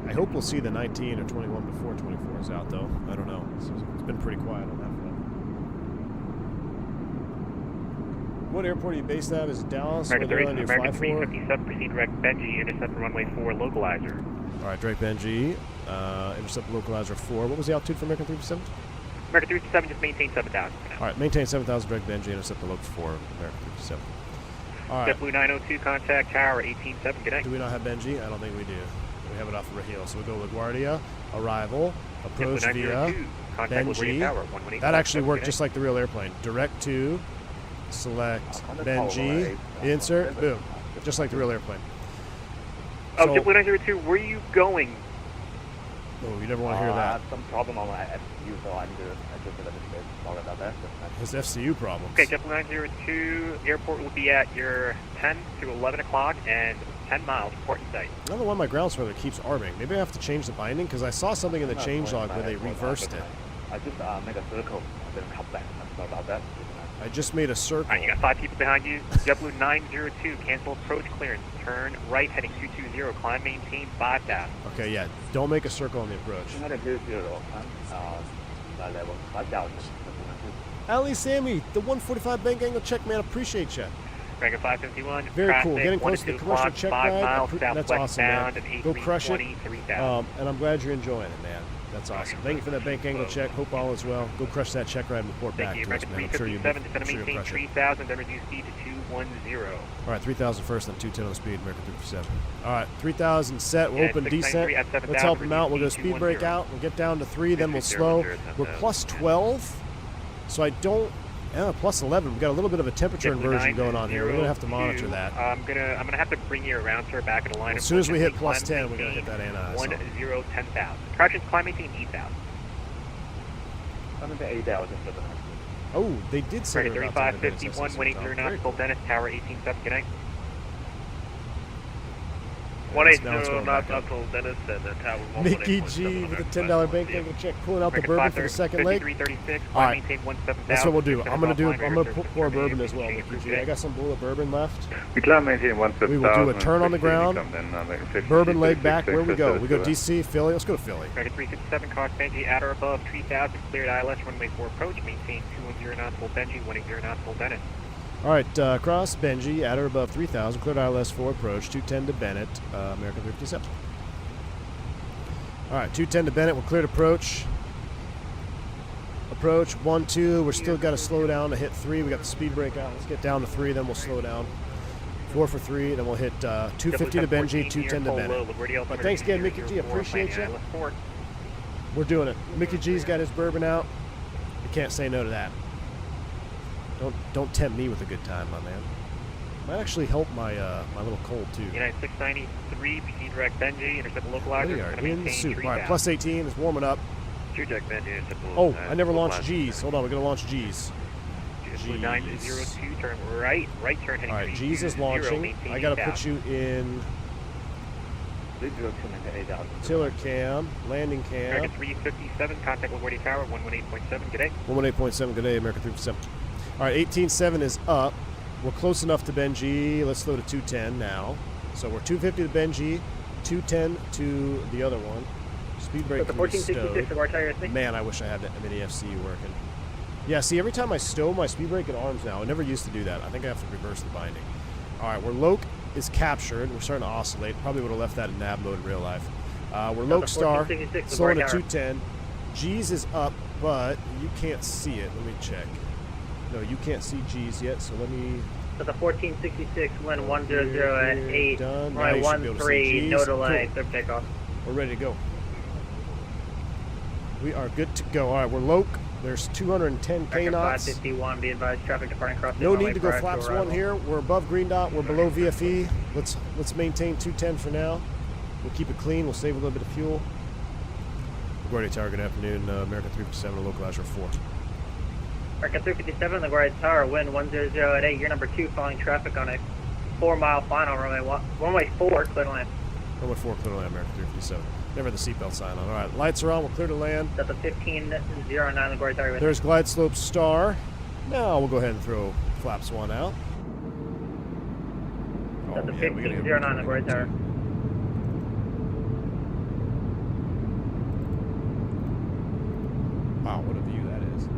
I hope we'll see the 19 or 21 before 24 is out, though. I don't know. It's been pretty quiet on that front. What airport are you based at? Is it Dallas? American 357, proceed direct Benji, intercept runway 4, localizer. All right, direct Benji, intercept localizer 4. What was the altitude for American 357? American 357, just maintain 7,000. All right, maintain 7,000, direct Benji, intercept the local 4, American 357. All right. JetBlue 902, contact tower 18.7, good night. Do we not have Benji? I don't think we do. We have it off of Raheel, so we'll go with Guardia, arrival, approach via Benji. That actually worked just like the real airplane. Direct to, select Benji, insert, boom, just like the real airplane. Oh, so, JetBlue 902, where are you going? Oh, you never want to hear that. I had some problem on my FCU, so I just let it talk about that. His FCU problems. Okay, JetBlue 902, airport will be at your 10 to 11 o'clock and 10 miles, port and site. Another one my ground spoiler keeps arming. Maybe I have to change the binding, because I saw something in the changelog where they reversed it. I just made a circle, then come back. I'm about that. I just made a circle. Alright, you got 5 people behind you. JetBlue 902, cancel approach clearance. Turn right, heading 220, climb, maintain 5,000. Okay, yeah, don't make a circle on the approach. Level 5,000. Ali Sammy, the 145 bank angle check, man, appreciate you. American 551. Very cool. Getting close to the commercial o'clock, check 5 ride. miles, That's awesome, man. Go crush it. 3,000. And I'm glad you're enjoying it, man. That's awesome. Thank you for that bank angle check. Hope all is well. Go crush that check ride and report back to us, man. I'm sure you'll crush it. 3,000, then reduce speed to 210. All right, 3,000 first, then 210 on speed, American 357. All right, 3,000 set. We'll open descent. Let's help them out. We'll go speed break out. We'll get down to 3, then we'll slow. We're plus 12, so I don't... Yeah, plus 11. We've got a little bit of a temperature inversion going on here. We're going to have to monitor that. I'm gonna have to bring you around, sir, back in the line. As soon as we hit plus 10, we're going to hit that ANI. 10,000. Corrections, climb maintain 8,000. I'm at 8,000. Oh, they did say 3551, 180 knots, full Dennis, tower 18.7, good night. 180, not until Dennis and Tower 1. Mickey G with a $10 bank level check, pulling out the bourbon for the second leg. All right, that's what we'll do. I'm gonna pour bourbon as well, Mickey G. I got some bullet bourbon left. We climb maintain 17000. We will do a turn on the ground. Bourbon leg back. Where we go? We go DC, Philly. Let's go to Philly. Target 357, cost Benji at or above 3000, cleared ILS runway 4 approach, maintain 210 knots full Benji, 180 knots full Dennis. All right, cross Benji at or above 3000, cleared ILS 4 approach, 210 to Bennett, American 357. All right, 210 to Bennett, we're cleared approach. Approach 1-2. We're still got to slow down to hit 3. We got the speed brake out. Let's get down to 3, then we'll slow down. 4 for 3, then we'll hit 250 to Benji, 210 to Bennett. But thanks again, Mickey G. Appreciate you. We're doing it. Mickey G's got his bourbon out. You can't say no to that. Don't tempt me with a good time, my man. Might actually help my my little cold too. United 693, proceed direct Benji, intercept the localizer. We are in the soup. All right, plus 18 is warming up. Direct Benji, intercept the Oh, I never launched G's. Hold on, we're gonna launch G's. 902, turn right turn heading. All right, G's is launching. I gotta put you in tiller cam, landing cam. American 357, contact LaGuardia Tower, 118.7, good day. 118.7, good day, American 357. All right, 18.7 is up. We're close enough to Benji. Let's slow to 210 now. So we're 250 to Benji, 210 to the other one. Speed brake So the 1466 Man, I wish I had that mini FC working. Yeah, see, every time I stow my speed brake and arms now, I never used to do that. I think I have to reverse the binding. All right, we're Loke is captured. We're starting to oscillate. Probably would have left that in nav mode in real life. We're Loke Star, slowing to 210. G's is up, but you can't see it. Let me check. No, you can't see G's yet, so let me... So the 1466, wind 100 at 8, done. runway 13, no delay, third takeoff. We're ready to go. We are good to go. All right, we're Loke. There's 210 K knots. 551, be advised, traffic departing cross. No need to go flaps 1 here. We're above green dot. We're below VFE. Let's maintain 210 for now. We'll keep it clean. We'll save a little bit of fuel. Guardia Tower, good afternoon. American 357, localizer 4. American 357, LaGuardia Tower, wind 100 at 8. You're number 2, following traffic on a 4-mile final, runway 4, clear to land. Runway 4, clear to land, American 357. Never the seatbelt sign on. All right, lights are on. We're clear to land. That's a 1509, LaGuardia Tower. There's glide slope star. Now we'll go ahead and throw flaps 1 out. That's a 1509, LaGuardia Tower. Wow, what a view that is.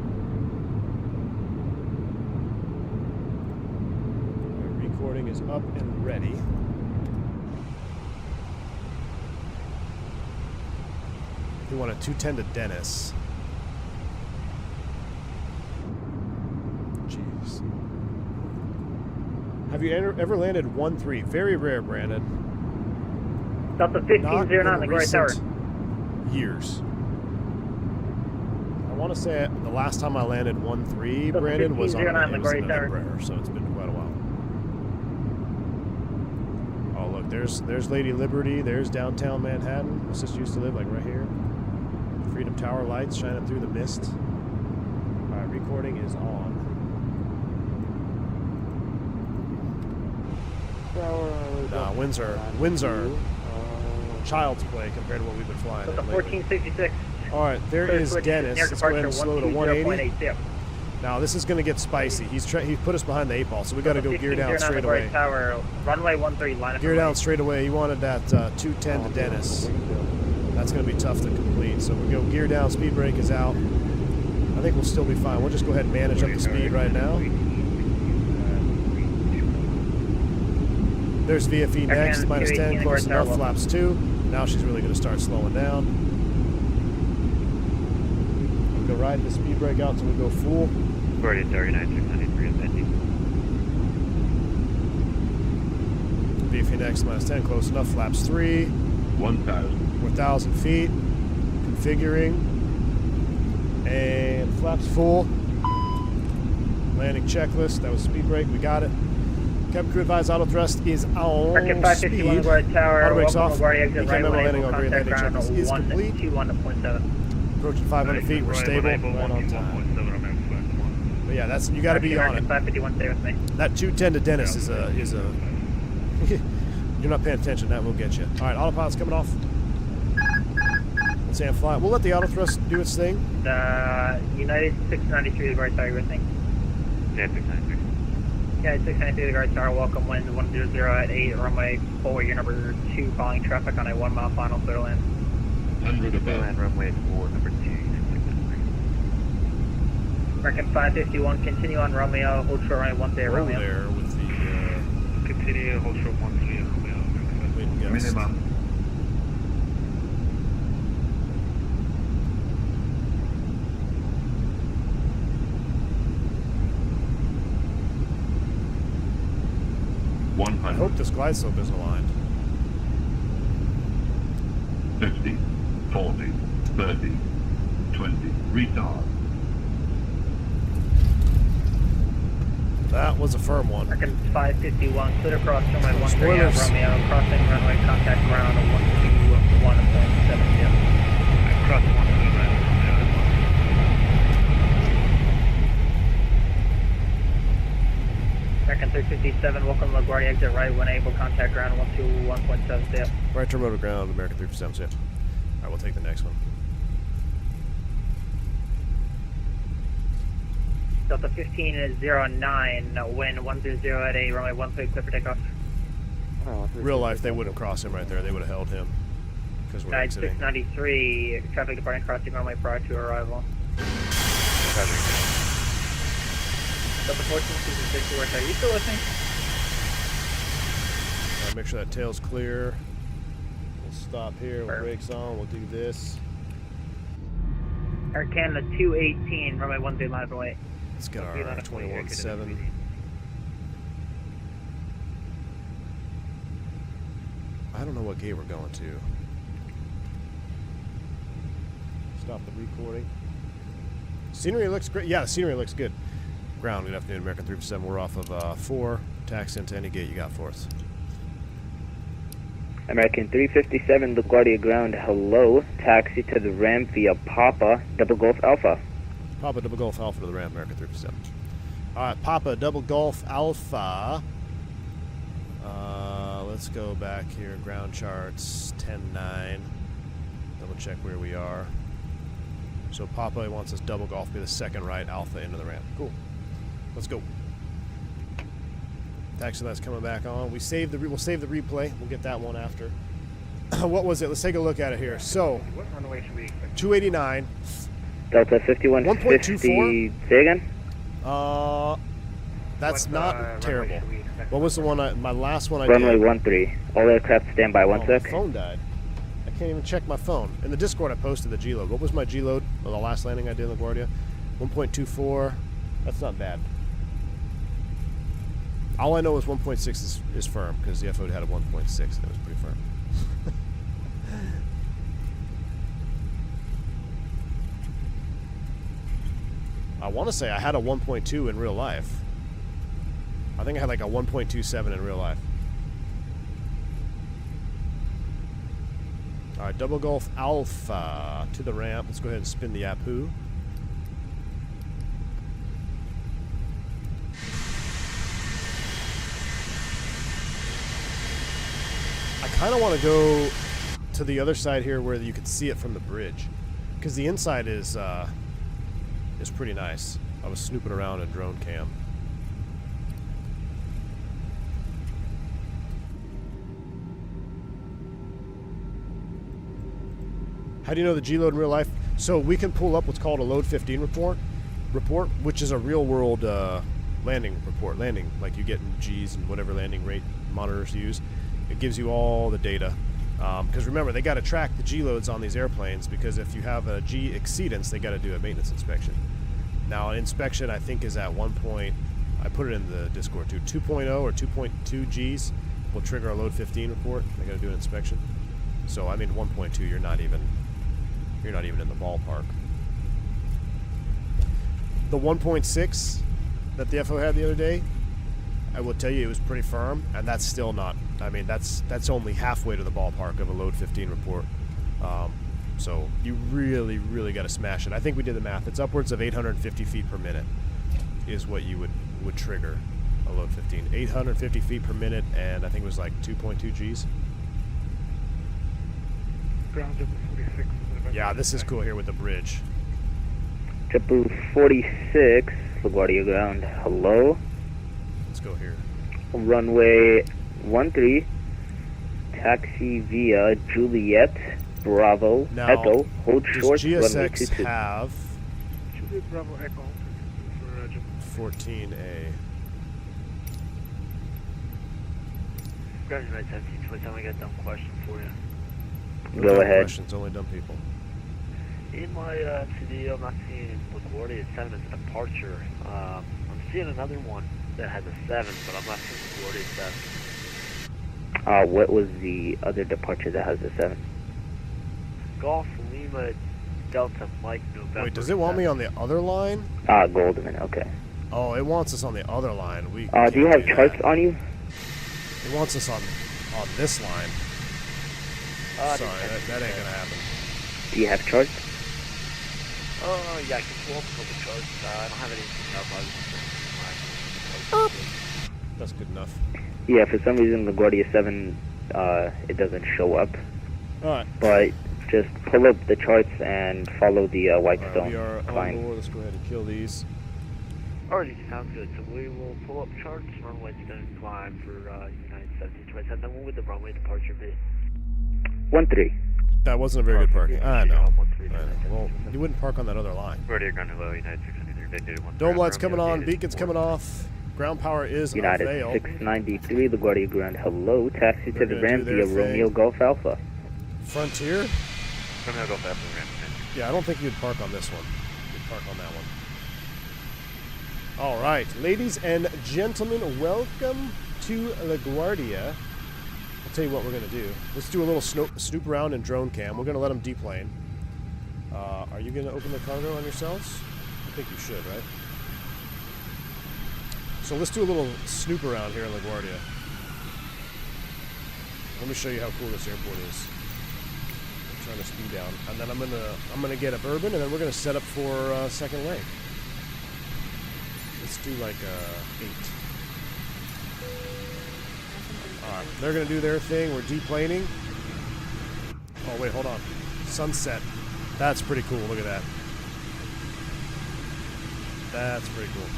Our recording is up and ready. We want a 210 to Dennis. Jeez. Have you ever landed 1-3? Very rare, Brandon. That's a 1509, LaGuardia Tower. Years. I want to say the last time I landed 1-3, Brandon, was on Embraer, so it's been quite a while. Oh, look, there's Lady Liberty. There's downtown Manhattan. My sister used to live like right here. Freedom Tower lights shining through the mist. All right, recording is on. Nah, winds are child's play compared to what we've been flying. That's a 1466. All right, there is Dennis. Let's go ahead and slow to 180. Now this is going to get spicy. He put us behind the 8 ball, so we got to go gear down straight away. Tower, runway 13, line up. Gear down straight away. He wanted that 210 to Dennis. That's going to be tough to complete. So we go gear down. Speed brake is out. I think we'll still be fine. We'll just go ahead and manage up the speed right now. There's VFE next, minus 10, close enough, flaps 2. Now she's really going to start slowing down. We'll go right the speed brake out until we go full. Guardia Tower, 9693 is ending. VFE next, minus 10, close enough, flaps 3. 1,000 feet. Configuring. And flaps full. Landing checklist. That was speed brake. We got it. Cabin crew advised auto thrust is on. Speed. Auto brakes off. Landing on green. Landing checklist is complete. Approaching 500 feet. We're stable. Right on time. But yeah, that's, you got to be on it. That 210 to Dennis is a You're not paying attention. That will get you. All right, autopilot's coming off. Let's say fly. We'll let the auto thrust do its thing. United 693, the guard tower, you with me? Yeah, 693. Yeah, 693, the guard tower, welcome wind 100 at 8, runway 4, you're number 2, following traffic on a 1 mile final, clear to land. 100 above. Land runway 4, number 2, American 551, continue on Romeo, hold short runway 10 Romeo. There with the, Continue, hold short 13 Romeo. wind gust. Minimum. I hope this glide slope isn't aligned. 50, 40, 30, 20, retard. That was a firm one. American 551, clear across runway 13 Spoilers. Romeo, crossing runway, contact ground 121.7. Cross 1 American 357, welcome to LaGuardia, exit right when able, contact ground 121.7. Right turn rotor ground, American 357. All right, we'll take the next one. Delta 15 is 09, wind 100 at 8, runway 13, clear for takeoff. Real life, they wouldn't cross him right there. They would have held him because we're United exiting. 693, traffic departing crossing runway prior to arrival. Delta 14, Susan 60, where are you still listening? All right, make sure that tail's clear. We'll stop here. We'll brakes on. We'll do this. Air Canada 218, runway 13, line away. Let's get our 21.7. I don't know what gate we're going to. Stop the recording. Scenery looks great. Yeah, the scenery looks good. Ground, good afternoon, American 357. We're off of 4. Taxi into any gate you got for us. American 357, LaGuardia ground, hello. Taxi to the ramp via Papa, Double Golf Alpha. Papa Double Golf Alpha to the ramp, American 357. Alright, Papa Double Golf Alpha. Let's go back here. Ground charts 10-9. Double check where we are. So Papa wants us double golf, be the second right, Alpha into the ramp. Cool. Let's go. Taxi light's coming back on. We'll save the replay. We'll get that one after. What was it? Let's take a look at it here. So, What runway should we expect? 289. Delta 5150, 1.24. say again? That's not terrible. What was the one? My last one I Runway did? 13. All aircraft stand by, one My sec. phone died. I can't even check my phone. In the Discord, I posted the G load. What was my G load? Well, the last landing I did in LaGuardia? 1.24. That's not bad. All I know is 1.6 is firm because the FO had a 1.6 and it was pretty firm. I want to say I had a 1.2 in real life. I think I had like a 1.27 in real life. Alright, Double Golf Alpha to the ramp. Let's go ahead and spin the Apu. I kind of want to go to the other side here where you can see it from the bridge, because the inside is pretty nice. I was snooping around in drone cam. How do you know the G load in real life? So we can pull up what's called a load 15 report, which is a real world landing report. Landing, like you get in G's and whatever landing rate monitors use. It gives you all the data. Because remember, they got to track the G loads on these airplanes, because if you have a G exceedance, they got to do a maintenance inspection. Now, an inspection I think is at 1 point. I put it in the Discord too. 2.0 or 2.2 Gs will trigger a load 15 report. They got to do an inspection. So I mean, 1.2, you're not even in the ballpark. The 1.6 that the FO had the other day, I will tell you it was pretty firm, and that's still not. I mean, that's only halfway to the ballpark of a load 15 report. So you really, really got to smash it. I think we did the math. It's upwards of 850 feet per minute is what you would trigger I'll load 15. 850 feet per minute, and I think it was like 2.2 Gs. Ground JetBlue 46. Yeah, this is cool here with the bridge. JetBlue 46, LaGuardia ground. Hello. Let's go here. Runway 13. Taxi via Juliet Bravo Now, Echo. Hold does short. Runway GSX 22. have Juliet Bravo Echo for JetBlue 14A? Guardia United 1727, I got a dumb question for you. No Go dumb ahead. Questions, only dumb people. In my CD, I'm not seeing LaGuardia 7 as a departure. I'm seeing another one that has a 7, but I'm not seeing LaGuardia 7. What was the other departure that has a 7? Golf Lima Delta Mike November. Wait, does it want me on the other line? Goldman, okay. Oh, it wants us on the other line. We Do you have charts on you? It wants us on this line. Sorry, that ain't gonna happen. Do you have charts? Yeah, I can pull up a couple charts. I don't have anything else. That's good enough. Yeah, for some reason LaGuardia 7, it doesn't show up. Alright. But just pull up the charts and follow the Whitestone we are on climb. board. Let's go ahead and kill these. Alrighty, sounds good. So we will pull up charts, runway going to climb for United 1727. Then what would the runway departure be? 13. That wasn't a very good parking. I know. 13. Well, you wouldn't park on that other line. Guardia ground hello, United 693, big dude. Dome lights coming on, beacons coming off. Ground power is United availed. 693, LaGuardia ground. Hello, taxi to They're the gonna ramp do their via thing. Romeo Golf Alpha. Frontier? Romeo Golf Alpha ramp. Yeah, I don't think you'd park on this one. You'd park on that one. All right, ladies and gentlemen, welcome to LaGuardia. I'll tell you what we're going to do. Let's do a little snoop around in drone cam. We're going to let them deplane. Are you going to open the cargo on yourselves? I think you should, right? So let's do a little snoop around here in LaGuardia. Let me show you how cool this airport is. I'm trying to speed down, and then I'm gonna get a bourbon, and then we're gonna set up for second leg. Let's do like 8. All right, they're gonna do their thing. We're deplaning. Oh wait, hold on. Sunset. That's pretty cool. Look at that. That's pretty cool.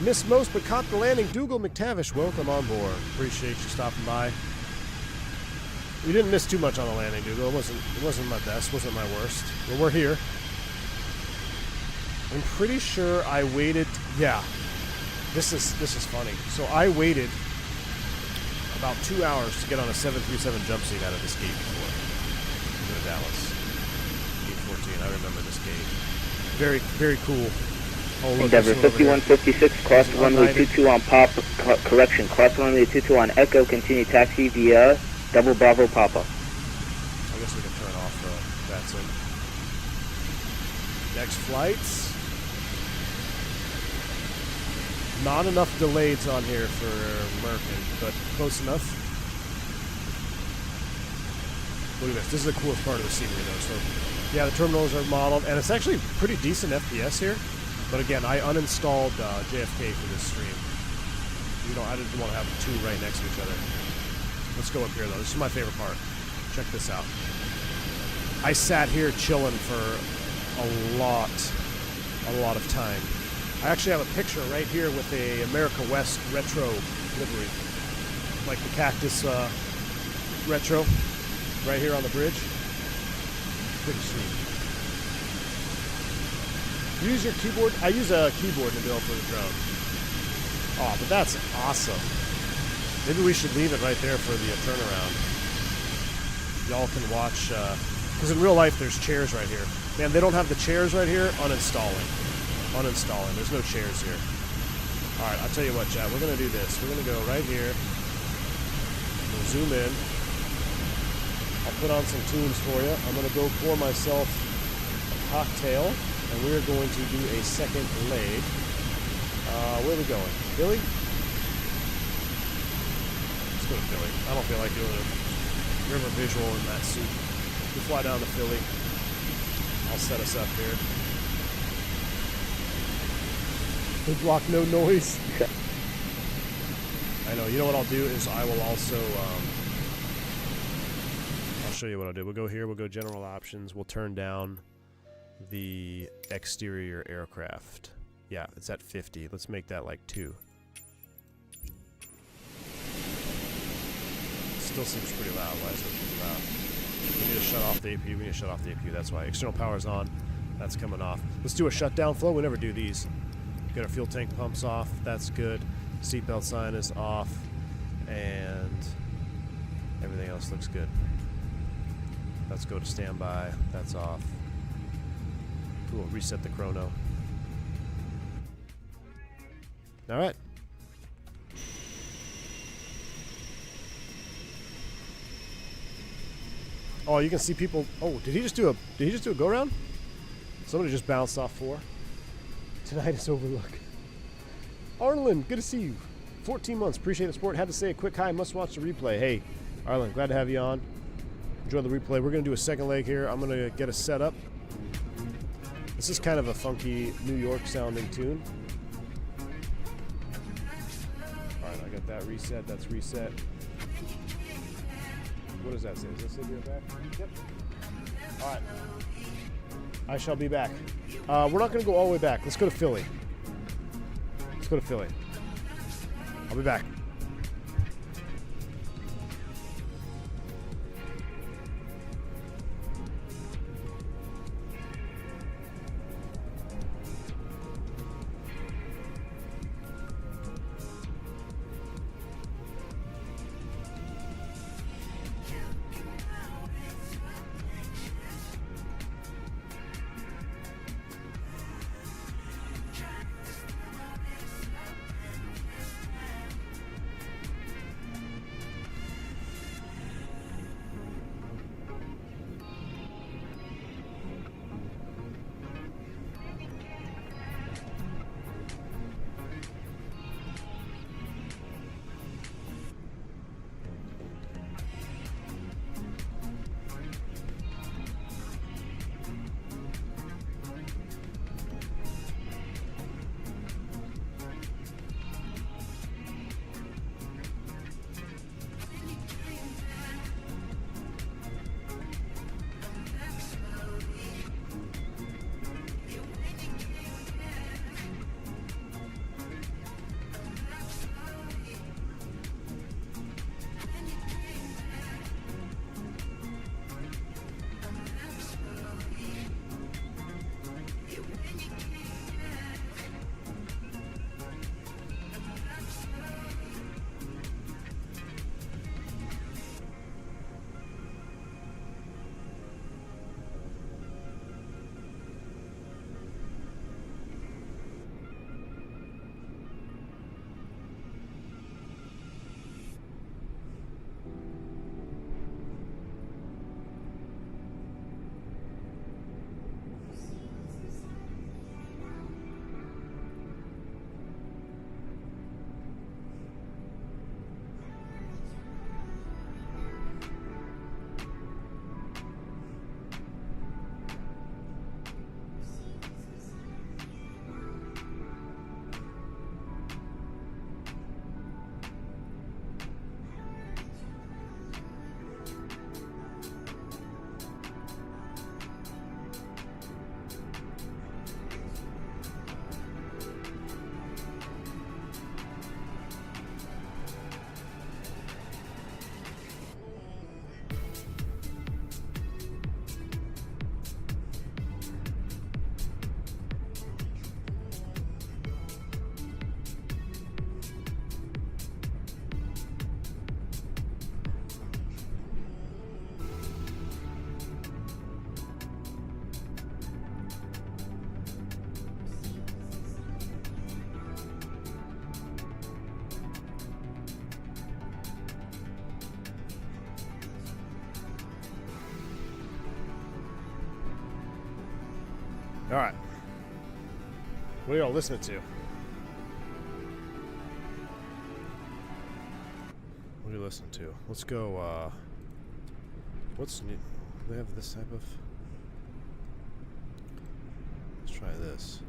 Missed most but caught the landing. Dougal McTavish, welcome on board. Appreciate you stopping by. We didn't miss too much on the landing, Dougal. It wasn't my best, wasn't my worst. But we're here. I'm pretty sure I waited. Yeah, this is funny. So I waited about 2 hours to get on a 737 jump seat out of this gate before. To go to Dallas. Gate 14. I remember this gate. Very, very cool. Oh, look, Endeavor 5156, cross runway 22 on Pop, correction, cross runway 22 on Echo, continue taxi via Double Bravo Papa. I guess we can turn off that soon. Next flights. Not enough delays on here for American, but close enough. Look at this. This is the coolest part of the scenery, though. So, yeah, the terminals are modeled, and it's actually pretty decent FPS here. But again, I uninstalled JFK for this stream. You know, I didn't want to have two right next to each other. Let's go up here, though. This is my favorite part. Check this out. I sat here chilling for a lot of time. I actually have a picture right here with a America West retro livery. Like the Cactus retro right here on the bridge. Pretty sweet. Use your keyboard. I use a keyboard in the build for the drone. Oh, but that's awesome. Maybe we should leave it right there for the turnaround. Y'all can watch, because in real life there's chairs right here. Man, they don't have the chairs right here. Uninstalling. There's no chairs here. All right, I'll tell you what, chat. We're gonna do this. We're gonna go right here. We'll zoom in. I'll put on some tunes for you. I'm gonna go pour myself a cocktail. And we're going to do a second leg. Where are we going? Philly? Let's go to Philly. I don't feel like doing a river visual in that suit. We fly down to Philly. I'll set us up here. They block no noise. I know. You know what I'll do is I will also, I'll show you what I'll do. We'll go here, we'll go general options, we'll turn down the exterior aircraft. Yeah, it's at 50. Let's make that like 2. Still seems pretty loud. Why is it pretty loud? We need to shut off the APU. We need to shut off the APU. That's why. External power's on. That's coming off. Let's do a shutdown flow. We never do these. Get our fuel tank pumps off. That's good. Seatbelt sign is off. And everything else looks good. Let's go to standby. That's off. Cool. Reset the chrono. All right. Oh, you can see people. Oh, did he just do a go round? Somebody just bounced off 4. Tonight is Overlook. Arlen, good to see you. 14 months. Appreciate the support. Had to say a quick hi. Must watch the replay. Hey, Arlen, glad to have you on. Enjoy the replay. We're going to do a second leg here. I'm going to get us set up. This is kind of a funky New York sounding tune. Alright, I got that reset. That's reset. What does that say? Does that say be right back? Yep. Alright. I shall be back. We're not going to go all the way back. Let's go to Philly. Let's go to Philly. I'll be back. All right. What are y'all listening to? What are you listening to? Let's go, what's new? Do they have this type of? Let's try this.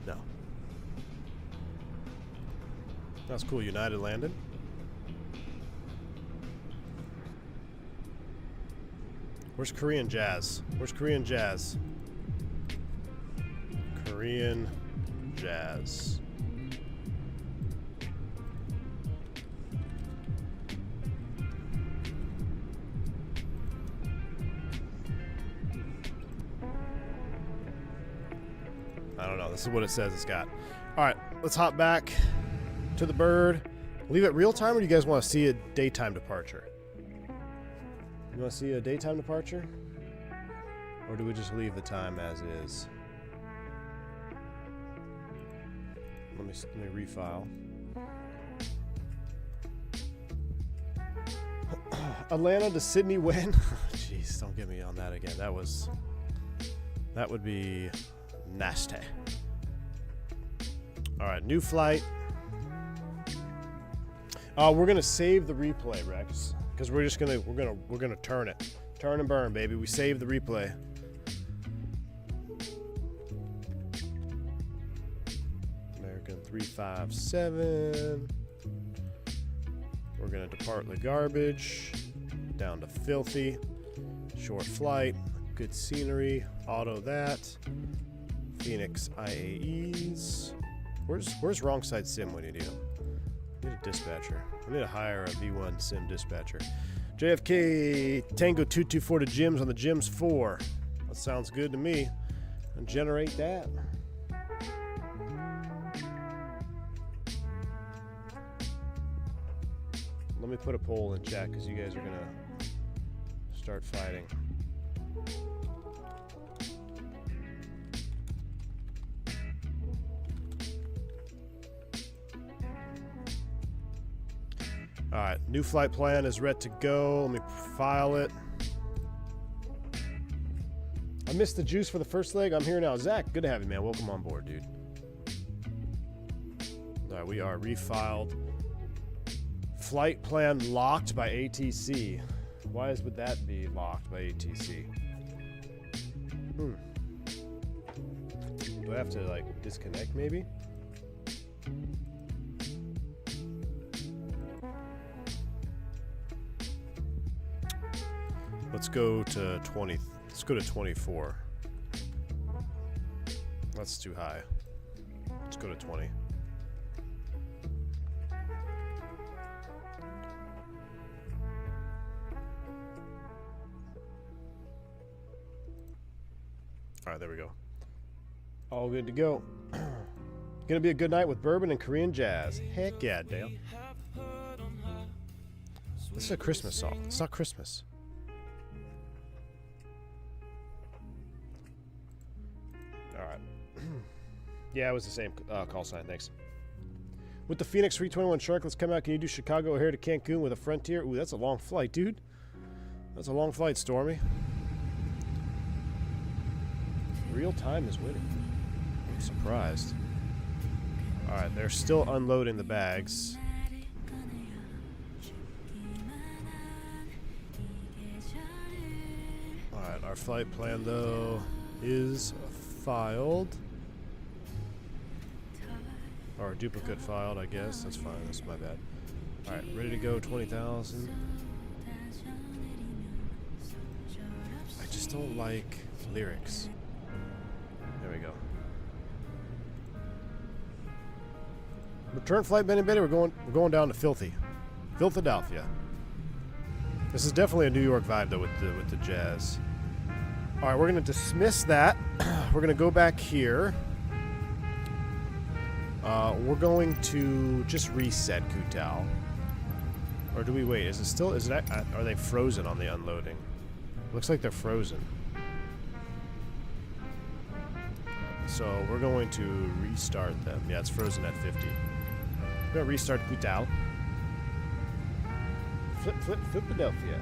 No. That's cool. United landed. Where's Korean Jazz? Where's Korean Jazz? Korean Jazz. I don't know. This is what it says it's got. All right, let's hop back to the bird. Leave it real time, or do you guys want to see a daytime departure? You want to see a daytime departure? Or do we just leave the time as is? Let me refile. Atlanta to Sydney when? Jeez, don't get me on that again. That would be nasty. All right, new flight. We're gonna save the replay, Rex, because we're gonna turn it, turn and burn, baby. We save the replay. American 357. We're gonna depart the garbage down to filthy. Short flight, good scenery. Auto that. Phoenix IAEs. Where's wrong side sim when you need them? We need a dispatcher. We need to hire a V1 sim dispatcher. JFK Tango 224 to Jims on the Jims 4. That sounds good to me. And generate that. Let me put a poll in chat because you guys are gonna start fighting. Alright, new flight plan is ready to go. Let me file it. I missed the juice for the first leg. I'm here now. Zach, good to have you, man. Welcome on board, dude. Alright, we are refiled. Flight plan locked by ATC. Why would that be locked by ATC? Do I have to, like, disconnect, maybe? Let's go to 20. Let's go to 24. That's too high. Let's go to 20. All right, there we go. All good to go. Gonna be a good night with bourbon and Korean jazz. Heck yeah, Dale. This is a Christmas song. It's not Christmas. Alright. Yeah, it was the same call sign, thanks. With the Fenix 321 Shark, let's come out. Can you do Chicago O'Hare to Cancun with a Frontier? Ooh, that's a long flight, dude. That's a long flight, Stormy. Real time is winning. I'm surprised. Alright, they're still unloading the bags. Alright, our flight plan, though, is filed. Or duplicate filed, I guess. That's fine. That's my bad. Alright, ready to go. 20,000. I just don't like lyrics. There we go. Return flight, Benny Benny. We're going down to Philadelphia. This is definitely a New York vibe though with the jazz. All right, we're gonna dismiss that. We're gonna go back here. We're going to just reset Kutao. Or do we wait? Is it still? Is it? Are they frozen on the unloading? Looks like they're frozen. So we're going to restart them. Yeah, it's frozen at 50. We're going to restart Kutao. Philadelphia.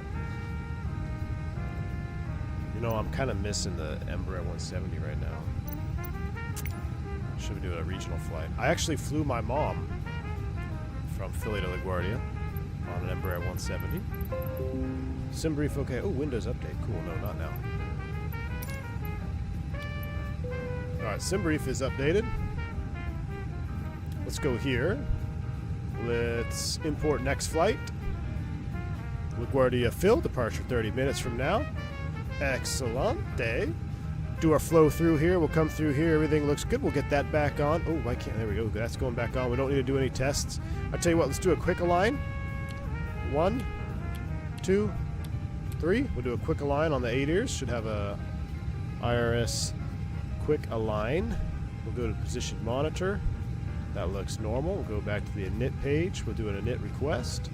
You know, I'm kind of missing the Embraer 170 right now. Should we do a regional flight? I actually flew my mom from Philly to LaGuardia on an Embraer 170. Sim brief, okay. Oh, Windows update. Cool. No, not now. Alright, SimBrief is updated. Let's go here. Let's import next flight. LaGuardia Phil, departure 30 minutes from now. Excellente. Do our flow through here. We'll come through here. Everything looks good. We'll get that back on. Oh, I can't. There we go. That's going back on. We don't need to do any tests. I'll tell you what. Let's do a quick align. 1, 2, 3. We'll do a quick align on the 8 ears. Should have a IRS quick align. We'll go to position monitor. That looks normal. We'll go back to the init page. We'll do an init request.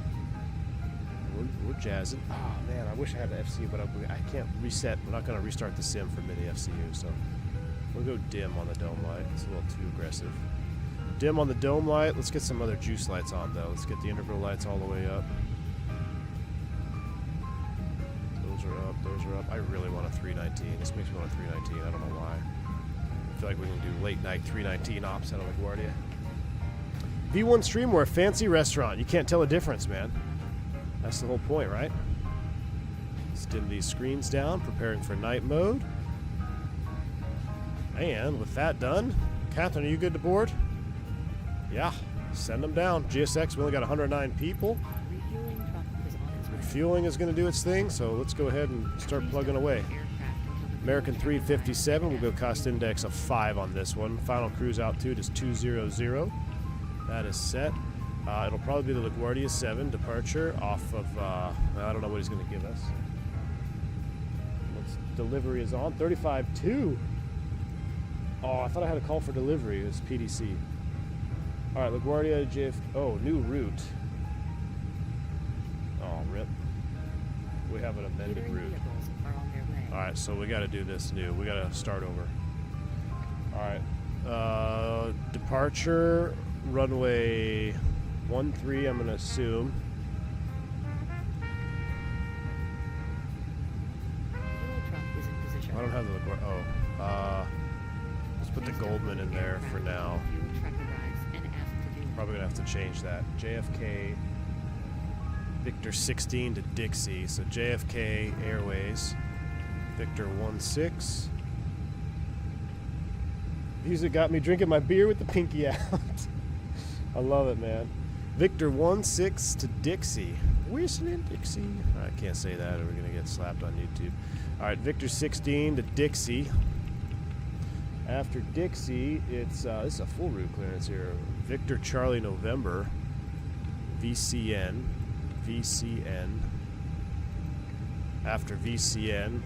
We're jazzing. Oh man, I wish I had the FCU, but I can't reset. We're not going to restart the sim for mini FCU, so we'll go dim on the dome light. It's a little too aggressive. Dim on the dome light. Let's get some other juice lights on though. Let's get the integral lights all the way up. Those are up. Those are up. I really want a 319. This makes me want a 319. I don't know why. I feel like we can do late night 319 ops out of LaGuardia. V1 Streamwear, fancy restaurant. You can't tell a difference, man. That's the whole point, right? Let's dim these screens down, preparing for night mode. And with that done, Captain, are you good to board? Yeah, send them down. GSX, we only got 109 people. Refueling is going to do its thing, so let's go ahead and start plugging away. American 357, we'll go cost index of 5 on this one. Final cruise altitude is 200. That is set. It'll probably be the LaGuardia 7 departure off of, I don't know what he's going to give us. Once delivery is on, 35-2. Oh, I thought I had a call for delivery. It was PDC. All right, LaGuardia, JF, oh, new route. Oh, rip. We have an amended route. All right, so we got to do this new. We got to start over. All right, departure, runway 13, I'm going to assume. I don't have the LaGuardia. Oh, let's put the Goldman in there for now. Probably going to have to change that. JFK, Victor 16 to Dixie. So JFK Airways, Victor 16. Music got me drinking my beer with the pinky out. I love it, man. Victor 16 to Dixie. Whistling Dixie. I can't say that or we're going to get slapped on YouTube. All right, Victor 16 to Dixie. After Dixie, it's this is a full route clearance here. Victor Charlie November. VCN. After VCN,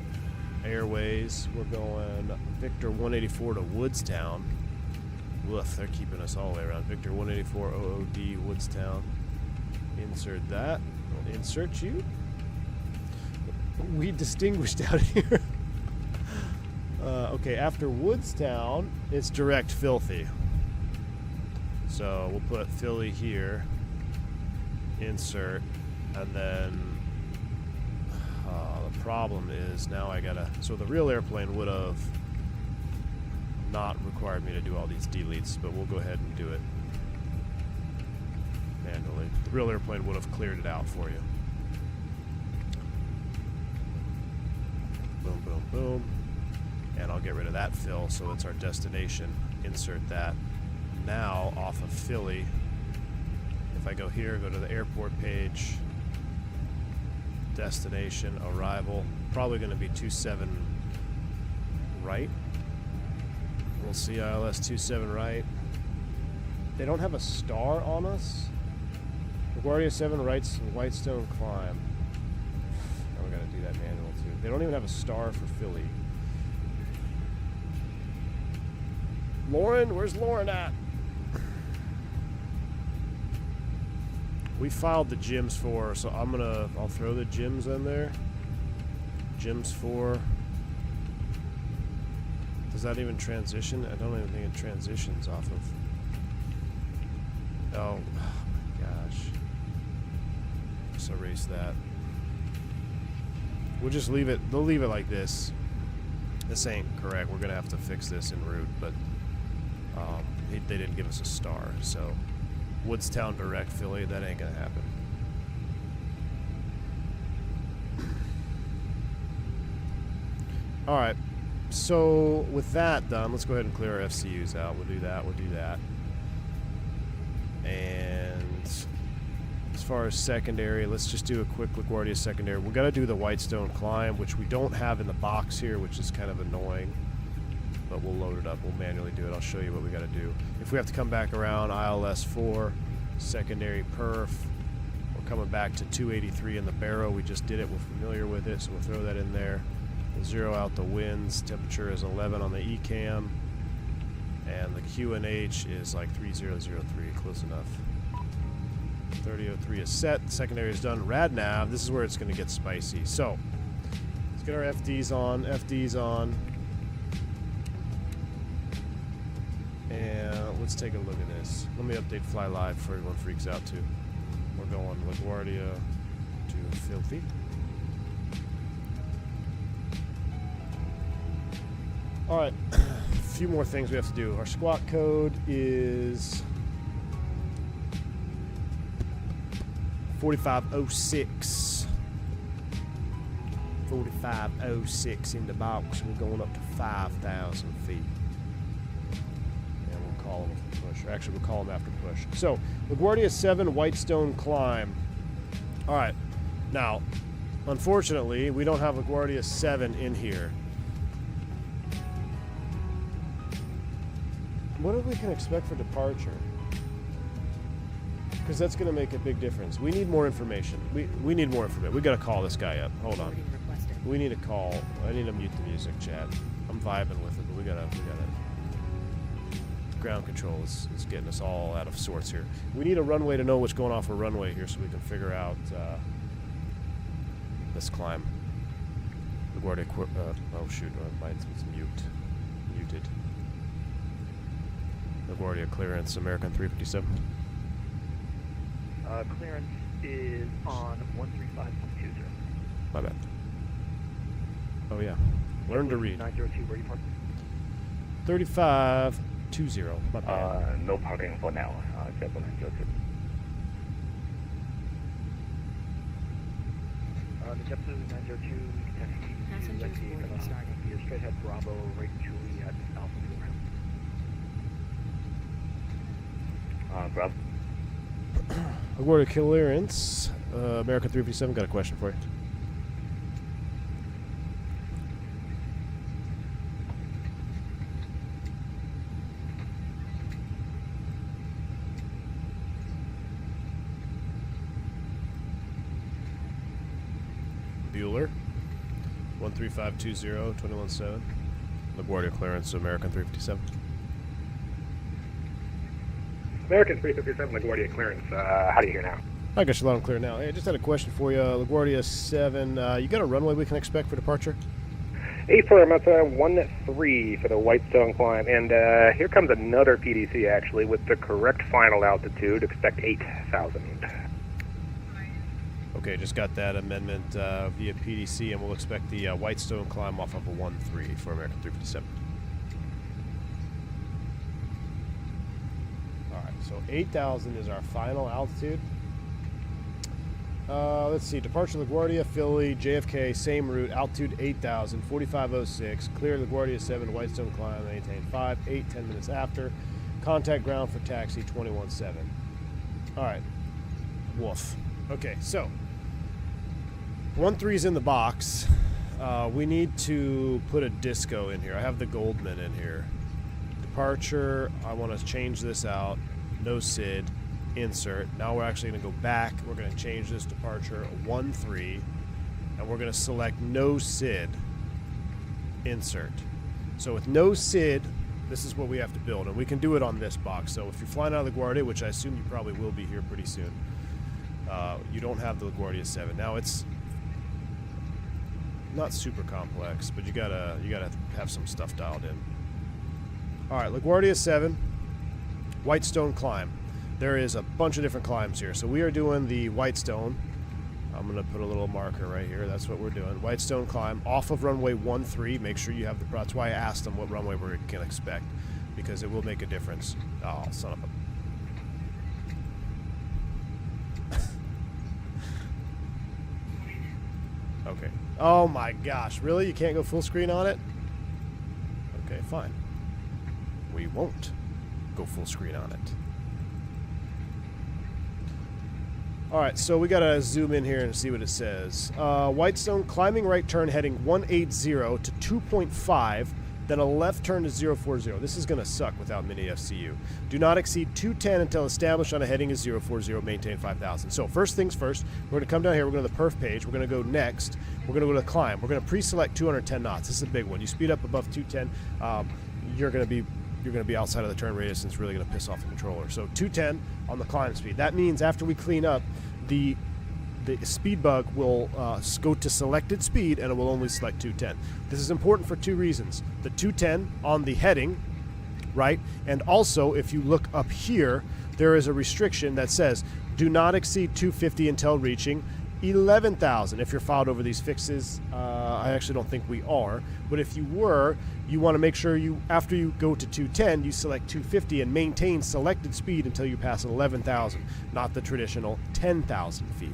Airways, we're going Victor 184 to Woodstown. Woof, they're keeping us all the way around. Victor 184 OOD Woodstown. Insert that. We'll insert you. We distinguished out here. Okay, after Woodstown, it's direct Filthy. So we'll put Philly here. Insert. And then the problem is now I gotta. So the real airplane would have not required me to do all these deletes, but we'll go ahead and do it manually. The real airplane would have cleared it out for you. Boom, boom, boom. And I'll get rid of that fill, so it's our destination. Insert that. Now, off of Philly, if I go here, go to the airport page, destination, arrival, probably going to be 27 right. We'll see ILS 27 right. They don't have a star on us. LaGuardia 7 rights, Whitestone climb. Oh, we got to do that manual too. They don't even have a star for Philly. Lauren, where's Lauren at? We filed the GIMS for, so I'll throw the GIMS in there. GIMS 4. Does that even transition? I don't even think it transitions off of. Oh my gosh. Just erase that. We'll just leave it. They'll leave it like this. This ain't correct. We're gonna have to fix this en route, but they didn't give us a star, so Woodstown direct Philly, that ain't gonna happen. All right. So with that done, let's go ahead and clear our FCUs out. We'll do that. And as far as secondary, let's just do a quick LaGuardia secondary. We're going to do the Whitestone climb, which we don't have in the box here, which is kind of annoying. But we'll load it up. We'll manually do it. I'll show you what we got to do. If we have to come back around, ILS 4, secondary perf. We're coming back to 283 in the Barrow. We just did it. We're familiar with it, so we'll throw that in there. We'll zero out the winds. Temperature is 11 on the ECAM. And the QNH is like 3003, close enough. 3003 is set. Secondary is done. RadNav, this is where it's going to get spicy. So, let's get our FDs on. FDs on. And let's take a look at this. Let me update Fly Live before everyone freaks out too. We're going LaGuardia to Filthy. Alright, a few more things we have to do. Our squawk code is 4506. 4506 in the box. We're going up to 5,000 feet. Call them after push, or actually we'll call them after push. So, LaGuardia 7 Whitestone climb. Alright, now, unfortunately, we don't have LaGuardia 7 in here. What do we can expect for departure? Because that's going to make a big difference. We need more information. We need more information. We got to call this guy up. Hold on. We need a call. I need to mute the music, chat. I'm vibing with it, but we gotta ground control is getting us all out of sorts here. We need a runway to know what's going on for runway here so we can figure out this climb. LaGuardia, oh shoot, mine's muted. LaGuardia clearance, American 357. Clearance is on 135.20. My bad. Oh yeah, learn to read. 902, where are you parked? 3520. My bad. No parking for now. JetBlue 902. The JetBlue 902 taxi to Lexi, your straight ahead Bravo, right Juliet, Alpha 4. Bravo. LaGuardia clearance, American 357, got a question for you. Bueller, 13520, 217. LaGuardia clearance, American 357. American 357, LaGuardia clearance. How do you hear now? I got you loud and clear now. Hey, I just had a question for you. LaGuardia 7, you got a runway we can expect for departure? 84, I'm at 13 for the Whitestone climb. And here comes another PDC, actually, with the correct final altitude. Expect 8,000. Okay, just got that amendment via PDC, and we'll expect the Whitestone climb off of a 13 for American 357. Alright, so 8,000 is our final altitude. Let's see, departure LaGuardia, Philly, JFK, same route, altitude 8,000, 4506, clear LaGuardia 7, Whitestone climb, maintain 5, 8, 10 minutes after, contact ground for taxi 217. Alright, woof. Okay, so 13's in the box. We need to put a disco in here. I have the Goldman in here. Departure, I want to change this out. No SID. Insert. Now we're actually going to go back. We're going to change this departure 13, and we're going to select no SID. Insert. So with no SID, this is what we have to build, and we can do it on this box. So if you're flying out of LaGuardia, which I assume you probably will be here pretty soon, you don't have the LaGuardia 7. Now it's not super complex, but you gotta have some stuff dialed in. All right, LaGuardia 7, Whitestone climb. There is a bunch of different climbs here. So we are doing the Whitestone. I'm going to put a little marker right here. That's what we're doing. Whitestone climb off of runway 13. Make sure you have the... That's why I asked them what runway we can expect, because it will make a difference. Oh, son of a... Okay. Oh my gosh. Really? You can't go full screen on it? Okay, fine. We won't go full screen on it. All right, so we got to zoom in here and see what it says. Whitestone, climbing right turn heading 180 to 2.5, then a left turn to 040. This is going to suck without mini FCU. Do not exceed 210 until established on a heading is 040, maintain 5,000. So first things first, we're going to come down here, we're going to the perf page, we're going to go next, we're going to go to the climb. We're going to pre-select 210 knots. This is a big one. You speed up above 210, you're going to be outside of the turn radius, and it's really going to piss off the controller. So 210 on the climb speed. That means after we clean up, the speed bug will go to selected speed, and it will only select 210. This is important for two reasons. The 210 on the heading, right? And also, if you look up here, there is a restriction that says do not exceed 250 until reaching 11,000. If you're filed over these fixes, I actually don't think we are, but if you were, you want to make sure you, after you go to 210, you select 250 and maintain selected speed until you pass 11,000, not the traditional 10,000 feet.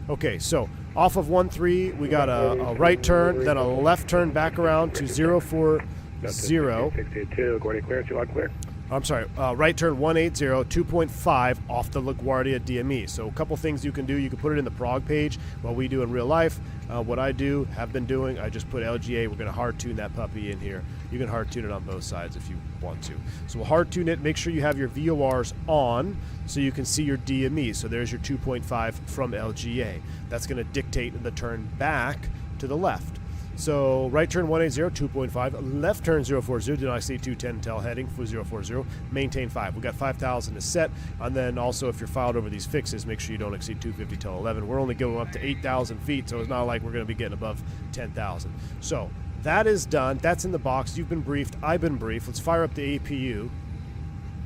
Okay, so off of 13, we got a right turn, then a left turn back around to 040. 682, Guardia clearance, you loud clear. I'm sorry, right turn 180, 2.5 off the LaGuardia DME. So a couple things you can do. You can put it in the prog page, what we do in real life. What I do, have been doing, I just put LGA. We're going to hard tune that puppy in here. You can hard tune it on both sides if you want to. So we'll hard tune it. Make sure you have your VORs on so you can see your DME. So there's your 2.5 from LGA. That's going to dictate the turn back to the left. So right turn 180, 2.5, left turn 040, do not exceed 210 until heading for 040, maintain 5. We got 5,000 to set, and then also if you're filed over these fixes, make sure you don't exceed 250 till 11. We're only going up to 8,000 feet, so it's not like we're going to be getting above 10,000. So that is done. That's in the box. You've been briefed. I've been briefed. Let's fire up the APU.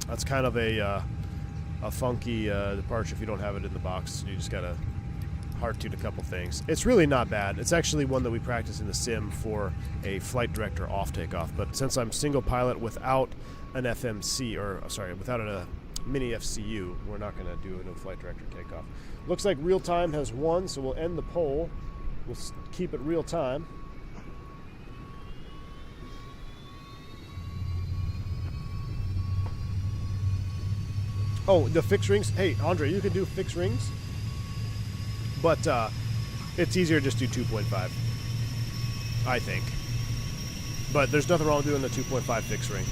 That's kind of a funky departure if you don't have it in the box. You just got to hard tune a couple things. It's really not bad. It's actually one that we practice in the sim for a flight director off takeoff. But since I'm single pilot without an FMC, or sorry, without a mini FCU, we're not going to do a no flight director takeoff. Looks like real time has won, so we'll end the poll. We'll keep it real time. Oh, the fixed rings. Hey, Andre, you can do fixed rings. But it's easier to just do 2.5, I think. But there's nothing wrong with doing the 2.5 fixed ring.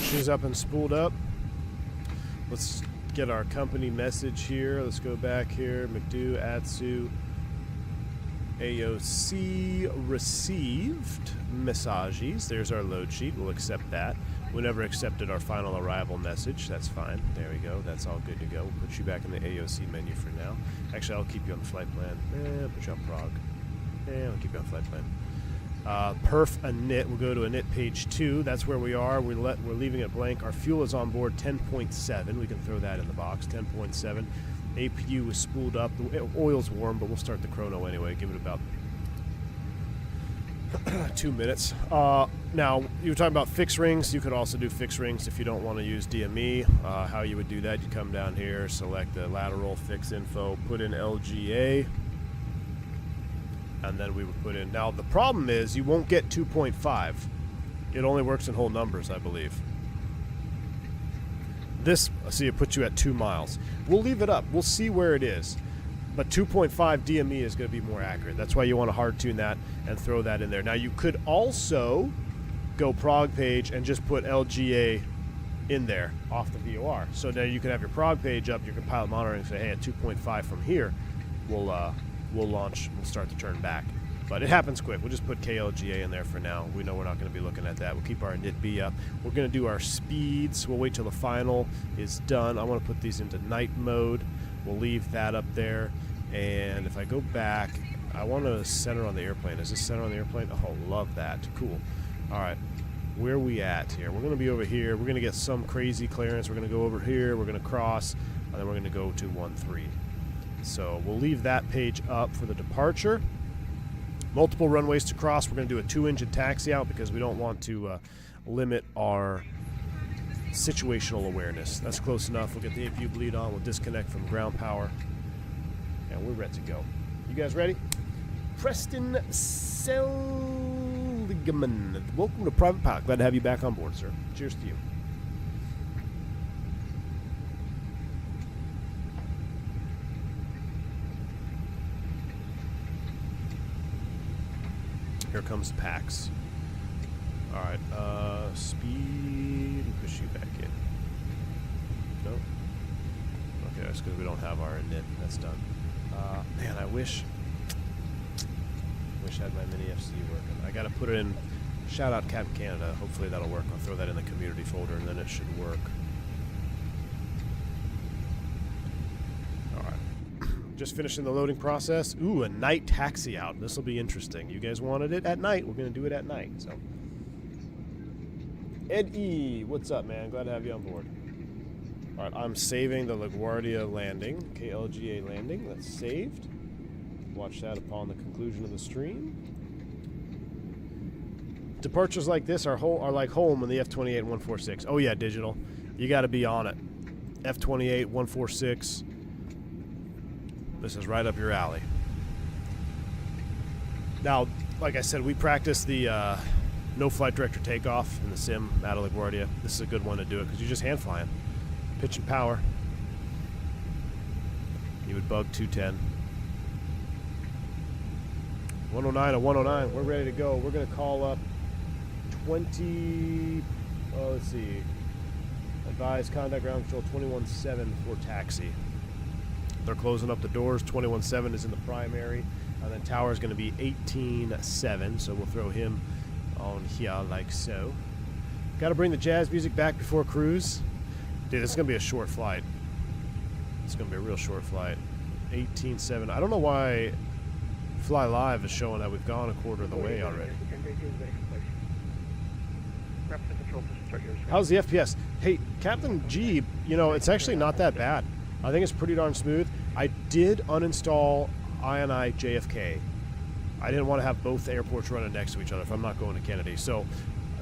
She's up and spooled up. Let's get our company message here. Let's go back here. McDo, Atsu, AOC received messages. There's our load sheet. We'll accept that. We never accepted our final arrival message. That's fine. There we go. That's all good to go. We'll put you back in the AOC menu for now. Actually, I'll keep you on the flight plan. Put you on Prague. I'll keep you on flight plan. Perf init, we'll go to init page 2. That's where we are. We're leaving it blank. Our fuel is on board 10.7. We can throw that in the box. 10.7. APU is spooled up. The oil's warm, but we'll start the chrono anyway. Give it about 2 minutes. Now, you were talking about fixed rings. You could also do fixed rings if you don't want to use DME. How you would do that, you come down here, select the lateral fix info, put in LGA. And then we would put in. Now, the problem is you won't get 2.5. It only works in whole numbers, I believe. This, see, it puts you at 2 miles. We'll leave it up. We'll see where it is. But 2.5 DME is going to be more accurate. That's why you want to hard tune that and throw that in there. Now, you could also go prog page and just put LGA in there off the VOR. So now you can have your prog page up, your pilot monitoring, and say, hey, at 2.5 from here, we'll launch, we'll start to turn back. But it happens quick. We'll just put KLGA in there for now. We know we're not going to be looking at that. We'll keep our init B up. We're going to do our speeds. We'll wait till the final is done. I want to put these into night mode. We'll leave that up there. And if I go back, I want to center on the airplane. Is this center on the airplane? Oh, love that. Cool. All right. Where are we at here? We're going to be over here. We're going to get some crazy clearance. We're going to go over here. We're going to cross. And then we're going to go to 13. So we'll leave that page up for the departure. Multiple runways to cross. We're going to do a 2-engine taxi out because we don't want to limit our situational awareness. That's close enough. We'll get the APU bleed on. We'll disconnect from ground power. And we're ready to go. You guys ready? Preston Seligman. Welcome to Private Pilot. Glad to have you back on board, sir. Cheers to you. Here comes the PAX. Alright, speed, push you back in. No? Okay, that's because we don't have our init. That's done. Man, I wish I had my mini FC working. I gotta put it in, shout out Captain Canada. Hopefully that'll work. I'll throw that in the community folder and then it should work. Alright. Just finishing the loading process. Ooh, a night taxi out. This will be interesting. You guys wanted it at night. We're going to do it at night. So, Ed E, what's up, man? Glad to have you on board. All right, I'm saving the LaGuardia landing, KLGA landing. That's saved. Watch that upon the conclusion of the stream. Departures like this are like home in the F-28 146. Oh yeah, digital. You got to be on it. F-28 146. This is right up your alley. Now, like I said, we practice the no flight director takeoff in the sim out of LaGuardia. This is a good one to do it because you're just hand flying. Pitch and power. You would bug 210. 109 to 109. We're ready to go. We're going to call up 20. Oh, let's see. Advise contact ground control 21-7 for taxi. They're closing up the doors. 21-7 is in the primary. And then tower is going to be 18-7. So we'll throw him on here like so. Got to bring the jazz music back before cruise. Dude, this is going to be a short flight. It's going to be a real short flight. 18-7. I don't know why Fly Live is showing that we've gone a quarter of the way already. How's the FPS? Hey, Captain G, you know, it's actually not that bad. I think it's pretty darn smooth. I did uninstall INI JFK. I didn't want to have both airports running next to each other if I'm not going to Kennedy. So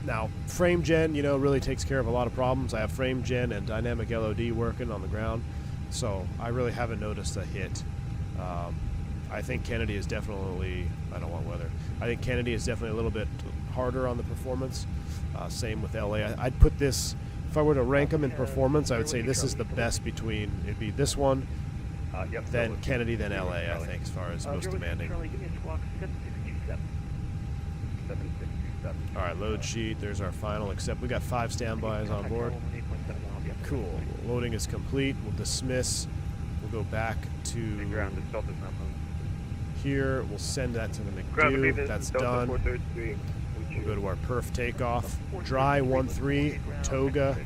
now frame gen, you know, really takes care of a lot of problems. I have frame gen and dynamic LOD working on the ground, so I really haven't noticed a hit. I think Kennedy is definitely, I don't want weather. I think Kennedy is definitely a little bit harder on the performance. Same with LA. I'd put this, if I were to rank them in performance, I would say this is the best between, it'd be this one, then Kennedy, then LA, I think, as far as most demanding. Alright, load sheet, there's our final, except we got 5 standbys on board. Cool. Loading is complete. We'll dismiss. We'll go back to here. We'll send that to the McDo. That's done. We'll go to our perf takeoff. Dry 1-3. Toga.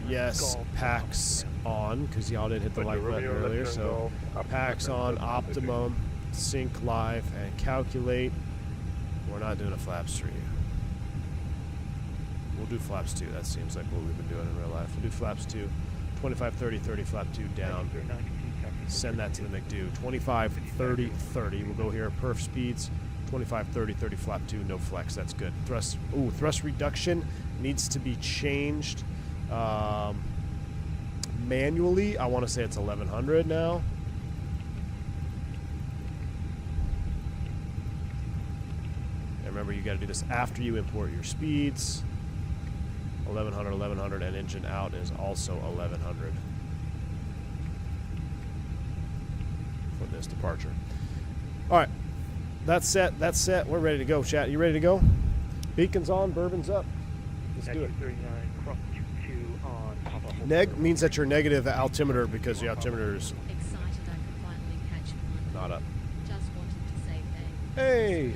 Yes, PAX on, because y'all didn't hit the like button earlier. So PAX on, optimum, sync live, and calculate. We're not doing a flaps 3. We'll do flaps 2. That seems like what we've been doing in real life. We'll do flaps 2. 25, 30, 30, flap 2 down. Send that to the McDo. 25, 30, 30. We'll go here. Perf speeds. 25, 30, 30, flap 2. No flex. That's good. Thrust. Ooh, thrust reduction needs to be changed manually. I want to say it's 1100 now. And remember, you got to do this after you import your speeds. 1100, 1100, and engine out is also 1100 for this departure. All right, that's set. That's set. We're ready to go. Chat, you ready to go? Beacons on, bourbon's up. Let's do it. Neg means that you're negative altimeter because the altimeter is not up. Just wanted to say thanks. Hey.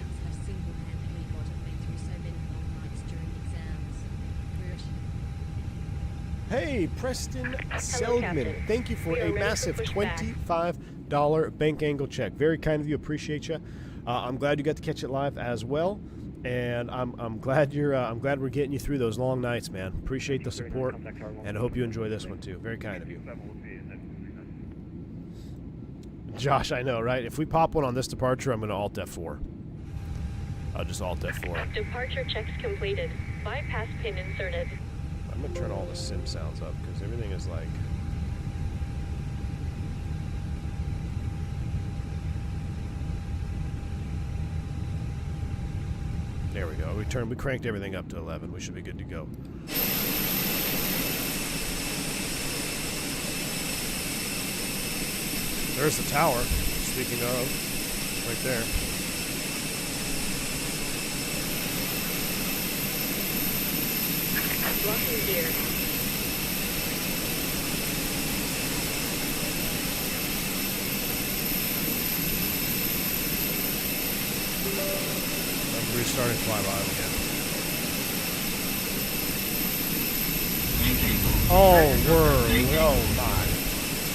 Hey, Preston Seligman, thank you for a massive $25 bank angle check. Very kind of you, appreciate you. I'm glad you got to catch it live as well, and I'm glad you're. I'm glad we're getting you through those long nights, man. Appreciate the support, and I hope you enjoy this one too. Very kind of you. Josh, I know, right? If we pop one on this departure, I'm going to Alt F4. I'll just Alt F4. Departure checks completed. Bypass pin inserted. I'm going to turn all the sim sounds up because everything is like... There we go. We cranked everything up to 11. We should be good to go. There's the tower, speaking of, right there. Locking gear. I'm restarting Flylive again. Oh, word. Oh, my.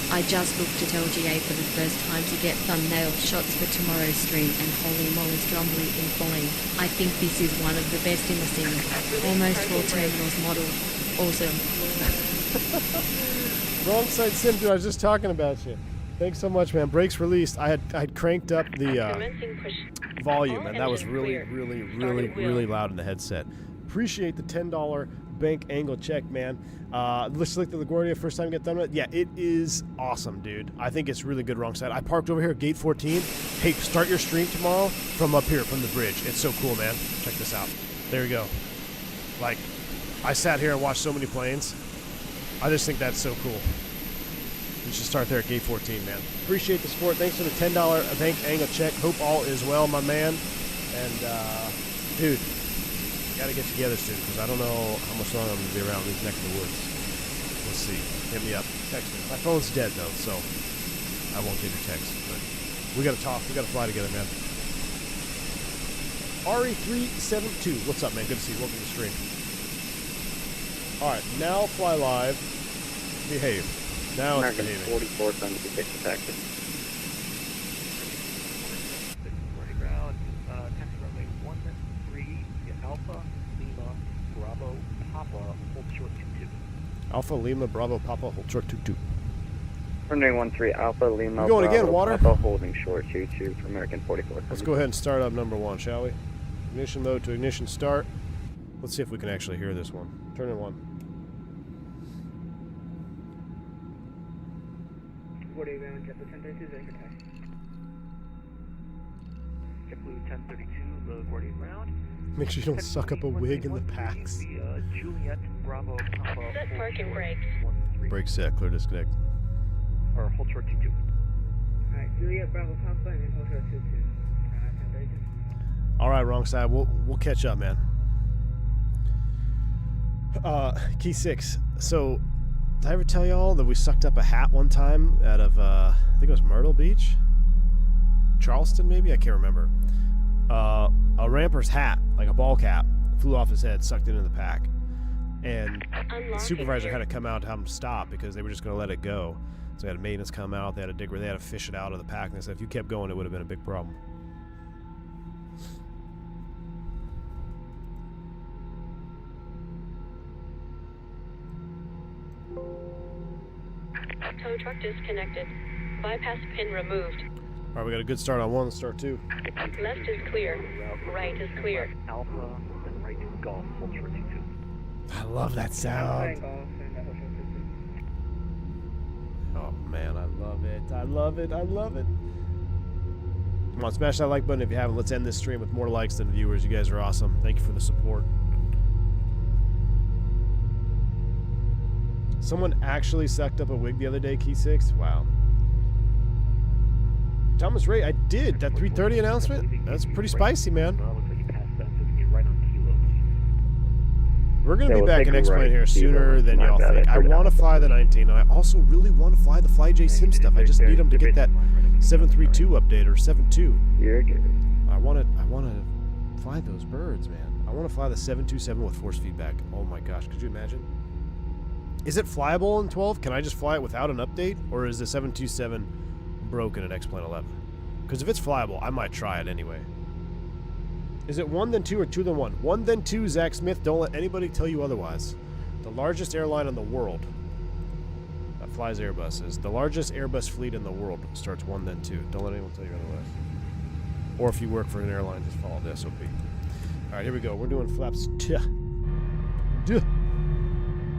I just looked at LGA for the first time to get thumbnail shots for tomorrow's stream, and holy moly, strongly employing. I think this is one of the best in the scene. Almost full terminals model. Awesome. Wrong side sim, dude. I was just talking about you. Thanks so much, man. Brakes released. I had cranked up the volume, and that was really loud in the headset. Appreciate the $10 bank angle check, man. Let's look at the LaGuardia first time get done with it. Yeah, it is awesome, dude. I think it's really good wrong side. I parked over here at gate 14. Hey, start your stream tomorrow from up here, from the bridge. It's so cool, man. Check this out. There you go. Like, I sat here and watched so many planes. I just think that's so cool. You should start there at gate 14, man. Appreciate the support. Thanks for the $10 bank angle check. Hope all is well, my man. And, dude, gotta get together soon, because I don't know how much longer I'm going to be around these neck of the woods. We'll see. Hit me up. Text me. My phone's dead, though, so I won't get your text. But we got to talk. We got to fly together, man. RE372. What's up, man? Good to see you. Welcome to the stream. All right, now fly live. Behave. Now American it's behaving. 44 from the basic taxi. Ground, taxi runway 13, Alpha, Lima, Bravo, Papa, hold short 22. Alpha, Lima, Bravo, Papa, hold short 22. Runway 13, Alpha, Lima, You going Bravo, again, Water? Papa, holding short 22 for American 44. Let's go ahead and start up number one, shall we? Ignition mode to ignition start. Let's see if we can actually hear this one. Turn in one. Guardia ground, JetBlue 1032, ready for taxi. JetBlue 1032, the Guardia ground. Make sure you don't suck up a wig in the packs. Juliet, Bravo, Papa, Set parking brakes. Brake set, clear disconnect. Or hold short 22. Alright, Juliet, Bravo, Papa, and then hold short 22. 1032. All right, wrong side. We'll catch up, man. Key 6. So, did I ever tell y'all that we sucked up a hat one time out of, I think it was Myrtle Beach? Charleston, maybe? I can't remember. A ramper's hat, like a ball cap, flew off his head, sucked it into the pack. And the supervisor had to come out to have him stop because they were just going to let it go. So they had maintenance come out, they had a digger, they had to fish it out of the pack. And they said if you kept going, it would have been a big problem. Tow truck disconnected. Bypass pin removed. All right, we got a good start on one. Let's start two. Left is clear. Right is clear. Alpha, then right is Golf, hold short 22. I love that sound. Oh man, I love it. I love it. I love it. Come on, smash that like button if you haven't. Let's end this stream with more likes than viewers. You guys are awesome. Thank you for the support. Someone actually sucked up a wig the other day, Key 6? Wow. Thomas Ray, I did. That 3:30 announcement? That's pretty spicy, man. We're going to be back in X-Plane here sooner than y'all think. I want to fly the 19, and I also really want to fly the FlyJ Sim stuff. I just need them to get that 732 update or 72. You're good. I want to fly those birds, man. I want to fly the 727 with force feedback. Oh my gosh, could you imagine? Is it flyable in 12? Can I just fly it without an update? Or is the 727 broken at X-Plane 11? Because if it's flyable, I might try it anyway. Is it 1 then 2 or 2 then 1? 1 then 2, Zach Smith. Don't let anybody tell you otherwise. The largest airline in the world. Flies Airbuses. The largest Airbus fleet in the world. Starts 1, then 2. Don't let anyone tell you otherwise. Or if you work for an airline, just follow the SOP. All right, here we go. We're doing flaps.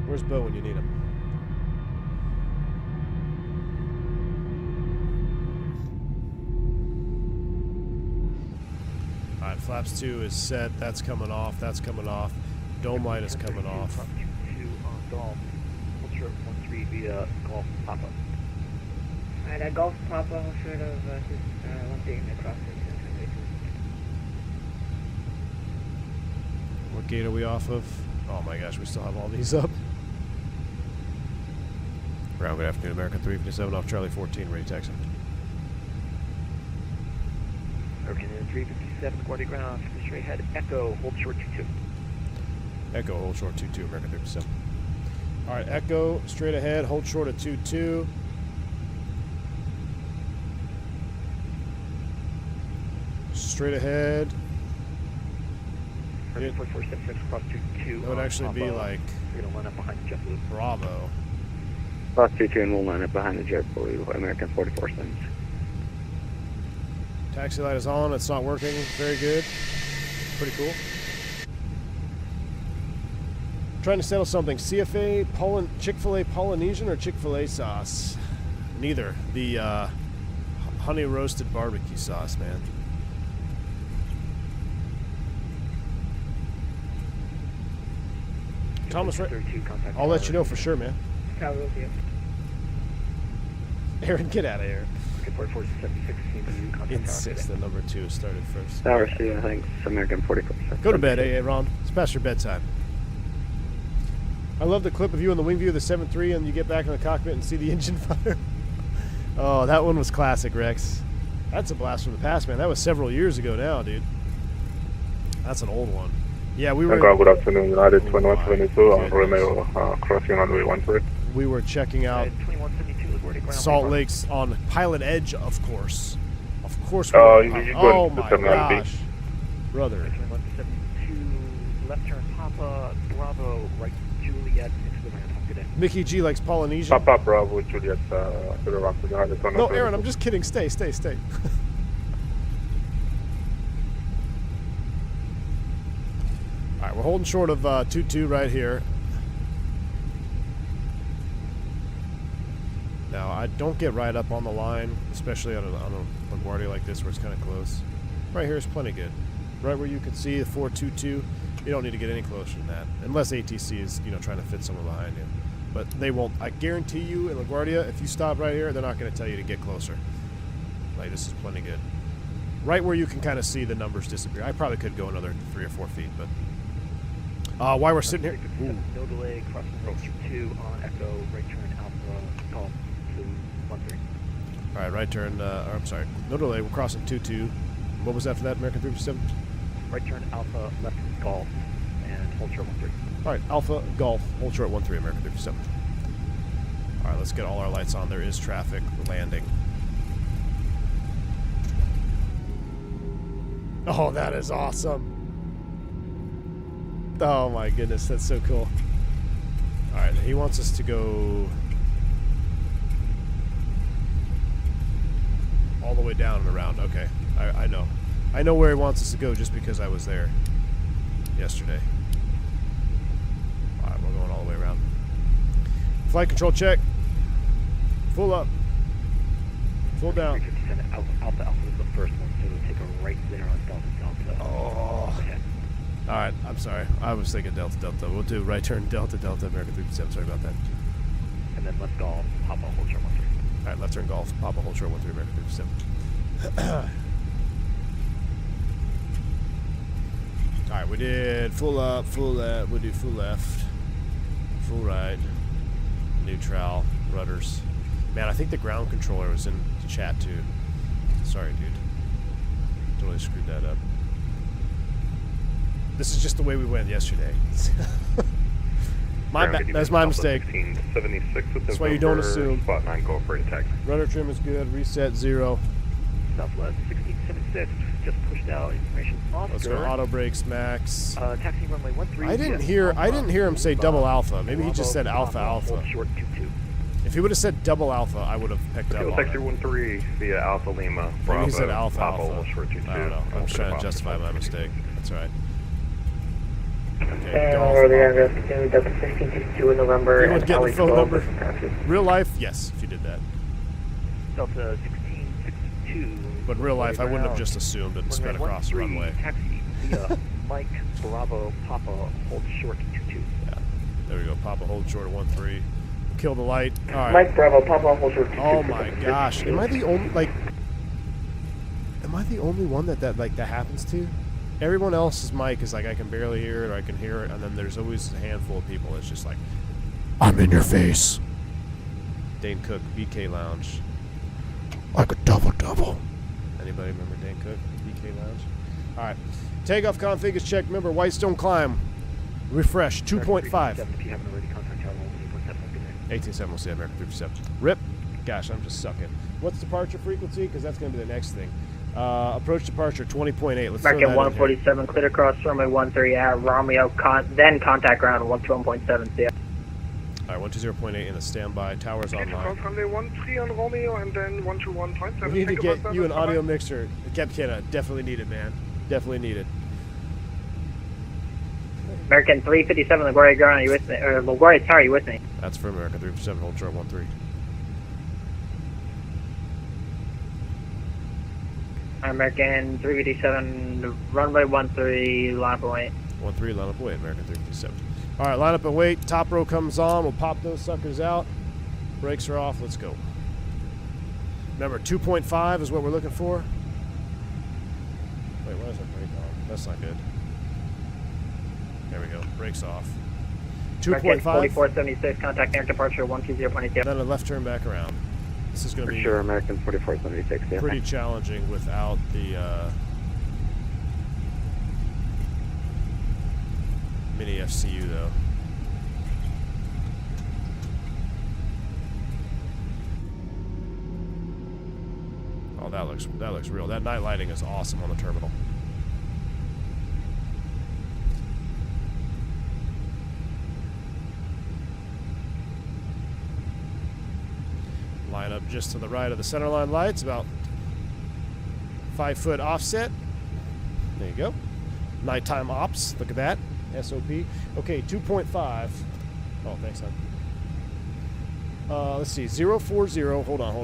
Where's Bo when you need him? All right, flaps 2 is set. That's coming off. That's coming off. Dome light is coming off. 2 on Golf. Hold short 13 via Golf Papa. Alright, Golf Papa, hold short of 13 across the What gate are we off of? Oh my gosh, we still have all these up. Ground, good afternoon, American 357 off Charlie 14, ready taxi. American 357, Guardia ground, straight ahead, Echo, hold short 22. Echo, hold short 22, American 357. Alright, Echo, straight ahead, hold short at 22. Straight ahead. It would actually be like You're gonna line up behind JetBlue. Bravo. Cross 22 and we'll line up behind the JetBlue, American 44 cents. Taxi light is on, it's not working. Very good. Pretty cool. Trying to settle something. CFA, Chick-fil-A Polynesian or Chick-fil-A sauce? Neither. The honey roasted barbecue sauce, man. Thomas, right? I'll let you know for sure, man. Aaron, get out of here. Insist that number 2 started first. Tower C, I think it's American 44. Go to bed, Ron. It's past your bedtime. I love the clip of you in the wing view of the 7-3 and you get back in the cockpit and see the engine fire. Oh, that one was classic, Rex. That's a blast from the past, man. That was several years ago now, dude. That's an old one. Yeah, we were... Good afternoon, United 2172 on Romeo, crossing runway 13. We were checking out Salt Lakes on Pilot Edge, of course. Of course. Oh my gosh. Brother. Left turn Papa, Bravo, right Juliet, into the ramp. Good day. Mickey G likes Polynesian. Papa, Bravo, Juliet, to the ramp. No, Aaron, I'm just kidding. Stay. Alright, we're holding short of 2-2 right here. Now, I don't get right up on the line, especially on a Guardia like this where it's kind of close. Right here is plenty good. Right where you can see the 422, you don't need to get any closer than that. Unless ATC is, trying to fit someone behind you. But they won't. I guarantee you in LaGuardia, if you stop right here, they're not going to tell you to get closer. Like, this is plenty good. Right where you can kind of see the numbers disappear. I probably could go another 3 or 4 feet, but... while we're sitting here... No delay, crossing road 2 on Echo, right turn Alpha, Golf, 213. Alright, right turn, I'm sorry, no delay, we're crossing 2-2. What was after that, American 357? Right turn Alpha, left Golf, and hold short 13. Alright, Alpha, Golf, hold short 13, American 357. Alright, let's get all our lights on. There is traffic landing. Oh, that is awesome. Oh my goodness, that's so cool. Alright, he wants us to go all the way down and around. Okay, I know. I know where he wants us to go just because I was there yesterday. Alright, we're going all the way around. Flight control check. Full up. Full down. Alpha is the first one, so we'll take a right there on Delta. Oh. Okay. Alright, I'm sorry. I was thinking Delta. We'll do right turn Delta, American 357. Sorry about that. And then left Golf, Papa, hold short 13. Alright, left turn Golf, Papa, hold short 13, American 357. Alright, we did full up, full left, we'll do full left, full right, neutral, rudders. Man, I think the ground controller was in the chat too. Sorry, dude. Totally screwed that up. This is just the way we went yesterday. That's my mistake. 76 with that's why you don't assume. Spot 9, go for attack. Rudder trim is good. Reset 0. Southwest 1676, just pushed out. Information Oscar. Let's go auto brakes max. Taxi runway 13. I didn't hear him say double alpha. Maybe he just said alpha. Hold short 22. If he would have said double alpha, I would have picked up on it. 6313 via Alpha Lima. Maybe he said alpha Papa, alpha. short 22. I don't know. I'm trying to justify my mistake. That's right. Okay, And Golf over the Papa. address to Delta 1662 in November. You would and get the Alley phone 12 number. with passes. Real life, yes, if you did that. Delta 1662. But real life, I wouldn't have just assumed and sped across the runway. Taxi via Mike Bravo Papa hold short 22. Yeah, there we go. Papa hold short of 13. Kill the light. All right. Mike Bravo, Papa hold short 22. Oh my gosh, am I the only one that happens to? Everyone else's mic is like I can barely hear it or I can hear it, and then there's always a handful of people. It's just like, I'm in your face. Dane Cook, BK Lounge. Like a double. Anybody remember Dane Cook, BK Lounge? All right. Takeoff config is checked. Remember, Whitestone climb. Refresh, 2.5. If you haven't already, contact Tower 18.7, we'll see American 357. RIP. Gosh, I'm just sucking. What's departure frequency? Because that's going to be the next thing. Approach departure 20.8. Let's American 147, cleared across runway 13 at Romeo, then contact ground 121.7. See ya. All right, 120.8 in the standby. Towers online. Runway 13 on Romeo and then 121.7. We need to get you an audio mixer. Cap Canada, definitely need it, man. Definitely need it. American 357, LaGuardia ground, are you with me? Or LaGuardia Tower, are you with me? That's for American 357, hold short 13. American 357, runway 13, line up and wait. 13, line up and wait, American 357. All right, line up and wait. Top row comes on. We'll pop those suckers out. Brakes are off. Let's go. Remember, 2.5 is what we're looking for. Wait, why is that brake on? That's not good. There we go. Brakes off. 2.5. 4476, contact air departure 120.82. Then a left turn back around. This is going to be sure, American 4476. Yeah. pretty challenging without the mini FCU though. Oh, that looks real. That night lighting is awesome on the terminal. Line up just to the right of the centerline lights, about 5 foot offset. There you go. Nighttime ops. Look at that. SOP. Okay, 2.5. Oh, thanks, son. Let's see. 040. Hold on.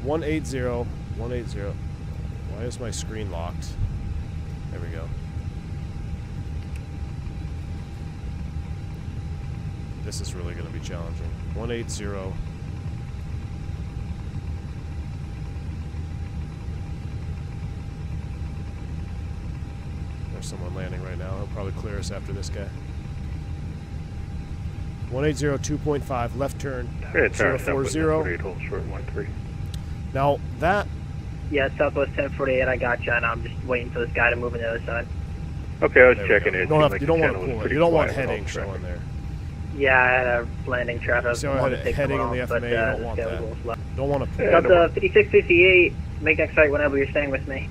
180. 180. Why is my screen locked? There we go. This is really going to be challenging. 180. There's someone landing right now. He'll probably clear us after this guy. 180, 2.5, left turn, 040. Hold short 13. Now that... Yeah, Southwest 1048, I got you, and I'm just waiting for this guy to move on the other side. Okay, I was checking it. You don't want to pull it. You don't want heading showing there. Yeah, I had a landing traffic. So I had heading in the FMA, you don't want that. Don't want to pull it. Delta 5658, make next flight whenever you're staying with me.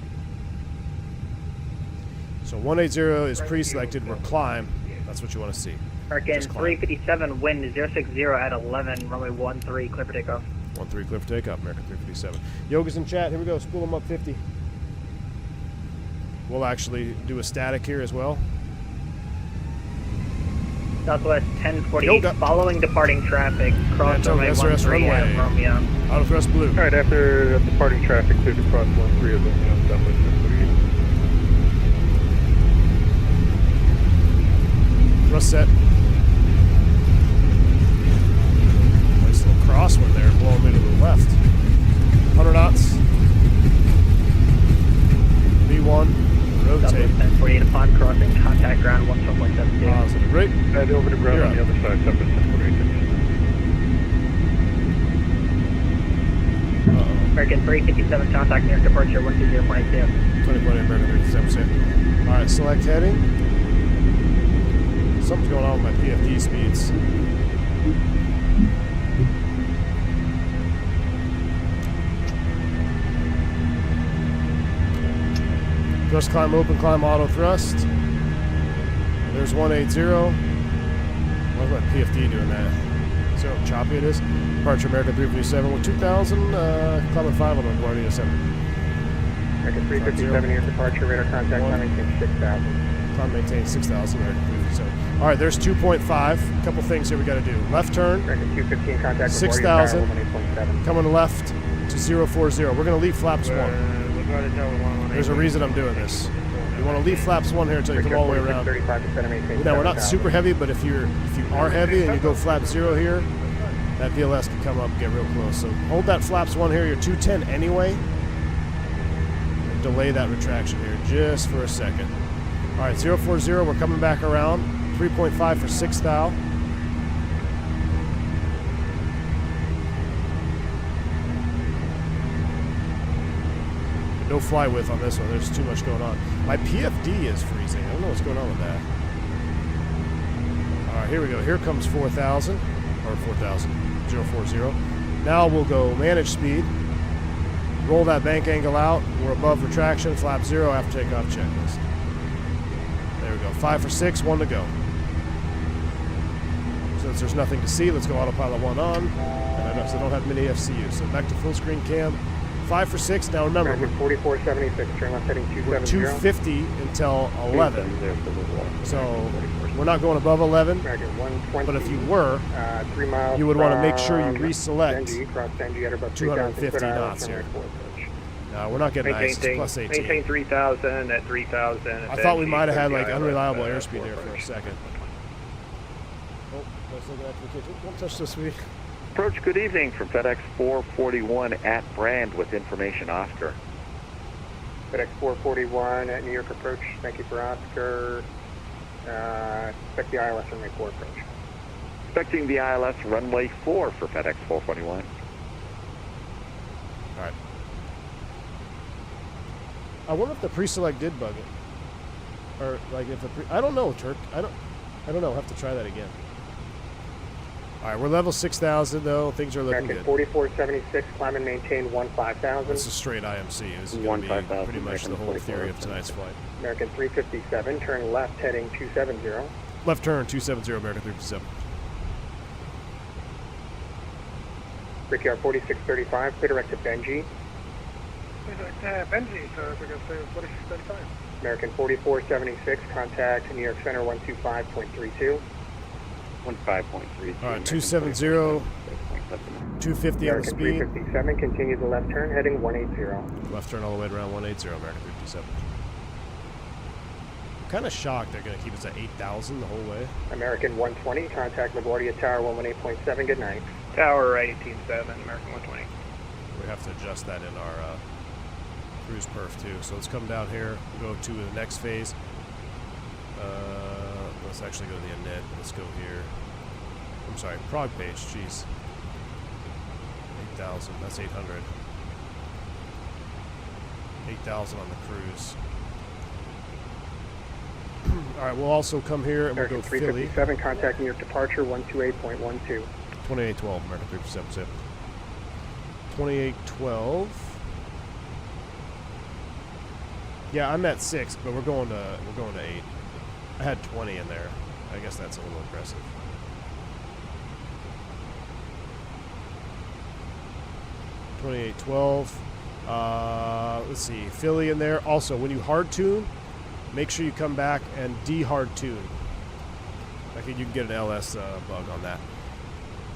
So 180 is pre-selected. We're climb. That's what you want to see. American 357, wind 060 at 11, runway 13, clear for takeoff. 13, clear for takeoff, American 357. Yoga's in chat. Here we go. Spool them up 50. We'll actually do a static here as well. Southwest 1048, following departing traffic, cross runway 13 at Romeo. Auto thrust blue. All right, after departing traffic, clear to cross 13 of the Southwest 1048. Thrust set. Nice little crosswind there, blowing me to the left. 100 knots. V1. Rotate. 1048 upon crossing, contact ground 112.72. Positive. Right. Head over to ground on the other side, Southwest 1048. American 357, contact near departure 120.82. 20.8, American 357. Alright, select heading. Something's going on with my PFD speeds. Thrust climb, open climb, auto thrust. There's 180. Why is my PFD doing that? See how choppy it is? Departure American 357 with 2,000, climbing 5 on Guardia 7. American 357, your departure, radar contact, climb maintain 6,000. Climb maintain 6,000, American 357. All right, there's 2.5. A couple things here we got to do. Left turn. American 215, contact 6,000. 8.7. Coming left to 040. We're going to leave flaps 1. There's a reason I'm doing this. You want to leave flaps 1 here until you come all the way around. Now, we're not super heavy, but if you are heavy and you go flap 0 here, that VLS can come up and get real close. So hold that flaps 1 here. You're 210 anyway. And delay that retraction here just for a second. All right, 040, we're coming back around. 3.5 for 6 thou. No fly width on this one. There's too much going on. My PFD is freezing. I don't know what's going on with that. All right, here we go. Here comes 4,000 or 4,000, 040. Now we'll go manage speed. Roll that bank angle out. We're above retraction. Flap 0 after takeoff checklist. There we go. 5 for 6. 1 to go. Since there's nothing to see, let's go autopilot 1 on. And I don't have many FCU. So back to full screen cam. 5 for 6. Now remember, we're 4476, turn left heading 270. 250 until 11. So we're not going above 11. But if you were, 3 miles you would want to make sure you reselect Denji, at about 250 knots here. No, we're not getting ice. It's plus 18. Maintain 3,000 at 3,000. I thought we might have had like unreliable airspeed there for a second. Oh, let's look at the kitchen. Don't touch this week. Approach, good evening from FedEx 441 at Brand with information Oscar. FedEx 441 at New York approach. Thank you for Oscar. Expect the ILS runway 4 approach. Expecting the ILS runway 4 for FedEx 441. All right. I wonder if the pre-select did bug it, or like if the I don't know, Turk. I don't know. I'll have to try that again. All right, we're level 6,000 though. Things are looking good. 4476, climb and maintain 15,000. This is straight IMC. This is going to be pretty much the whole theory of tonight's flight. American 357, turn left heading 270. Left turn 270, American 357. Brickyard 4635, clear direct to Benji. Benji, so we're going to say 4635. American 4476, contact New York Center 125.32. 15.32. All right, 270, 250 on the speed. 357, continue the left turn, heading 180. Left turn all the way to around 180, American 357. I'm kind of shocked they're going to keep us at 8,000 the whole way. American 120, contact LaGuardia Tower 118.7, good night. Tower 18.7, American 120. We have to adjust that in our cruise perf too. So let's come down here, go to the next phase. Let's actually go to the Annette. Let's go here. I'm sorry, Prague page, jeez. 8,000, that's 800. 8,000 on the cruise. All right, we'll also come here and we'll go Philly. 357, contact New York departure 128.12. 2812, American 357. 2812. Yeah, I'm at 6, but we're going to 8. I had 20 in there. I guess that's a little aggressive. $28.12. Let's see, Philly in there. Also, when you hard tune, make sure you come back and de-hard tune. I think you can get an LS bug on that.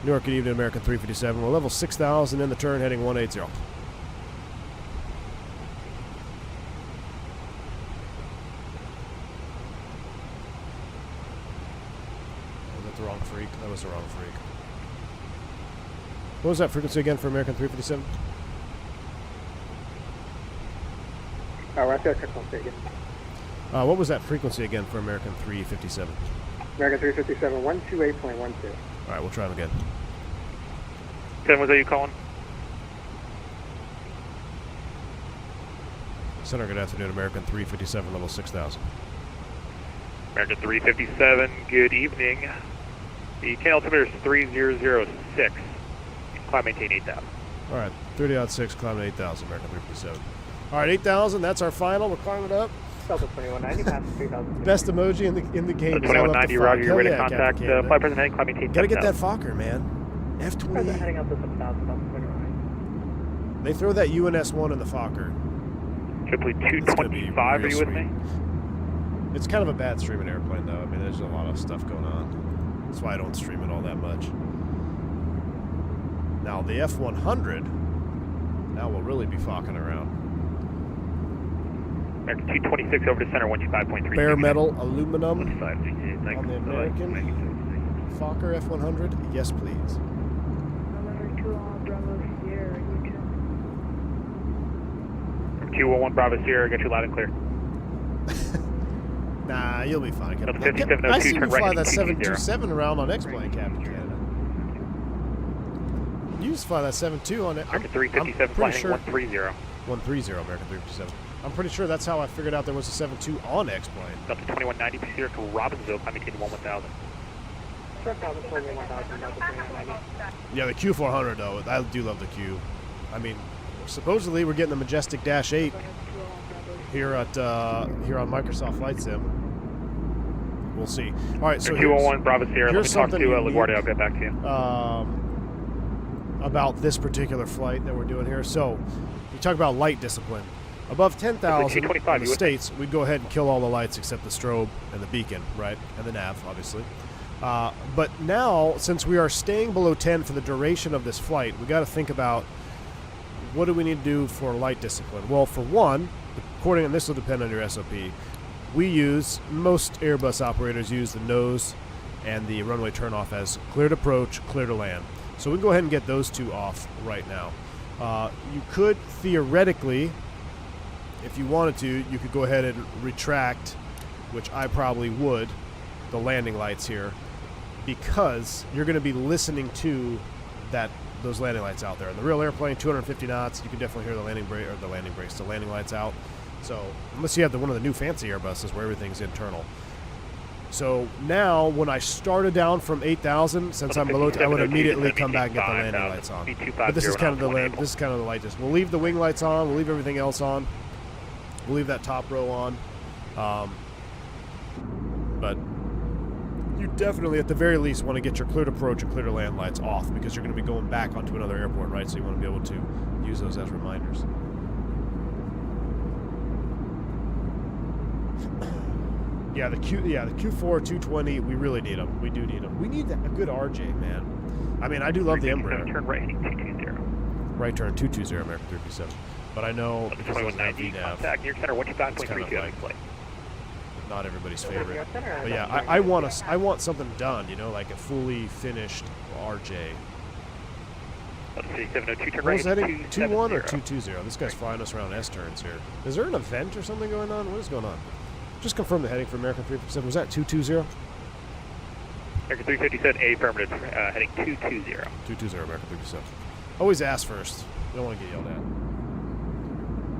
New York, good evening, American 357. We're level 6,000 in the turn, heading 180. The wrong freak. That was the wrong freak. What was that frequency again for American 357? Right there, frequency again. What was that frequency again for American 357? American 357, 128.12. All right, we'll try them again. Ken, was that you calling? Center, good afternoon, American 357, level 6,000. American 357, good evening. The tail altimeter is 3006. Climb maintain 8,000. All right, 30.6, climbing 8,000, American 357. All right, 8,000, that's our final. We're climbing up. Delta 2190, past 3,000. Best emoji in the game. 2190, roger, you're ready to contact flight president heading, climb maintain 10,000. Gotta get that Fokker, man. F-28. Heading up to 7,000. They throw that UNS-1 in the Fokker. Simply 225, are you with me? It's kind of a bad streaming airplane, though. I mean, there's a lot of stuff going on. That's why I don't stream it all that much. Now, the F-100, now we'll really be focking around. American 226 over to center, 125.3. Bare metal aluminum on the American Fokker F-100. Yes, please. November 2 on Bravo Sierra, you 211 Bravo Sierra, get you loud and clear. Nah, you'll be fine. Up to I 5702, see you turn fly right that into 727 around on X-Plane, Captain Canada. You just fly that 72 on it. American 357, flying 130. 130, American 357. I'm pretty sure that's how I figured out there was a 72 on X-Plane. Up to 2190, Sierra to Robbinsville, climbing to 1000. Yeah, the Q400 though, I do love the Q. I mean, supposedly we're getting the Majestic Dash 8 here at here on Microsoft Flight Sim. We'll see. All right, so 201 Bravo Sierra. Let me talk to LaGuardia. I'll get back to you. About this particular flight that we're doing here. So we talk about light discipline. Above 10,000 in the States, we'd go ahead and kill all the lights except the strobe and the beacon, right? And the nav, obviously. But now, since we are staying below 10 for the duration of this flight, we got to think about what do we need to do for light discipline. Well, for one, according, and this will depend on your SOP, most Airbus operators use the nose and the runway turnoff as cleared approach, clear to land. So we can go ahead and get those two off right now. You could theoretically, if you wanted to, you could go ahead and retract, which I probably would, the landing lights here, because you're going to be listening to those landing lights out there. In the real airplane, 250 knots, you can definitely hear the landing lights out. So unless you have one of the new fancy Airbuses where everything's internal. So now, when I started down from 8,000, since I'm below, I would immediately come back and get the landing lights on. But this is kind of the light disc. We'll leave the wing lights on. We'll leave everything else on. We'll leave that top row on. But you definitely, at the very least, want to get your cleared approach and clear to land lights off because you're going to be going back onto another airport, right? So you want to be able to use those as reminders. Yeah, the Q4 220, we really need them. We do need them. We need a good RJ, man. I mean, I do love the Embraer. Turn right, 220. Right turn, 220, American 357. But I know because of the VNAV, contact near center, 125.3 flight. Not everybody's favorite. But yeah, I want something done, you know, like a fully finished RJ. Let's see, 702, turn right. Was that 2-1 or 220? This guy's flying us around S-turns here. Is there an event or something going on? What is going on? Just confirm the heading for American 357. Was that 220? American 357, A affirmative, heading 220. 220, American 357. Always ask first. You don't want to get yelled at.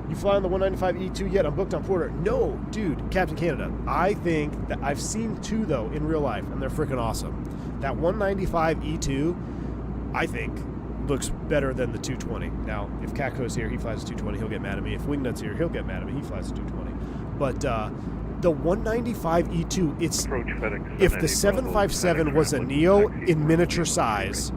You fly on the 195 E2 yet? I'm booked on Porter. No, dude, Captain Canada. I think that I've seen two, though, in real life, and they're freaking awesome. That 195 E2, I think, looks better than the 220. Now, if Catco's here, he flies a 220, he'll get mad at me. If Wingnut's here, he'll get mad at me. He flies a 220. But the 195 E2, it's if the 757 was a Neo in miniature size,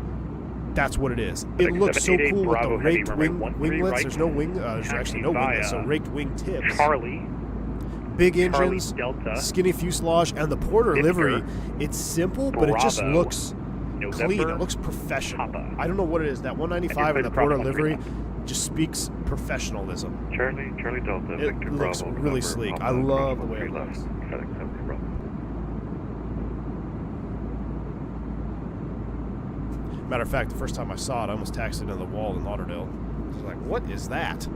that's what it is. It looks so cool with the raked winglets. There's no wing. There's actually no winglets, so raked wing tips. Big engines, skinny fuselage, and the Porter livery. It's simple, but it just looks clean. It looks professional. I don't know what it is. That 195 and the Porter livery just speaks professionalism. Charlie Delta. It looks really sleek. I love the way it looks. Matter of fact, the first time I saw it, I almost taxied into the wall in Lauderdale. I was like, what is that?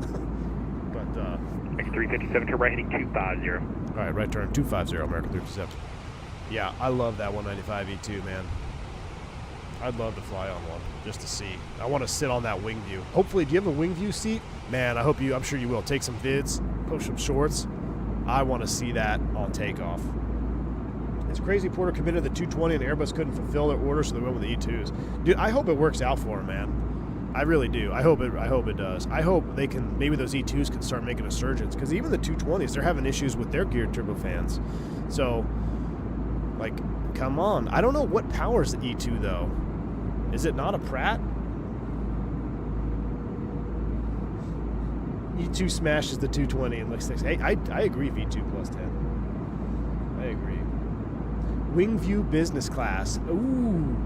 But, 357 to right heading 250. All right, right turn, 250, American 357. Yeah, I love that 195 E2, man. I'd love to fly on one, just to see. I want to sit on that wing view. Hopefully, do you have a wing view seat? Man, I'm sure you will. Take some vids, post some shorts. I want to see that on takeoff. It's crazy Porter committed the 220 and Airbus couldn't fulfill their order, so they went with the E2s. Dude, I hope it works out for them, man. I really do. I hope it does. I hope maybe those E2s can start making a surge, because even the 220s, they're having issues with their geared turbofans. So, like, come on. I don't know what powers the E2, though. Is it not a Pratt? E2 smashes the 220 and looks 6. Hey, I agree, V2 plus 10. I agree. Wingview business class. Ooh.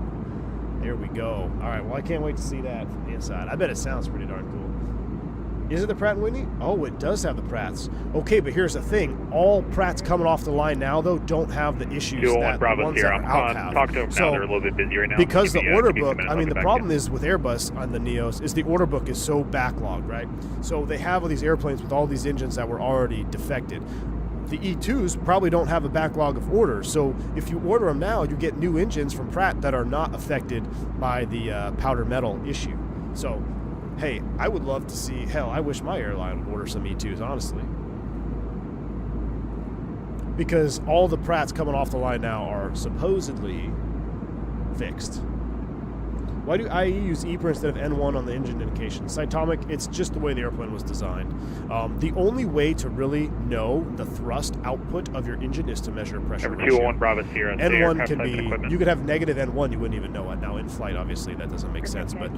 There we go. All right, well, I can't wait to see that from the inside. I bet it sounds pretty darn cool. Is it the Pratt & Whitney? Oh, it does have the Pratts. Okay, but here's the thing. All Pratts coming off the line now, though, don't have the issues that the ones that are out have. Talk to them now. They're a little bit busy right now. Because the order book, I mean, the problem is with Airbus on the Neos is the order book is so backlogged, right? So they have all these airplanes with all these engines that were already defected. The E2s probably don't have a backlog of orders, so if you order them now, you get new engines from Pratt that are not affected by the powder metal issue. So, hey, I would love to see, hell, I wish my airline would order some E2s, honestly. Because all the Pratts coming off the line now are supposedly fixed. Why do IE use EPR instead of N1 on the engine indication? Cytomic, it's just the way the airplane was designed. The only way to really know the thrust output of your engine is to measure pressure ratio. 201 Bravo Sierra. N1 can be, you could have negative N1, you wouldn't even know it. Now in flight, obviously, that doesn't make sense, but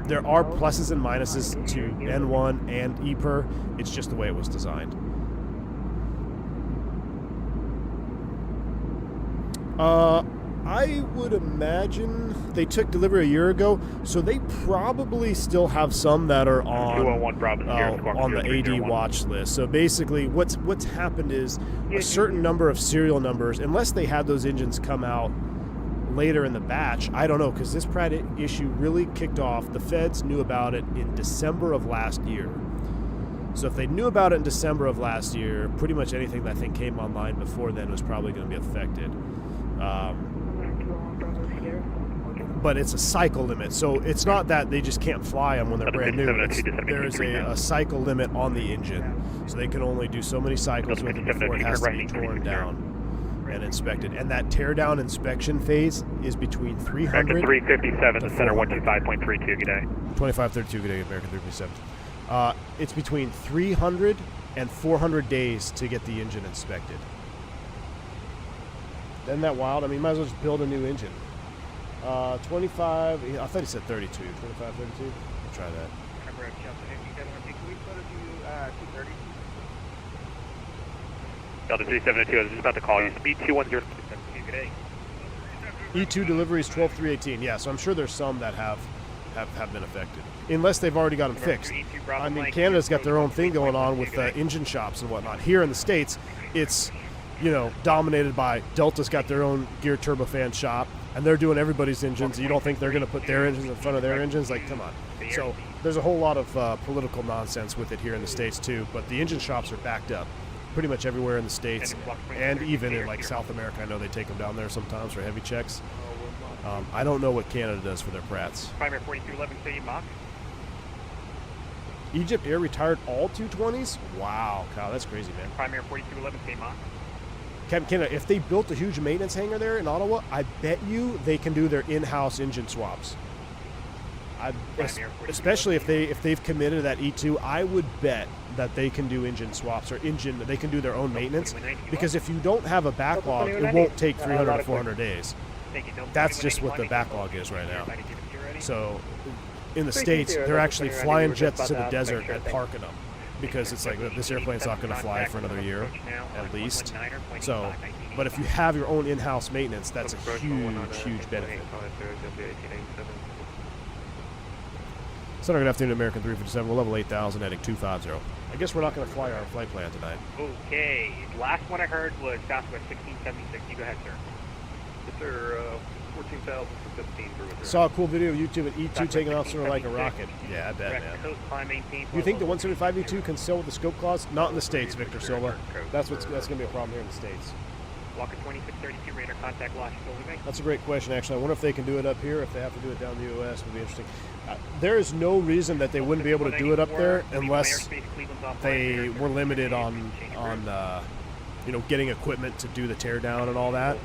there are pluses and minuses to N1 and EPR. It's just the way it was designed. I would imagine they took delivery a year ago, so they probably still have some that are on the AD watch list. So basically, what's happened is a certain number of serial numbers, unless they had those engines come out later in the batch, I don't know, because this Pratt issue really kicked off. The feds knew about it in December of last year. So if they knew about it in December of last year, pretty much anything that I think came online before then was probably going to be affected. But it's a cycle limit, so it's not that they just can't fly them when they're brand new. There is a cycle limit on the engine, so they can only do so many cycles with it before it has to be torn down and inspected. And that tear down inspection phase is between 300 357 to center 125.32. Good day. 2532. Good day, American 357. It's between 300 and 400 days to get the engine inspected. Isn't that wild? I mean, you might as well just build a new engine. 25, I thought he said 32. 25, 32? I'll try that. Delta 3702, I was just about to call you. Speed 210. Good day. E2 deliveries 12-318. Yeah, so I'm sure there's some that have been affected. Unless they've already got them fixed. I mean, Canada's got their own thing going on with engine shops and whatnot. Here in the States, it's, you know, dominated by Delta's got their own gear turbofan shop, and they're doing everybody's engines. You don't think they're going to put their engines in front of their engines? Like, come on. So there's a whole lot of political nonsense with it here in the States too, but the engine shops are backed up pretty much everywhere in the States, and even in like South America. I know they take them down there sometimes for heavy checks. I don't know what Canada does for their Pratts. Primary 4211, say Mach. Egypt Air retired all 220s? Wow, Kyle, that's crazy, man. Primary 4211, say Mach. Canada, if they built a huge maintenance hangar there in Ottawa, I bet you they can do their in-house engine swaps. Especially if they've committed to that E2, I would bet that they can do engine swaps or they can do their own maintenance, because if you don't have a backlog, it won't take 300 to 400 days. That's just what the backlog is right now. So in the States, they're actually flying jets to the desert and parking them, because it's like, this airplane's not going to fly for another year at least. So, but if you have your own in-house maintenance, that's a huge benefit. Center, good afternoon, American 357. We're level 8,000, heading 250. I guess we're not going to fly our flight plan tonight. Okay. Last one I heard was Southwest 1676. You go ahead, sir. Yes, sir. 14,000 for 15 for Saw a cool video of YouTube at E2 taking off sort of like a rocket. Yeah, I bet, man. Do you think the 175 E2 can sail with the scope clause? Not in the States, Victor Silva. That's going to be a problem here in the States. Walker 2632, radar contact launch. That's a great question, actually. I wonder if they can do it up here, if they have to do it down the U.S. It would be interesting. There is no reason that they wouldn't be able to do it up there unless they were limited on you know, getting equipment to do the teardown and all that.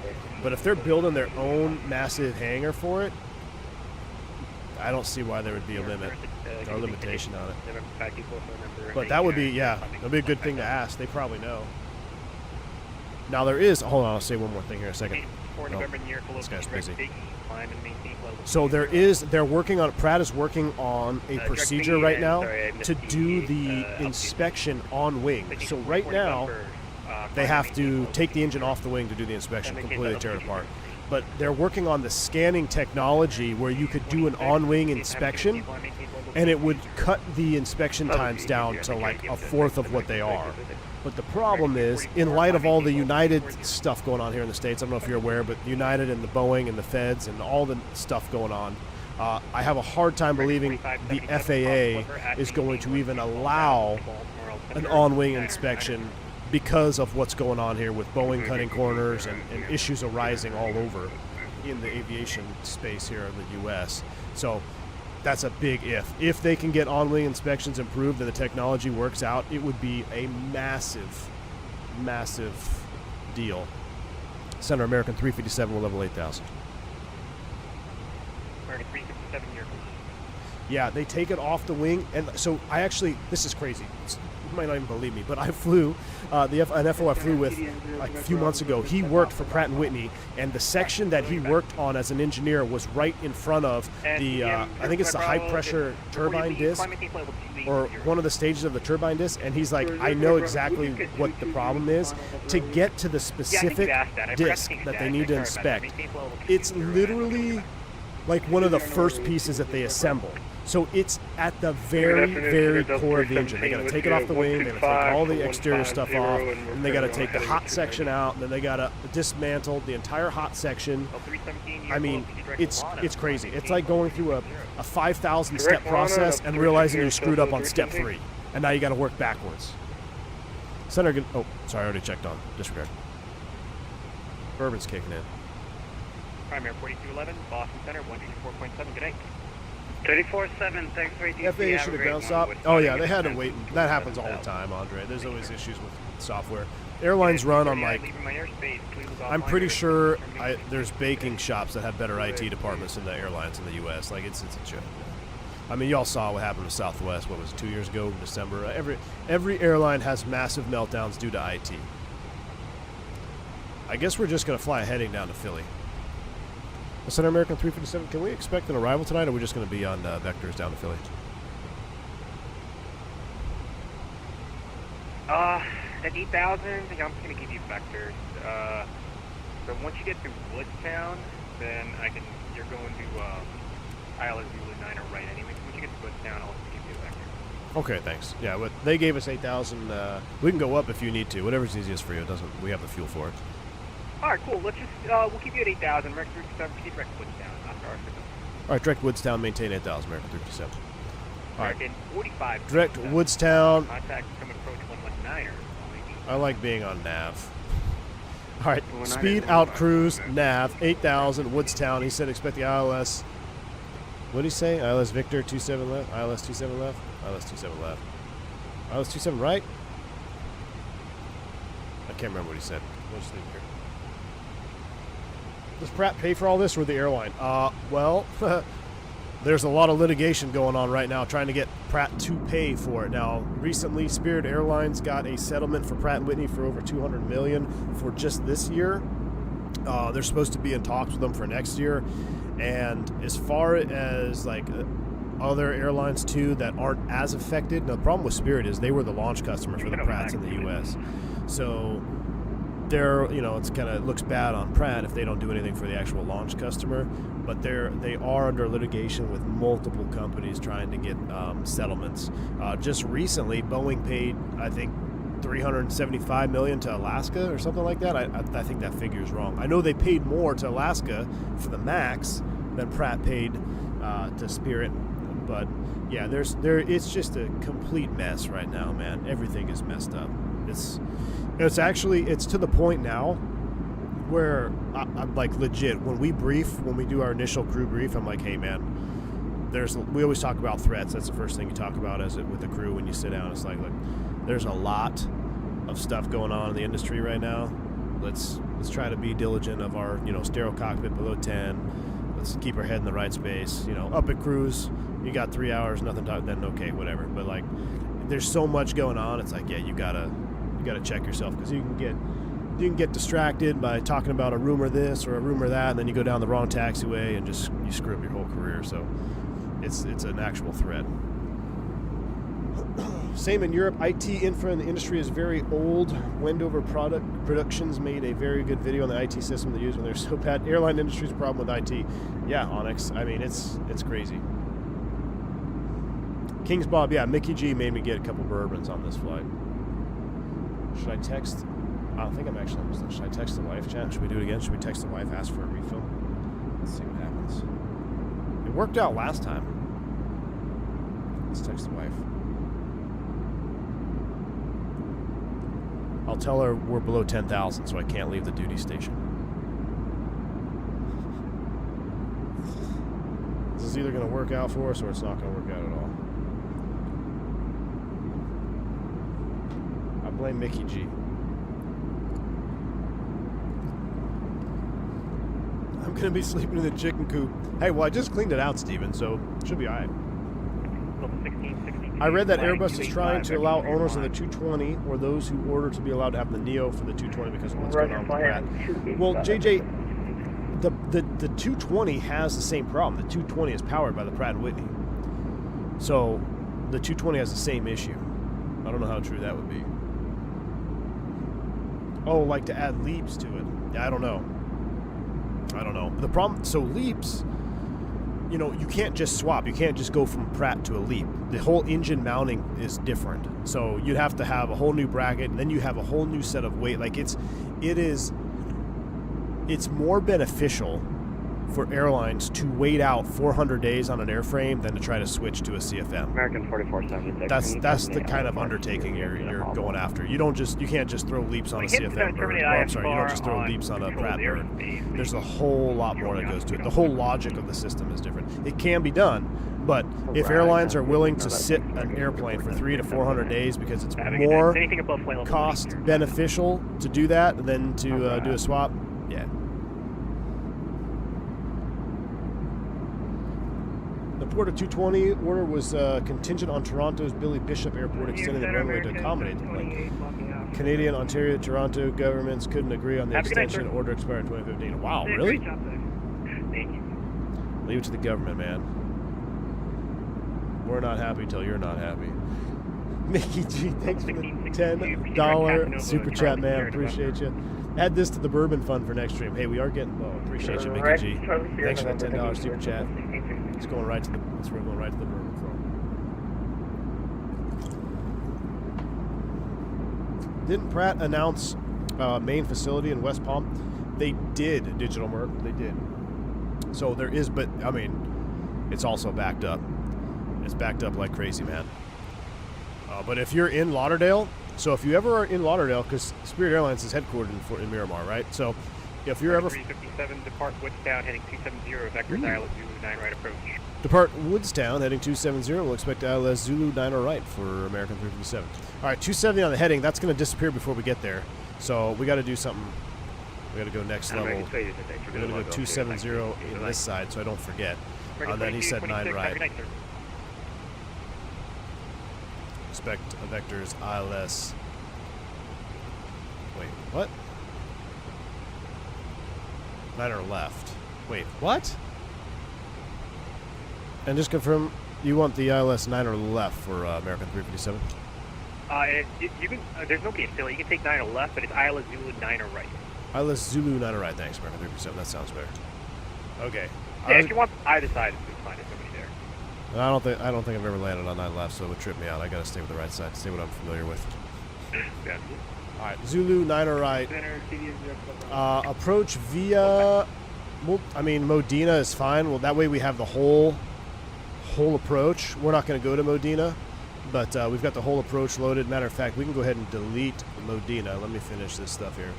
But if they're building their own massive hangar for it, I don't see why there would be a limit or limitation on it. But that would be, yeah, that would be a good thing to ask. They probably know. Now there is, hold on, I'll say one more thing here in a second. This guy's busy. So they're working on, Pratt is working on a procedure right now to do the inspection on wing. So right now, they have to take the engine off the wing to do the inspection, completely tear it apart. But they're working on the scanning technology where you could do an on-wing inspection, and it would cut the inspection times down to like a fourth of what they are. But the problem is, in light of all the United stuff going on here in the States, I don't know if you're aware, but United and the Boeing and the Feds and all the stuff going on, I have a hard time believing the FAA is going to even allow an on-wing inspection because of what's going on here with Boeing cutting corners and issues arising all over in the aviation space here in the U.S. So that's a big if. If they can get on-wing inspections improved and the technology works out, it would be a massive, massive deal. Center American 357 will level 8,000. American 357 year. Yeah, they take it off the wing, and so I actually, this is crazy. You might not even believe me, but I flew an FO I flew with like a few months ago. He worked for Pratt & Whitney, and the section that he worked on as an engineer was right in front of the, I think it's the high-pressure turbine disc, or one of the stages of the turbine disc, and he's like, I know exactly what the problem is. To get to the specific disc that they need to inspect, it's literally like one of the first pieces that they assemble. So it's at the very, very core of the engine. They got to take it off the wing, they got to take all the exterior stuff off, and they got to take the hot section out, and then they got to dismantle the entire hot section. I mean, it's crazy. It's like going through a 5,000 step process and realizing you screwed up on step 3, and now you got to work backwards. Center, oh, sorry, I already checked on. Disregard. Bourbon's kicking in. Primary 4211, Boston Center, 184.7, good day. 34-7, thanks for ATC. FAA should have ground stop. Oh yeah, they had to wait. That happens all the time, Andre. There's always issues with software. Airlines run on like, I'm pretty sure there's baking shops that have better IT departments than the airlines in the U.S. Like it's a joke. I mean, y'all saw what happened to Southwest. What was it, 2 years ago in December? Every airline has massive meltdowns due to IT. I guess we're just gonna fly a heading down to Philly. Center American 357, can we expect an arrival tonight, or are we just going to be on vectors down to Philly? At 8,000, I'm just going to give you vectors. So once you get to Woodstown, then you're going to ILS Zulu 9 or right anyway. So once you get to Woodstown, I'll give you a vector. Okay, thanks. Yeah, but they gave us 8,000. We can go up if you need to. Whatever's easiest for you. We have the fuel for it. All right, cool. Let's just we'll keep you at 8,000. American 357, keep direct Woodstown. After our signal. All right, direct Woodstown, maintain 8,000. American 357. All right. American 45. Direct Woodstown. Contact from approach 119er. I like being on nav. All right, speed out cruise nav 8,000 Woodstown. He said expect the ILS. What did he say? ILS Victor 27 left. ILS 27 left. ILS 27 left. ILS 27 right. I can't remember what he said. We'll just leave it here. Does Pratt pay for all this or the airline? Well, there's a lot of litigation going on right now trying to get Pratt to pay for it. Now, recently, Spirit Airlines got a settlement for Pratt & Whitney for over $200 million for just this year. They're supposed to be in talks with them for next year. And as far as like other airlines too that aren't as affected, now the problem with Spirit is they were the launch customers for the Pratts in the U.S. So they're, it's kind of looks bad on Pratt if they don't do anything for the actual launch customer, but they are under litigation with multiple companies trying to get settlements. Just recently, Boeing paid, I think, $375 million to Alaska or something like that. I think that figure is wrong. I know they paid more to Alaska for the MAX than Pratt paid to Spirit, but yeah, it's just a complete mess right now, man. Everything is messed up. It's to the point now where I'm like legit when we do our initial crew brief, I'm like, hey man, we always talk about threats. That's the first thing you talk about with the crew when you sit down. It's like, look, there's a lot of stuff going on in the industry right now. Let's try to be diligent of our sterile cockpit below 10. Let's keep our head in the right space. Up at cruise, you got 3 hours, nothing to, then okay, whatever. But like, there's so much going on. It's like, yeah, you gotta check yourself because you can get you can get distracted by talking about a rumor this or a rumor that, and then you go down the wrong taxiway and just you screw up your whole career. So it's an actual threat. Same in Europe. IT infra in the industry is very old. Wendover Productions made a very good video on the IT system they use when they're so bad. Airline industry's a problem with IT. Yeah, Onyx. I mean, it's crazy. King's Bob, yeah, Mickey G made me get a couple bourbons on this flight. Should I text? I don't think I'm actually almost done. Should I text the wife, chat? Should we do it again? Should we text the wife, ask for a refill? Let's see what happens. It worked out last time. Let's text the wife. I'll tell her we're below 10,000, so I can't leave the duty station. This is either going to work out for us or it's not going to work out at all. I blame Mickey G. I'm going to be sleeping in the chicken coop. Hey, well, I just cleaned it out, Steven, so it should be all right. I read that Airbus is trying to allow owners of the 220 or those who order to be allowed to have the Neo for the 220 because of what's going on with Pratt. Well, JJ, the 220 has the same problem. The 220 is powered by the Pratt & Whitney. So the 220 has the same issue. I don't know how true that would be. Oh, like to add leaps to it. Yeah, I don't know. The problem, so leaps, you know, you can't just swap. You can't just go from Pratt to a LEAP. The whole engine mounting is different. So you'd have to have a whole new bracket, and then you have a whole new set of weight. Like it's more beneficial for airlines to wait out 400 days on an airframe than to try to switch to a CFM. American 4476. That's the kind of undertaking you're going after. You can't just throw leaps on a CFM bird. Well, I'm sorry, you don't just throw leaps on a Pratt bird. There's a whole lot more that goes to it. The whole logic of the system is different. It can be done, but if airlines are willing to sit an airplane for 300 to 400 days because it's more cost beneficial to do that than to do a swap, yeah. The Porta 220 order was contingent on Toronto's Billy Bishop Airport extending the runway to accommodate the plane. Canadian, Ontario, Toronto governments couldn't agree on the extension. Order expired in 2015. Wow, really? Thank you. Leave it to the government, man. We're not happy till you're not happy. Mickey G, thanks for the $10 super chat, man. Appreciate you. Add this to the bourbon fund for next stream. Hey, we are getting low. Appreciate you, Mickey G. Thanks for the $10 super chat. It's going right to the. We're going right to the bourbon fund. Didn't Pratt announce main facility in West Palm? They did, Digital Merc. They did. So there is, but I mean, it's also backed up. It's backed up like crazy, man. But if you're in Lauderdale, so if you ever are in Lauderdale, because Spirit Airlines is headquartered in Miramar, right? So if you're ever 357, depart Woodstown, heading 270, vector ILS Zulu 9 right approach. Depart Woodstown, heading 270. We'll expect ILS Zulu 9 right for American 357. All right, 270 on the heading. That's going to disappear before we get there. So we got to do something. We got to go next level. We're going to go 270 in this side, so I don't forget. And then he said 9 right. Expect vectors ILS. Wait, what? 9 left. Wait, what? And just confirm, you want the ILS 9 left for American 357? You can. There's nobody in Philly. You can take 9 left, but it's ILS Zulu 9 right. ILS Zulu 9 right. Thanks, American 357. That sounds better. Okay. Yeah, if you want either side, it's fine. There's nobody there. And I don't think I've ever landed on 9 left, so it would trip me out. I gotta stay with the right side, stay what I'm familiar with. Yeah. All right, Zulu 9 right. Approach via. Modena is fine. Well, that way we have the whole approach. We're not going to go to Modena, but we've got the whole approach loaded. Matter of fact, we can go ahead and delete Modena. Let me finish this stuff here.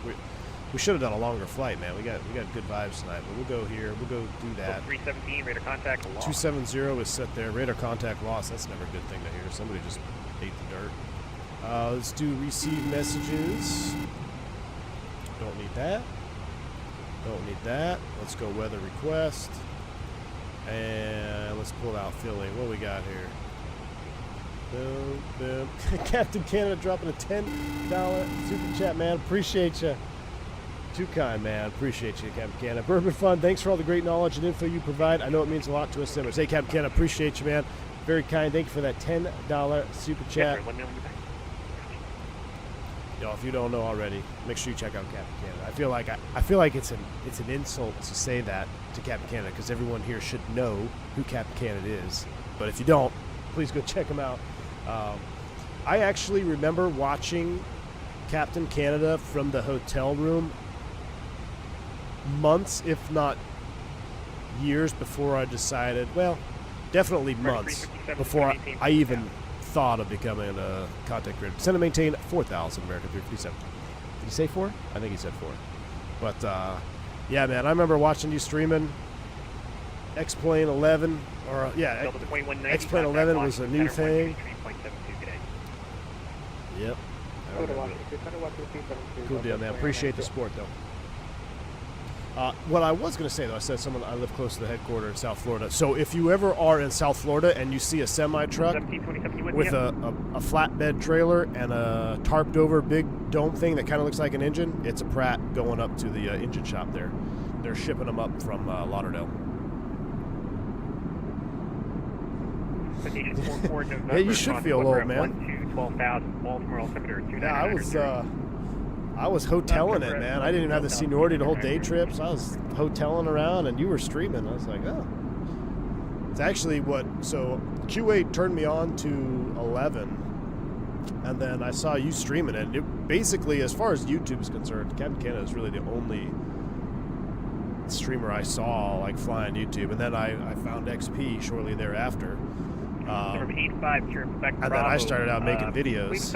We should have done a longer flight, man. We got good vibes tonight, but we'll go here. We'll go do that. 317 radar contact lost. 270 is set there. Radar contact lost. That's never a good thing to hear. Somebody just ate the dirt. Let's do receive messages. Don't need that. Don't need that. Let's go weather request. And let's pull out Philly. What we got here? Boom, boom. Captain Canada dropping a $10 super chat, man. Appreciate you. Too kind, man. Appreciate you, Captain Canada. Bourbon Fun, thanks for all the great knowledge and info you provide. I know it means a lot to us simmers. Hey, Captain Canada, appreciate you, man. Very kind. Thank you for that $10 super chat. Yo, if you don't know already, make sure you check out Captain Canada. I feel like it's an insult to say that to Captain Canada because everyone here should know who Captain Canada is. But if you don't, please go check him out. I actually remember watching Captain Canada from the hotel room months, if not years, before I decided, well, definitely months before I even thought of becoming a content creator. Send and maintain 4,000 American 357. Did he say 4? I think he said 4. But yeah, man, I remember watching you streaming X-Plane 11, or yeah, X-Plane 11 was a new thing. Yep. Cool deal, man. Appreciate the support, though. What I was going to say, though, I said I live close to the headquarters in South Florida. So if you ever are in South Florida and you see a semi-truck with a flatbed trailer and a tarped-over big dome thing that kind of looks like an engine, it's a Pratt going up to the engine shop there. They're shipping them up from Lauderdale. Yeah, you should feel old, man. 12,000, Baltimore altimeter 299. Yeah, I was hoteling it, man. I didn't even have the seniority to hold day trips. I was hoteling around, and you were streaming. I was like, oh. It's actually so Q8 turned me on to 11, and then I saw you streaming it. It basically, as far as YouTube is concerned, Captain Canada is really the only streamer I saw, like, flying YouTube. And then I found XP shortly thereafter. And then I started out making videos,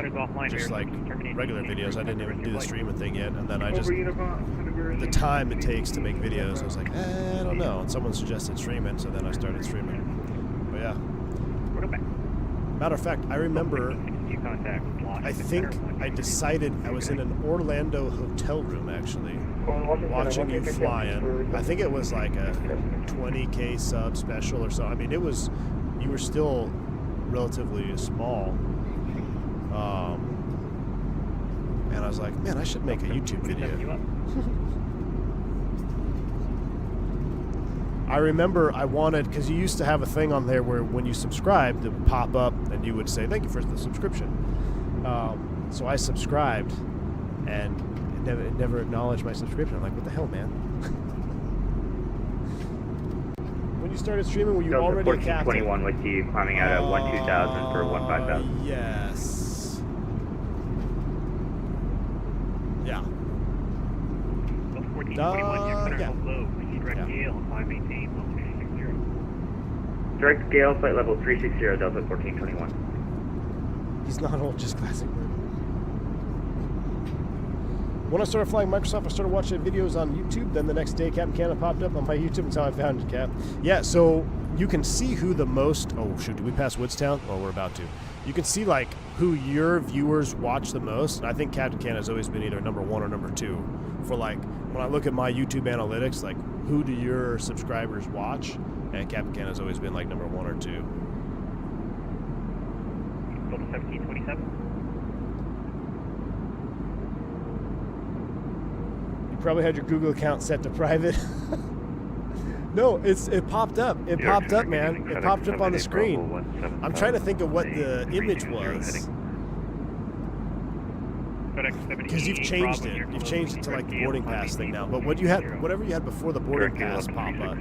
just like regular videos. I didn't even do the streaming thing yet. And then the time it takes to make videos, I was like, I don't know. And someone suggested streaming, so then I started streaming. But yeah. Matter of fact, I remember, I think I decided I was in an Orlando hotel room, actually, watching you fly in. I think it was like a 20K sub special or so. I mean, you were still relatively small. And I was like, man, I should make a YouTube video. I remember I wanted, because you used to have a thing on there where when you subscribed, it would pop up and you would say, thank you for the subscription. So I subscribed and it never acknowledged my subscription. I'm like, what the hell, man? When you started streaming, were you already a captain? 1421 with you climbing out of 12,000 for 15,000. Yes. Yeah. 1421, direct gale, flight level 360, Delta 1421. He's not old, just classic. When I started flying Microsoft, I started watching videos on YouTube. Then the next day, Captain Canada popped up on my YouTube. That's how I found you, Cap. Yeah, so you can see who the most... Oh, shoot, did we pass Woodstown? Oh, we're about to. You can see, like, who your viewers watch the most. And I think Captain Canada's always been either number 1 or number 2. For, like, when I look at my YouTube analytics, like, who do your subscribers watch? And Captain Canada's always been, like, number 1 or 2. 1727. Probably had your Google account set to private. No, it popped up. It popped up, man. It popped up on the screen. I'm trying to think of what the image was. Because you've changed it. You've changed it to like the boarding pass thing now. But whatever you had before the boarding pass pop up.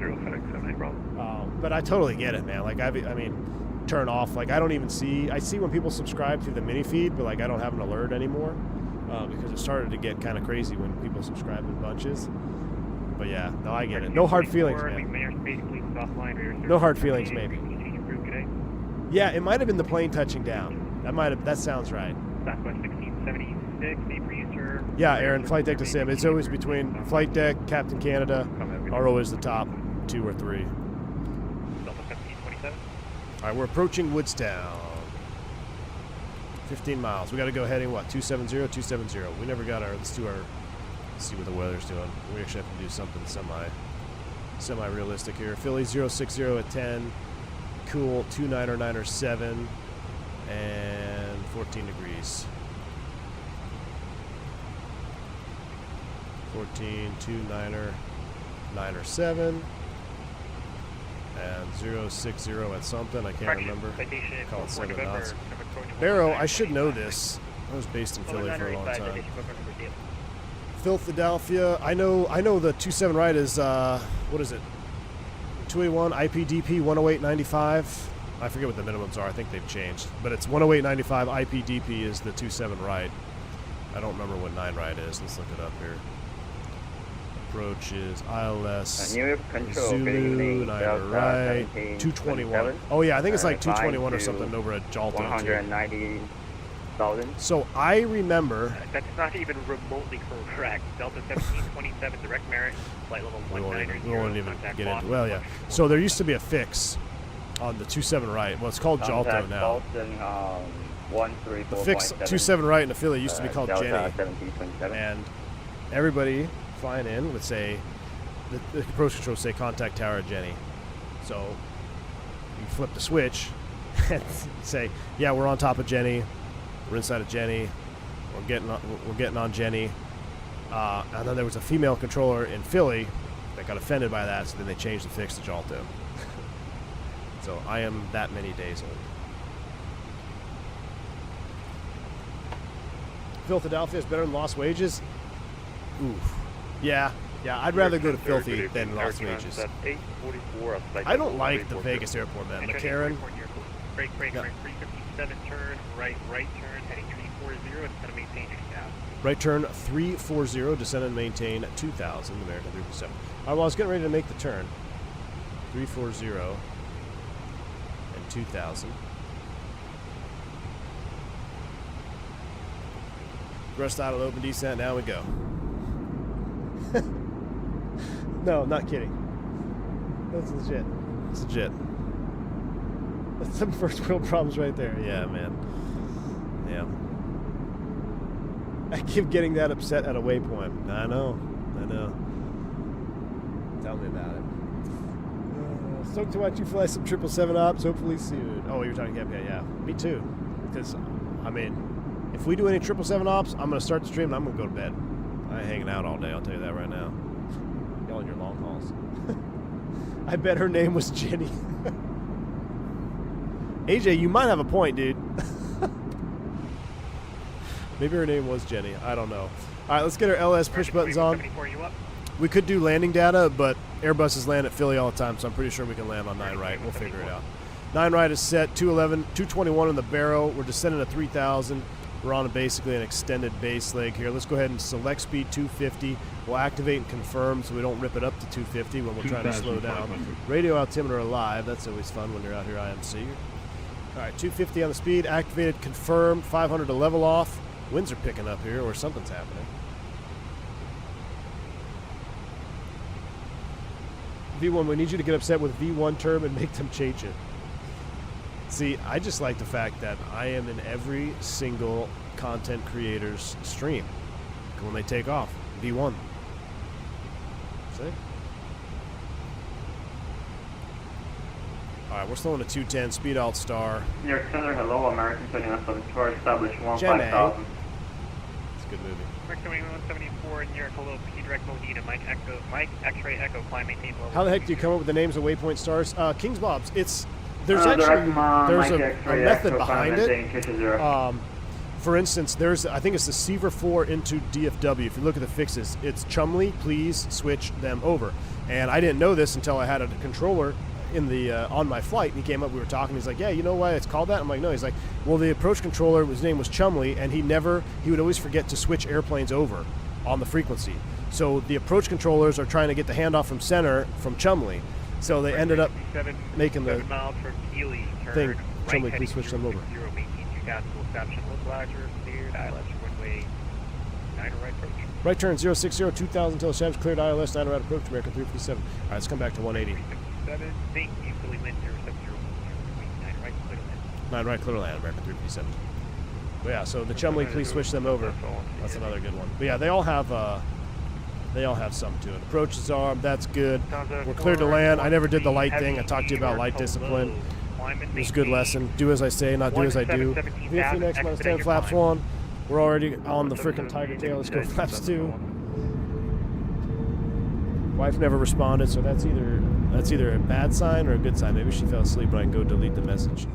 But I totally get it, man. Like I mean, turn off. Like I don't even see. I see when people subscribe through the mini feed, but like I don't have an alert anymore. Because it started to get kind of crazy when people subscribe in bunches. But yeah, no, I get it. No hard feelings, man. No hard feelings, maybe. Yeah, it might have been the plane touching down. That sounds right. Yeah, Aaron, Flight Deck to Sim. It's always between Flight Deck, Captain Canada are always the top 2 or 3. All right, we're approaching Woodstown. 15 miles. We got to go heading, what, 270, 270. We never got let's see what the weather's doing. We actually have to do something semi-realistic here. Philly 060 at 10. Cool, 299 and 14 degrees. 14, 29er, 9er 7, and 060 at something. I can't remember. Call it 7 knots. Barrow, I should know this. I was based in Philly for a long time. Philadelphia, I know the 27 right is, what is it? 281 IPDP 108.95. I forget what the minimums are. I think they've changed. But it's 108.95 IPDP is the 27 right. I don't remember what 9 right is. Let's look it up here. Approach is ILS Zulu, 9 right, 221. Oh yeah, I think it's like 221 or something over at Jalto. 190,000. So I remember. That's not even remotely correct. Delta 1727, direct merit, flight level 190. We won't even get into. Well, yeah. So there used to be a fix on the 27 right. Well, it's called Jalto now. The fix 27 right in the Philly used to be called Jenny, and everybody flying in would say, the approach control would say contact tower at Jenny. So you flip the switch and say, yeah, we're on top of Jenny, we're inside of Jenny, we're getting on Jenny. And then there was a female controller in Philly that got offended by that, so then they changed the fix to Jalto. So I am that many days old. Philadelphia is better than Lost Wages? Oof. Yeah, I'd rather go to Filthy than Lost Wages. I don't like the Vegas airport, man. McCarran. Break, 357, turn, right turn, heading 340, it's going to maintain your gap. Right turn 340, descend and maintain 2000, American 357. All right, well, I was getting ready to make the turn. 340 and 2000. Thrust out of open descent, now we go. No, not kidding. That's legit. It's legit. That's some first world problems right there. Yeah, man. Yeah. I keep getting that upset at a waypoint. I know. Tell me about it. Stoked to watch you fly some 777 ops, hopefully soon. Oh, you're talking Cap? Yeah. Me too. Because, I mean, if we do any 777 ops, I'm going to start the stream and I'm going to go to bed. I ain't hanging out all day, I'll tell you that right now. Y'all on your long hauls. I bet her name was Jenny. AJ, you might have a point, dude. Maybe her name was Jenny. I don't know. All right, let's get our LS push buttons on. We could do landing data, but Airbuses land at Philly all the time, so I'm pretty sure we can land on 9 right. We'll figure it out. 9 right is set, 211, 221 on the barrel. We're descending to 3,000. We're on basically an extended base leg here. Let's go ahead and select speed 250. We'll activate and confirm so we don't rip it up to 250 when we're trying to slow down. Radio altimeter alive. That's always fun when you're out here IMC. All right, 250 on the speed. Activated, confirm. 500 to level off. Winds are picking up here or something's happening. V1, we need you to get upset with V1 term and make them change it. See, I just like the fact that I am in every single content creator's stream when they take off. V1. See? Alright, we're slowing to 210, speed alt star. New York Center, hello, American 2974, establish 15,000. It's a good movie. American 2174, New York, hello, P direct Modena, Mike X-ray Echo, climb, maintain level. How the heck do you come up with the names of waypoint stars? King's Bob's, there's actually a method behind it. For instance, I think it's the Seaver 4 into DFW. If you look at the fixes, it's Chumley, please switch them over. And I didn't know this until I had a controller in the on my flight, and he came up, we were talking, he's like, yeah, you know why it's called that? I'm like, no. He's like, well, the approach controller, his name was Chumley, and he would always forget to switch airplanes over on the frequency. So the approach controllers are trying to get the handoff from center from Chumley. So they ended up making the thing, Chumley, please switch them over. Right turn 060, 2000 until established, cleared ILS, 9 right approach, American 357. All right, let's come back to 180. 9 right, clear land, American 357. But yeah, so the Chumley, please switch them over. That's another good one. But yeah, they all have some to it. Approach is armed, that's good. We're cleared to land. I never did the light thing. I talked to you about light discipline. It was a good lesson. Do as I say, not do as I do. Phoenix -10, flaps 1. We're already on the freaking Tiger tail. Let's go flaps 2. Wife never responded, so that's either a bad sign or a good sign. Maybe she fell asleep, but I can go delete the message.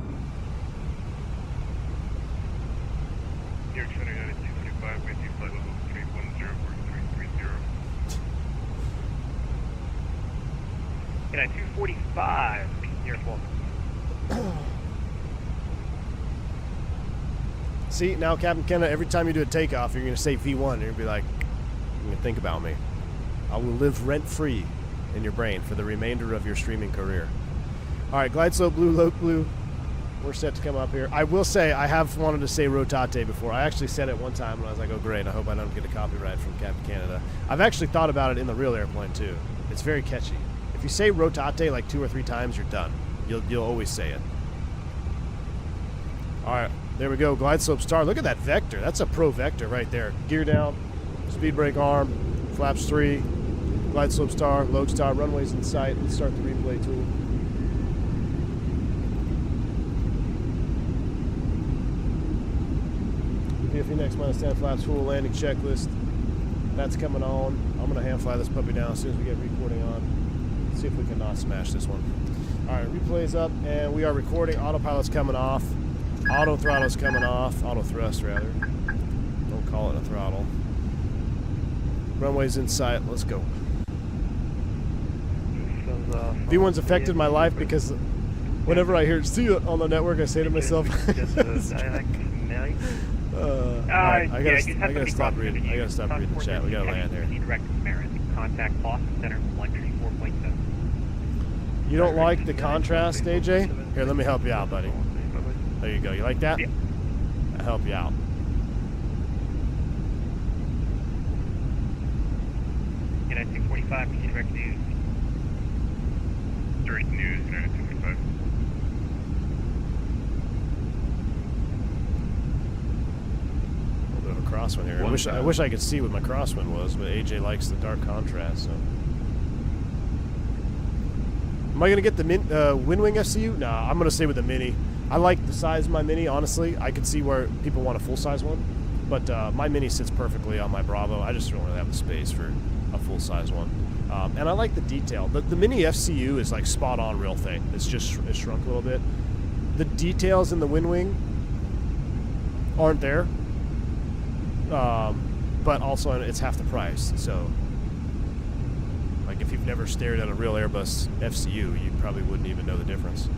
New York Center United 225, with you, flight level 3104330. United 245, New York Walton. See, now Captain Kenna, every time you do a takeoff, you're going to say V1. You're going to be like, you're going to think about me. I will live rent-free in your brain for the remainder of your streaming career. All right, glide slope blue, loc blue. We're set to come up here. I will say, I have wanted to say rotate before. I actually said it one time, and I was like, oh, great. I hope I don't get a copyright from Captain Canada. I've actually thought about it in the real airplane, too. It's very catchy. If you say rotate like 2 or 3 times, you're done. You'll always say it. All right, there we go. Glide slope star. Look at that vector. That's a pro vector right there. Gear down, speed brake arm, flaps 3, glide slope star, load star, runways in sight. Let's start the replay tool. Phoenix -10 flaps full landing checklist. That's coming on. I'm going to hand fly this puppy down as soon as we get recording on. Let's see if we can not smash this one. All right, replay's up, and we are recording. Autopilot's coming off. Auto throttle's coming off. Auto thrust, rather. Don't call it a throttle. Runway's in sight. Let's go. V1's affected my life because whenever I hear "see it" on the network, I say to myself, I gotta stop reading. I gotta stop reading the chat. We gotta land here. Contact Boston Center 134.7. You don't like the contrast, AJ? Here, let me help you out, buddy. There you go. You like that? Yeah. I'll help you out. United 245, can you direct news? Direct news, United 245. A little bit of a crosswind here. I wish I could see what my crosswind was, but AJ likes the dark contrast, so. Am I going to get the Windwing FCU? Nah, I'm going to stay with the Mini. I like the size of my Mini, honestly. I could see where people want a full-size one, but my Mini sits perfectly on my Bravo. I just don't really have the space for a full-size one. And I like the detail. The Mini FCU is like spot-on real thing. It's shrunk a little bit. The details in the Windwing aren't there, but also it's half the price, so... Like, if you've never stared at a real Airbus FCU, you probably wouldn't even know the difference.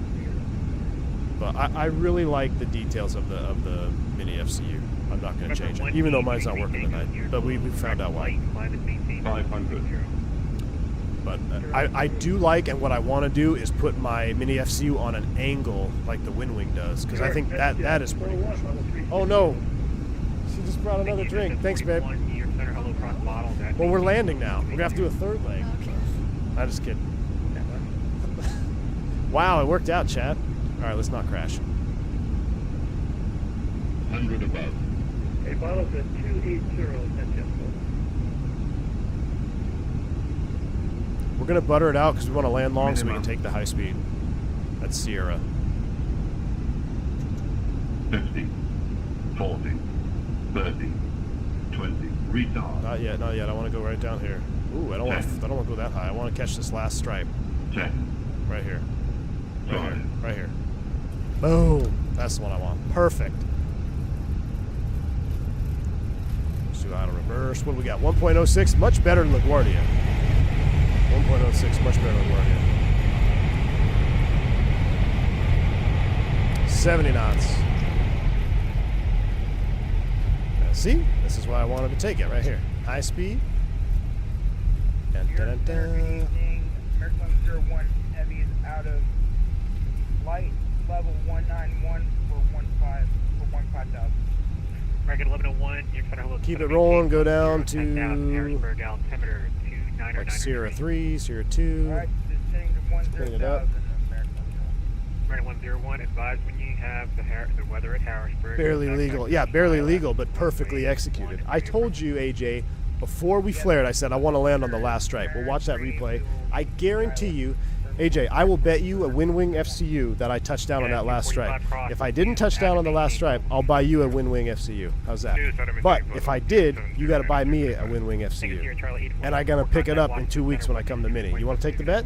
But I really like the details of the Mini FCU. I'm not going to change it, even though mine's not working tonight. But we found out why. 500. But I do like, and what I want to do is put my Mini FCU on an angle like the Windwing does, because I think that is pretty cool. Oh, no. She just brought another drink. Thanks, babe. Well, we're landing now. We're going to have to do a third leg. I'm just kidding. Wow, it worked out, chat. All right, let's not crash. 100 above. Hey, bottles at 280, We're going to butter it out because we want to land long so we can take the high speed. That's Sierra. 50, 40, 30, 20. Retard. Not yet, not yet. I want to go right down here. Ooh, I don't want to go that high. I want to catch this last stripe. 10. Right here. Right here. Right here. Boom. That's the one I want. Perfect. Let's do auto reverse. What do we got? 1.06. Much better than the Guardia. 1.06. Much better than the Guardia. 70 knots. See? This is why I wanted to take it right here. High speed. Dun, dun, dun, dun. American 101 Heavy is out of flight level 191 for 15,000. American 1101, you're trying to hold. Keep it rolling, go down to Harrisburg, altimeter 29 like Sierra 3, Sierra 2. Alright, descending to 10,000. American 101, advise when you have the weather at Harrisburg. Barely legal. Yeah, barely legal, but perfectly executed. I told you, AJ, before we flared, I said I want to land on the last stripe. We'll watch that replay. I guarantee you, AJ, I will bet you a Wing FCU that I touched down on that last stripe. If I didn't touch down on the last stripe, I'll buy you a Wing FCU. How's that? But if I did, you got to buy me a Wing FCU. And I'm going to pick it up in 2 weeks when I come to Mini. You want to take the bet?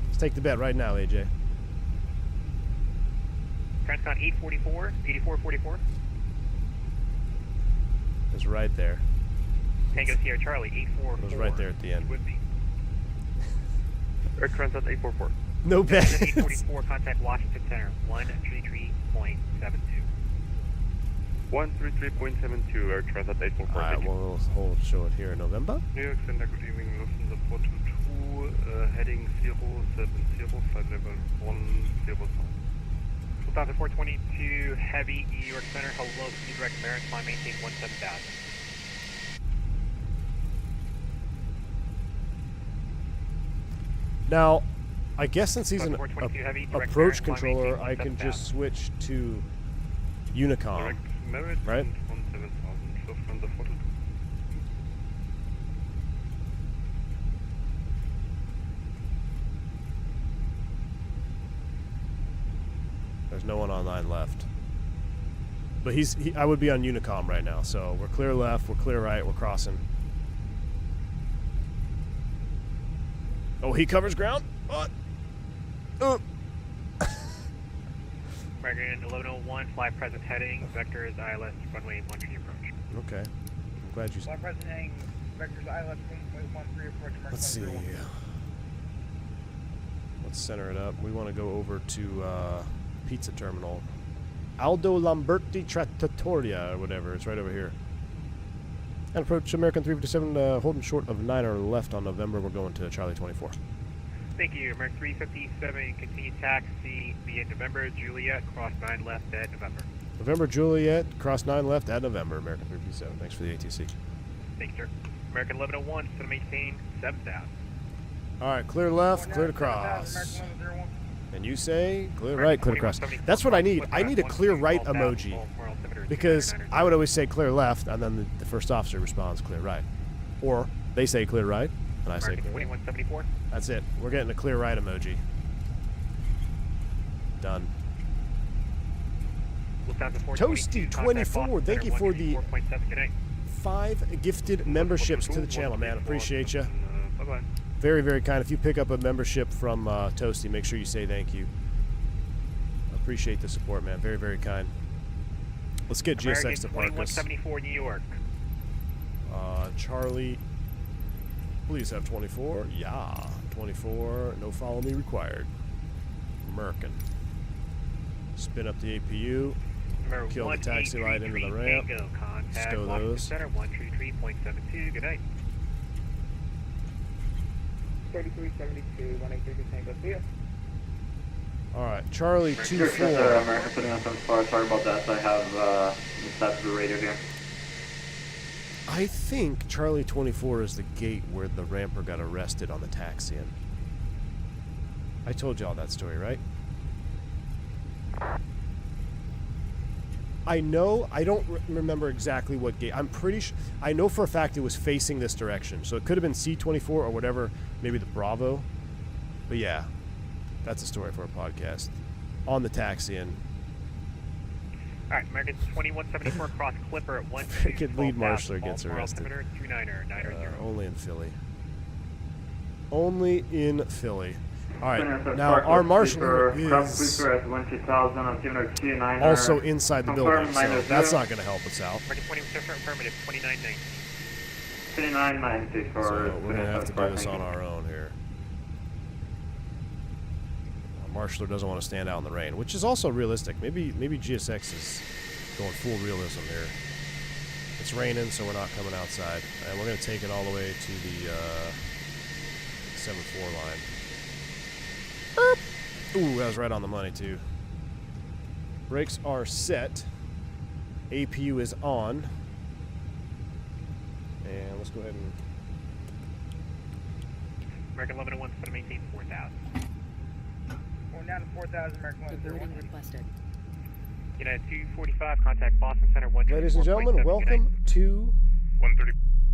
Let's take the bet right now, AJ. Transcon 844, 8444. It's right there. Tango Sierra Charlie 844. It was right there at the end. With me. Air Transcon 844. No bet. 844, contact Washington Center 133.72. 133.72, Air Transat 844. Alright, we'll show it here in November. New York Center, good evening, Lufthansa 422, heading 070, flight level 10 south. 2422 Heavy, New York Center, hello, speed direct American, climb maintain 17000. Now, I guess since he's an heavy, approach controller, I can just switch to Unicom, right? There's no one online left. But I would be on Unicom right now, so we're clear left, we're clear right, we're crossing. Oh, he covers ground? What? American 1101, fly present heading, vector is ILS, runway 13 approach. Okay. I'm glad you Fly present heading, vector is ILS, runway 13 approach. Let's see. Let's center it up. We want to go over to Pizza Terminal. Aldo Lamberti Trattatoria, or whatever. It's right over here. And approach American 357, holding short of 9 or left on November. We're going to Charlie 24. Thank you. American 357, continue taxi via November, Juliet, cross 9 left at November. November, Juliet, cross 9 left at November, American 357. Thanks for the ATC. Thank you, sir. American 1101, still maintain 7,000. All right, clear left, clear to cross. And you say clear right, clear to cross. That's what I need. I need a clear right emoji. Because I would always say clear left, and then the first officer responds clear right. Or they say clear right, and I say clear right. 2174. That's it. We're getting a clear right emoji. Done. Toasty24, thank you for the 5 gifted memberships to the channel, man. Appreciate you. Bye-bye. Very, very kind. If you pick up a membership from Toasty, make sure you say thank you. Appreciate the support, man. Very, very kind. Let's get American GSX to park us. 2174 New York. Charlie, please have 24. Yeah, 24. No follow me required. American. Spin up the APU. Kill the taxi light into the ramp. Stow those. Center 133.72. Good night. 3372, 183 Tango, see ya. Alright, Charlie 24. American putting on 74. Sorry about that. I have misstepped the radio here. I think Charlie 24 is the gate where the ramper got arrested on the taxi in. I told y'all that story, right? I know, I don't remember exactly what gate. I'm pretty sure, I know for a fact it was facing this direction. So it could have been C24 or whatever, maybe the Bravo. But yeah, that's a story for a podcast. On the taxi in. Alright, American 2174 cross Clipper at 1 Freaking lead marshaller gets arrested. 39er, only in Philly. Only in Philly. Alright, now our marshaller is also inside the building, so that's not going to help us out. American 2174 affirmative, 2990. 2990 for... So we're going to have to do this on our own here. Our marshaller doesn't want to stand out in the rain, which is also realistic. Maybe GSX is going full realism here. It's raining, so we're not coming outside. And we're going to take it all the way to the 7-4 line. Ooh, that was right on the money, too. Brakes are set. APU is on. And let's go ahead and... American 1101 is going to maintain 4,000. Going down to 4,000, American 101. requested. United 245, contact Boston Center 134.7. Ladies and gentlemen, welcome to 130.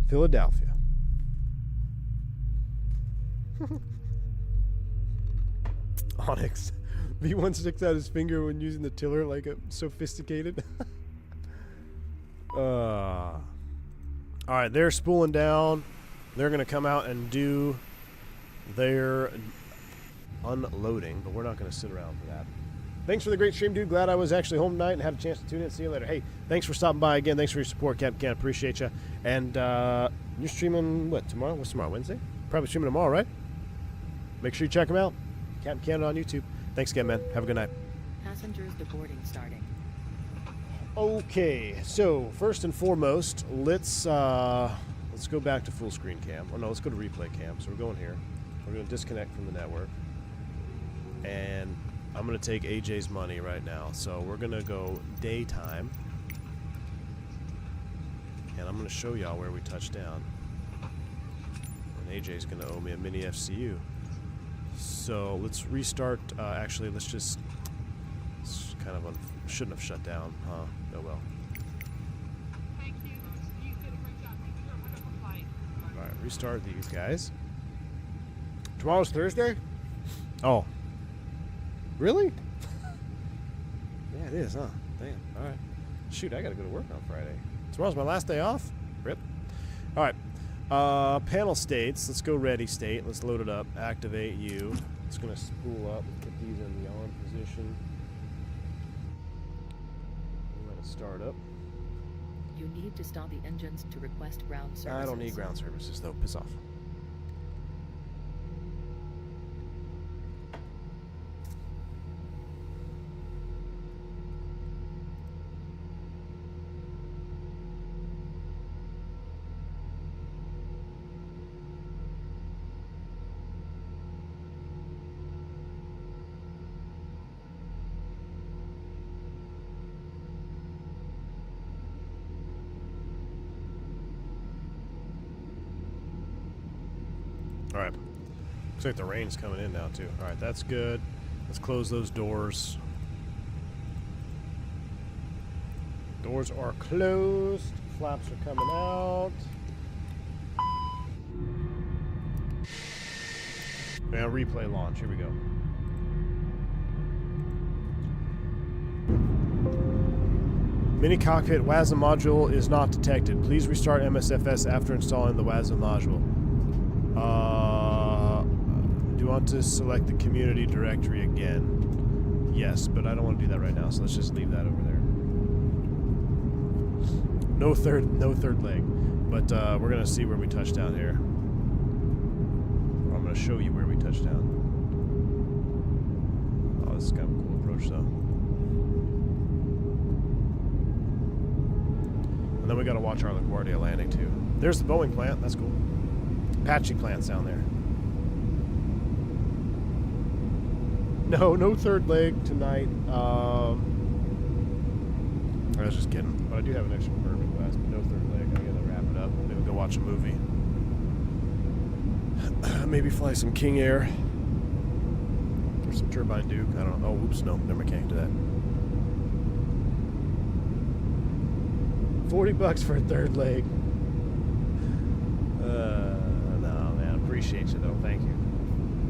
Philadelphia. Onyx. V1 sticks out his finger when using the tiller like a sophisticated. Alright, they're spooling down. They're going to come out and do their unloading, but we're not going to sit around for that. Thanks for the great stream, dude. Glad I was actually home tonight and had a chance to tune in. See you later. Hey, thanks for stopping by again. Thanks for your support, Captain Can. Appreciate you. And you're streaming, what, tomorrow? What's tomorrow, Wednesday? Probably streaming tomorrow, right? Make sure you check them out. Captain Canada on YouTube. Thanks again, man. Have a good night. Passengers deboarding starting. Okay, so first and foremost, let's go back to full screen cam. Oh no, let's go to replay cam. So we're going here. We're going to disconnect from the network. And I'm going to take AJ's money right now. So we're going to go daytime. And I'm going to show y'all where we touched down. And AJ's going to owe me a mini FCU. So let's restart. Actually, let's just... It's kind of... shouldn't have shut down, huh? Oh well. Alright, restart these guys. Tomorrow's Thursday? Oh. Really? Yeah, it is, huh? Damn. Alright. Shoot, I gotta go to work on Friday. Tomorrow's my last day off? Rip. Alright. Panel states. Let's go ready state. Let's load it up. Activate U. It's gonna spool up. Put these in the on position. Start up. You need to stop the engines to request ground services. I don't need ground services though. Piss off. Alright. Looks like the rain's coming in now, too. Alright, that's good. Let's close those doors. Doors are closed. Flaps are coming out. And replay launch. Here we go. Mini cockpit WASM module is not detected. Please restart MSFS after installing the WASM module. Do you want to select the community directory again? Yes, but I don't want to do that right now, so let's just leave that over there. No third leg, but we're gonna see where we touch down here. I'm gonna show you where we touch down. Oh, this is kind of a cool approach, though. And then we gotta watch our LaGuardia landing too. There's the Boeing plant. That's cool. Apache plants down there. No third leg tonight. I was just kidding. But I do have an extra bourbon glass, but no third leg. I gotta wrap it up. Maybe go watch a movie. Maybe fly some King Air. Or some Turbine Duke. I don't know. Oh, oops, no. Never can't do that. $40 for a third leg. No, man. Appreciate you, though. Thank you.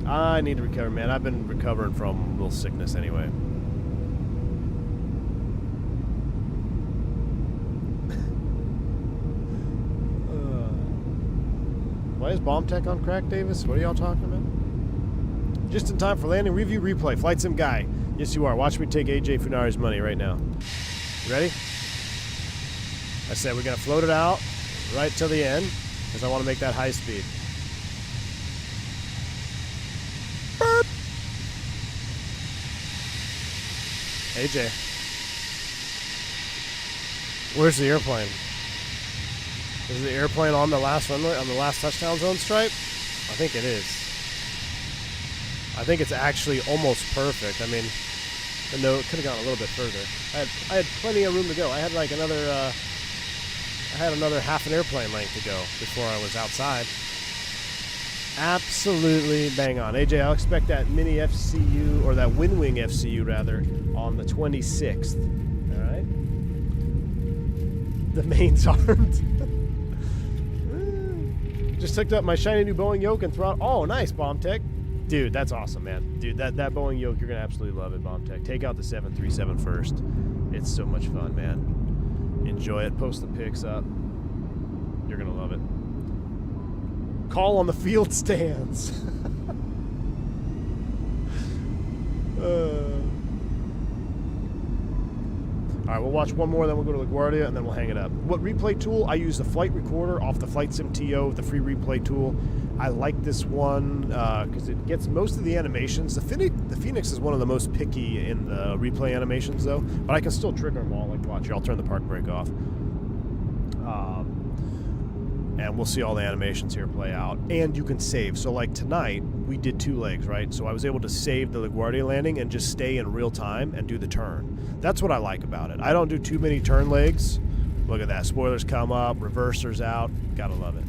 I need to recover, man. I've been recovering from a little sickness anyway. Why is Bomb Tech on crack, Davis? What are y'all talking about? Just in time for landing. Review replay. Flight Sim Guy. Yes, you are. Watch me take AJ Funari's money right now. You ready? I said we're going to float it out right till the end because I want to make that high speed. AJ. Where's the airplane? Is the airplane on the last runway, on the last touchdown zone stripe? I think it is. I think it's actually almost perfect. I mean, no, it could have gone a little bit further. I had plenty of room to go. I had like another half an airplane length to go before I was outside. Absolutely bang on. AJ, I'll expect that mini FCU, or that Wing FCU rather, on the 26th. All right? The main's armed. Just hooked up my shiny new Boeing yoke and throttle. Oh, nice, Bomb Tech. Dude, that's awesome, man. Dude, that Boeing yoke, you're going to absolutely love it, Bomb Tech. Take out the 737 first. It's so much fun, man. Enjoy it. Post the pics up. You're going to love it. Call on the field stands. All right, we'll watch one more, then we'll go to LaGuardia, and then we'll hang it up. What replay tool? I use the flight recorder off the Flight Sim TO, the free replay tool. I like this one because it gets most of the animations. The Fenix is one of the most picky in the replay animations, though. But I can still trigger them all. Like, watch here, I'll turn the park brake off. And we'll see all the animations here play out. And you can save. So, like, tonight, we did 2 legs, right? So I was able to save the LaGuardia landing and just stay in real time and do the turn. That's what I like about it. I don't do too many turn legs. Look at that. Spoilers come up, reversers out. Gotta love it.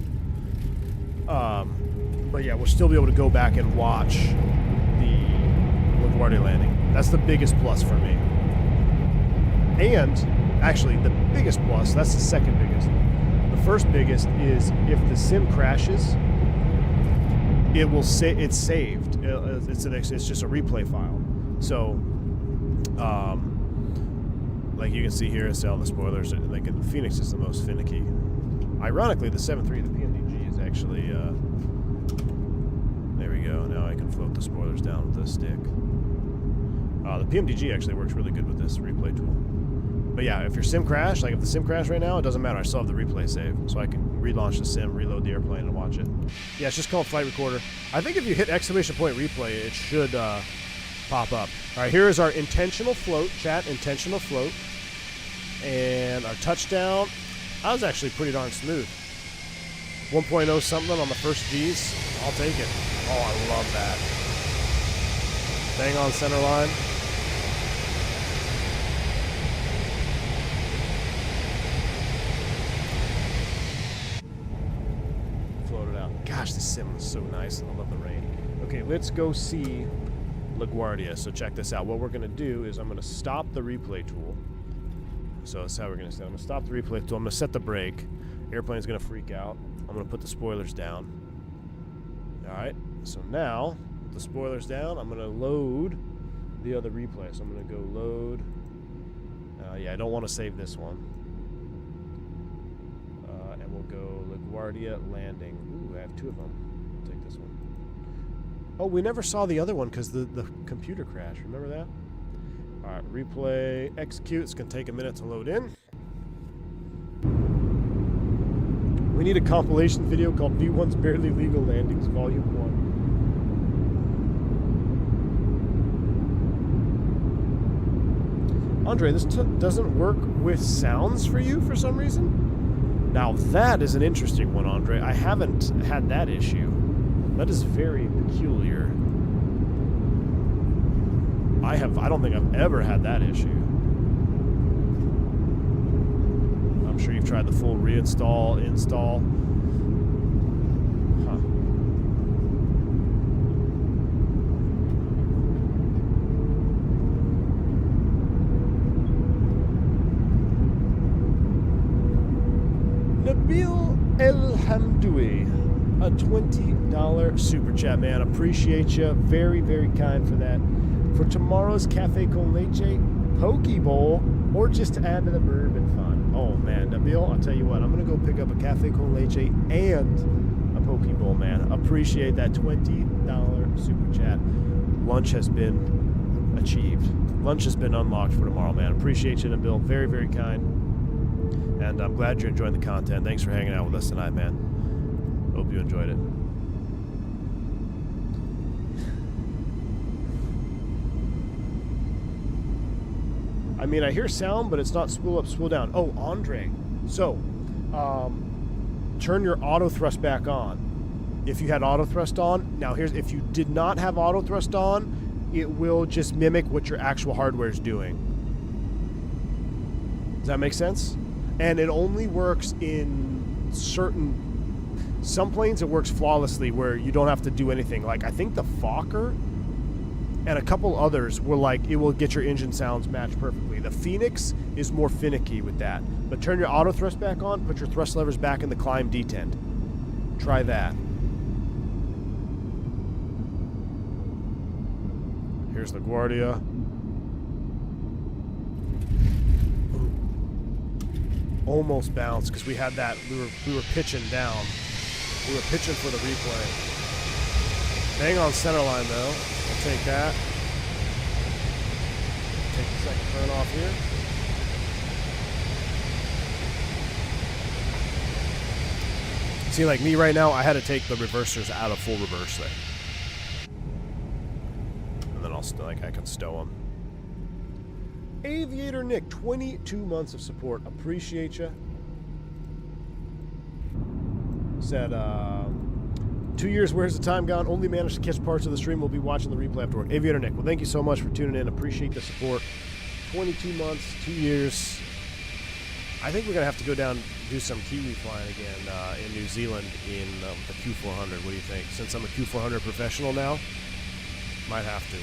But yeah, we'll still be able to go back and watch the LaGuardia landing. That's the biggest plus for me. And, actually, the biggest plus, that's the second biggest. The first biggest is if the sim crashes, it will say it's saved. It's just a replay file. So, like you can see here, it's all the spoilers. Like the Fenix is the most finicky. Ironically, the 7.3, the PMDG is actually. There we go. Now I can float the spoilers down with the stick. The PMDG actually works really good with this replay tool. But yeah, if your sim crash, like if the sim crash right now, it doesn't matter. I still have the replay save, so I can relaunch the sim, reload the airplane, and watch it. Yeah, it's just called Flight Recorder. I think if you hit !! Replay, it should pop up. All right, here is our intentional float, chat, intentional float. And our touchdown, that was actually pretty darn smooth. 1.0 something on the first G's. I'll take it. Oh, I love that. Bang on center line. Float it out. Gosh, the sim was so nice. I love the rain. Okay, let's go see LaGuardia. So check this out. What we're going to do is I'm going to stop the replay tool. So that's how we're going to set it. I'm going to stop the replay tool. I'm going to set the brake. Airplane's going to freak out. I'm going to put the spoilers down. All right. So now, with the spoilers down, I'm going to load the other replay. So I'm going to go load. Yeah, I don't want to save this one. And we'll go LaGuardia landing. Ooh, I have 2 of them. I'll take this one. Oh, we never saw the other one because the computer crashed. Remember that? All right, replay, execute. It's going to take a minute to load in. We need a compilation video called V1's Barely Legal Landings, Volume 1. Andre, this doesn't work with sounds for you for some reason? Now, that is an interesting one, Andre. I haven't had that issue. That is very peculiar. I don't think I've ever had that issue. I'm sure you've tried the full reinstall, install. Huh. Nabil El Hamdoui, a $20 super chat, man. Appreciate you. Very, very kind for that. For tomorrow's Cafe con Leche, Poke Bowl, or just to add to the bourbon fun. Oh, man. Nabil, I'll tell you what. I'm going to go pick up a Cafe con Leche and a Poke Bowl, man. Appreciate that $20 super chat. Lunch has been achieved. Lunch has been unlocked for tomorrow, man. Appreciate you, Nabil. Very, very kind. And I'm glad you're enjoying the content. Thanks for hanging out with us tonight, man. Hope you enjoyed it. I mean, I hear sound, but it's not spool up, spool down. Oh, Andre. So, turn your auto thrust back on. If you had auto thrust on, now here's, if you did not have auto thrust on, it will just mimic what your actual hardware is doing. Does that make sense? And it only works in some planes it works flawlessly where you don't have to do anything. Like, I think the Fokker and a couple others were like, it will get your engine sounds matched perfectly. The Fenix is more finicky with that. But turn your auto thrust back on, put your thrust levers back in the climb detent. Try that. Here's the Guardia. Almost bounced because we had that. We were pitching down. We were pitching for the replay. Bang on center line though. I'll take that. Take the second turn off here. See, like me right now, I had to take the reversers out of full reverse there. And then I can stow them. Aviator Nick, 22 months of support. Appreciate you. Said, 2 years, where's the time gone? Only managed to catch parts of the stream. We'll be watching the replay afterward. Aviator Nick, well, thank you so much for tuning in. Appreciate the support. 22 months, 2 years. I think we're going to have to go down and do some Kiwi flying again in New Zealand in the Q400. What do you think? Since I'm a Q400 professional now, might have to.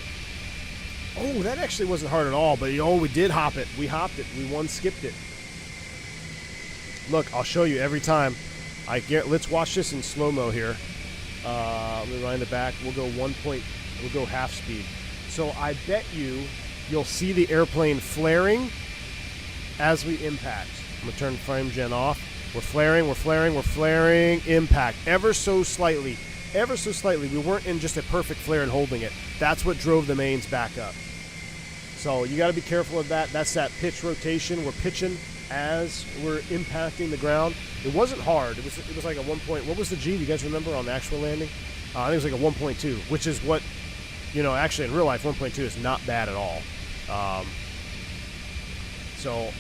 Oh, that actually wasn't hard at all, but we did hop it. We hopped it. We skipped it. Look, I'll show you every time. Let's watch this in slow-mo here. Let me wind it back. We'll go half speed. So I bet you'll see the airplane flaring as we impact. I'm gonna turn frame gen off. We're flaring, impact. Ever so slightly. We weren't in just a perfect flare and holding it. That's what drove the mains back up. So you got to be careful of that. That's that pitch rotation. We're pitching as we're impacting the ground. It wasn't hard. It was like a 1 point. What was the G? Do you guys remember on the actual landing? I think it was like a 1.2, which is what, actually in real life, 1.2 is not bad at all. So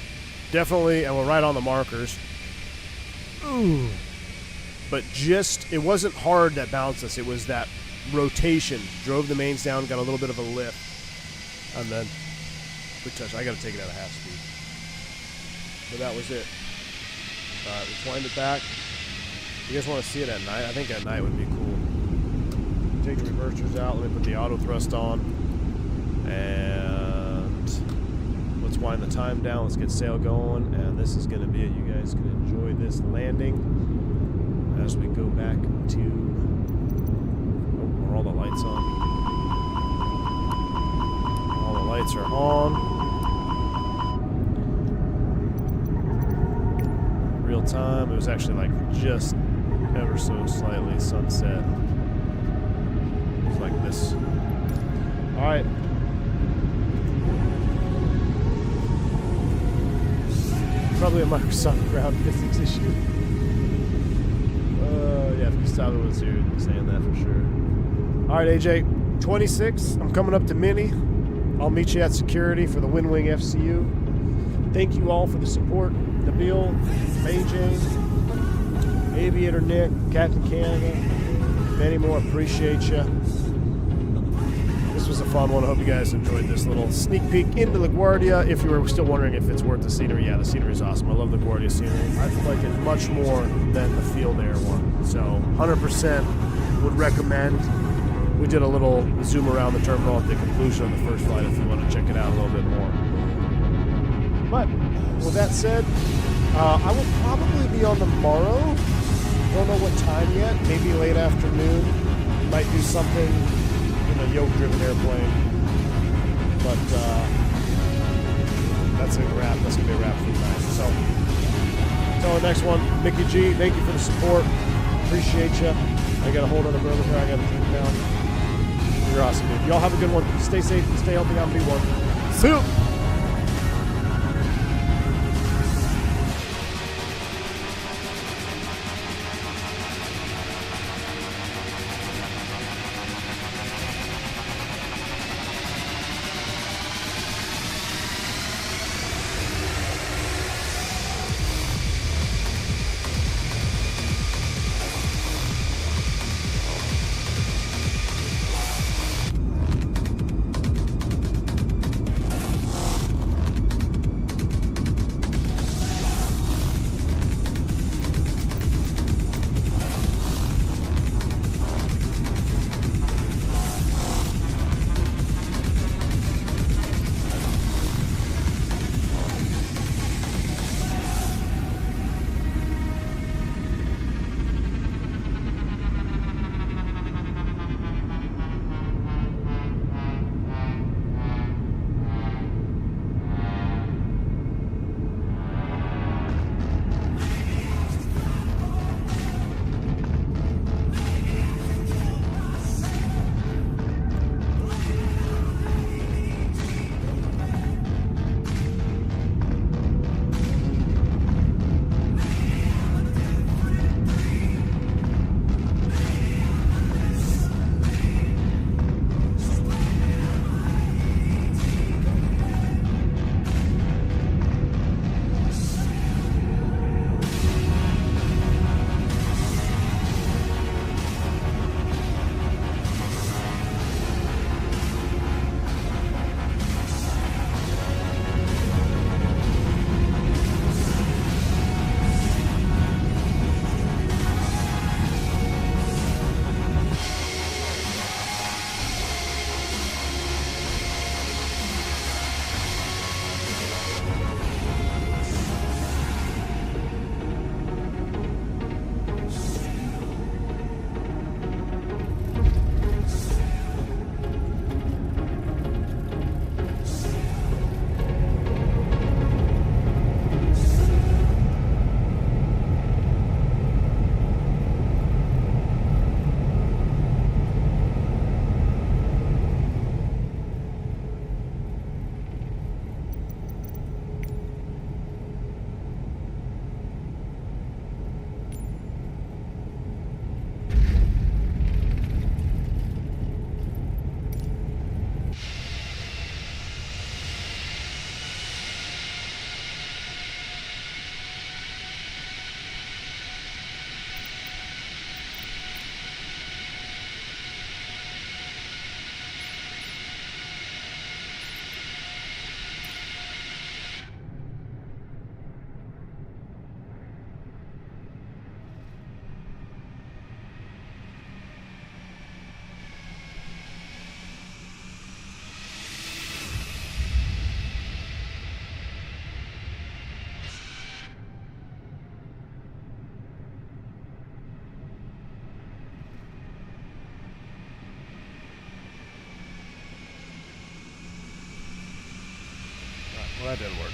definitely, and we're right on the markers. Ooh. But it wasn't hard that bounced us. It was that rotation. Drove the mains down, got a little bit of a lift. And then we touched. I got to take it out of half speed. But that was it. All right, let's wind it back. You guys want to see it at night? I think at night would be cool. Take the reversers out. Let me put the auto thrust on. And let's wind the time down. Let's get sail going. And this is going to be it. You guys can enjoy this landing. As we go back to... are all the lights on? All the lights are on. Real time. It was actually like just ever so slightly sunset. It was like this. Alright. Probably a Microsoft ground physics issue. Yeah, if Gustavo was here, saying that for sure. All right, AJ, 26. I'm coming up to Mini. I'll meet you at security for the Wind Wing FCU. Thank you all for the support. Nabil, May Jane, Aviator Nick, Captain Canada, many more. Appreciate you. This was a fun one. I hope you guys enjoyed this little sneak peek into the Guardia. If you were still wondering if it's worth the scenery, yeah, the scenery is awesome. I love the Guardia scenery. I like it much more than the Field Air one. So 100% would recommend. We did a little zoom around the terminal at the conclusion of the first flight if you want to check it out a little bit more. But with that said, I will probably be on tomorrow. Don't know what time yet. Maybe late afternoon. Might do something in a yoke-driven airplane. But that's a wrap. That's going to be a wrap for tonight. So, until the next one, Mickey G, thank you for the support. Appreciate you. I got a hold of the brother here. I got to drink down. You're awesome, dude. Y'all have a good one. Stay safe and stay healthy on B1. See you. That didn't work.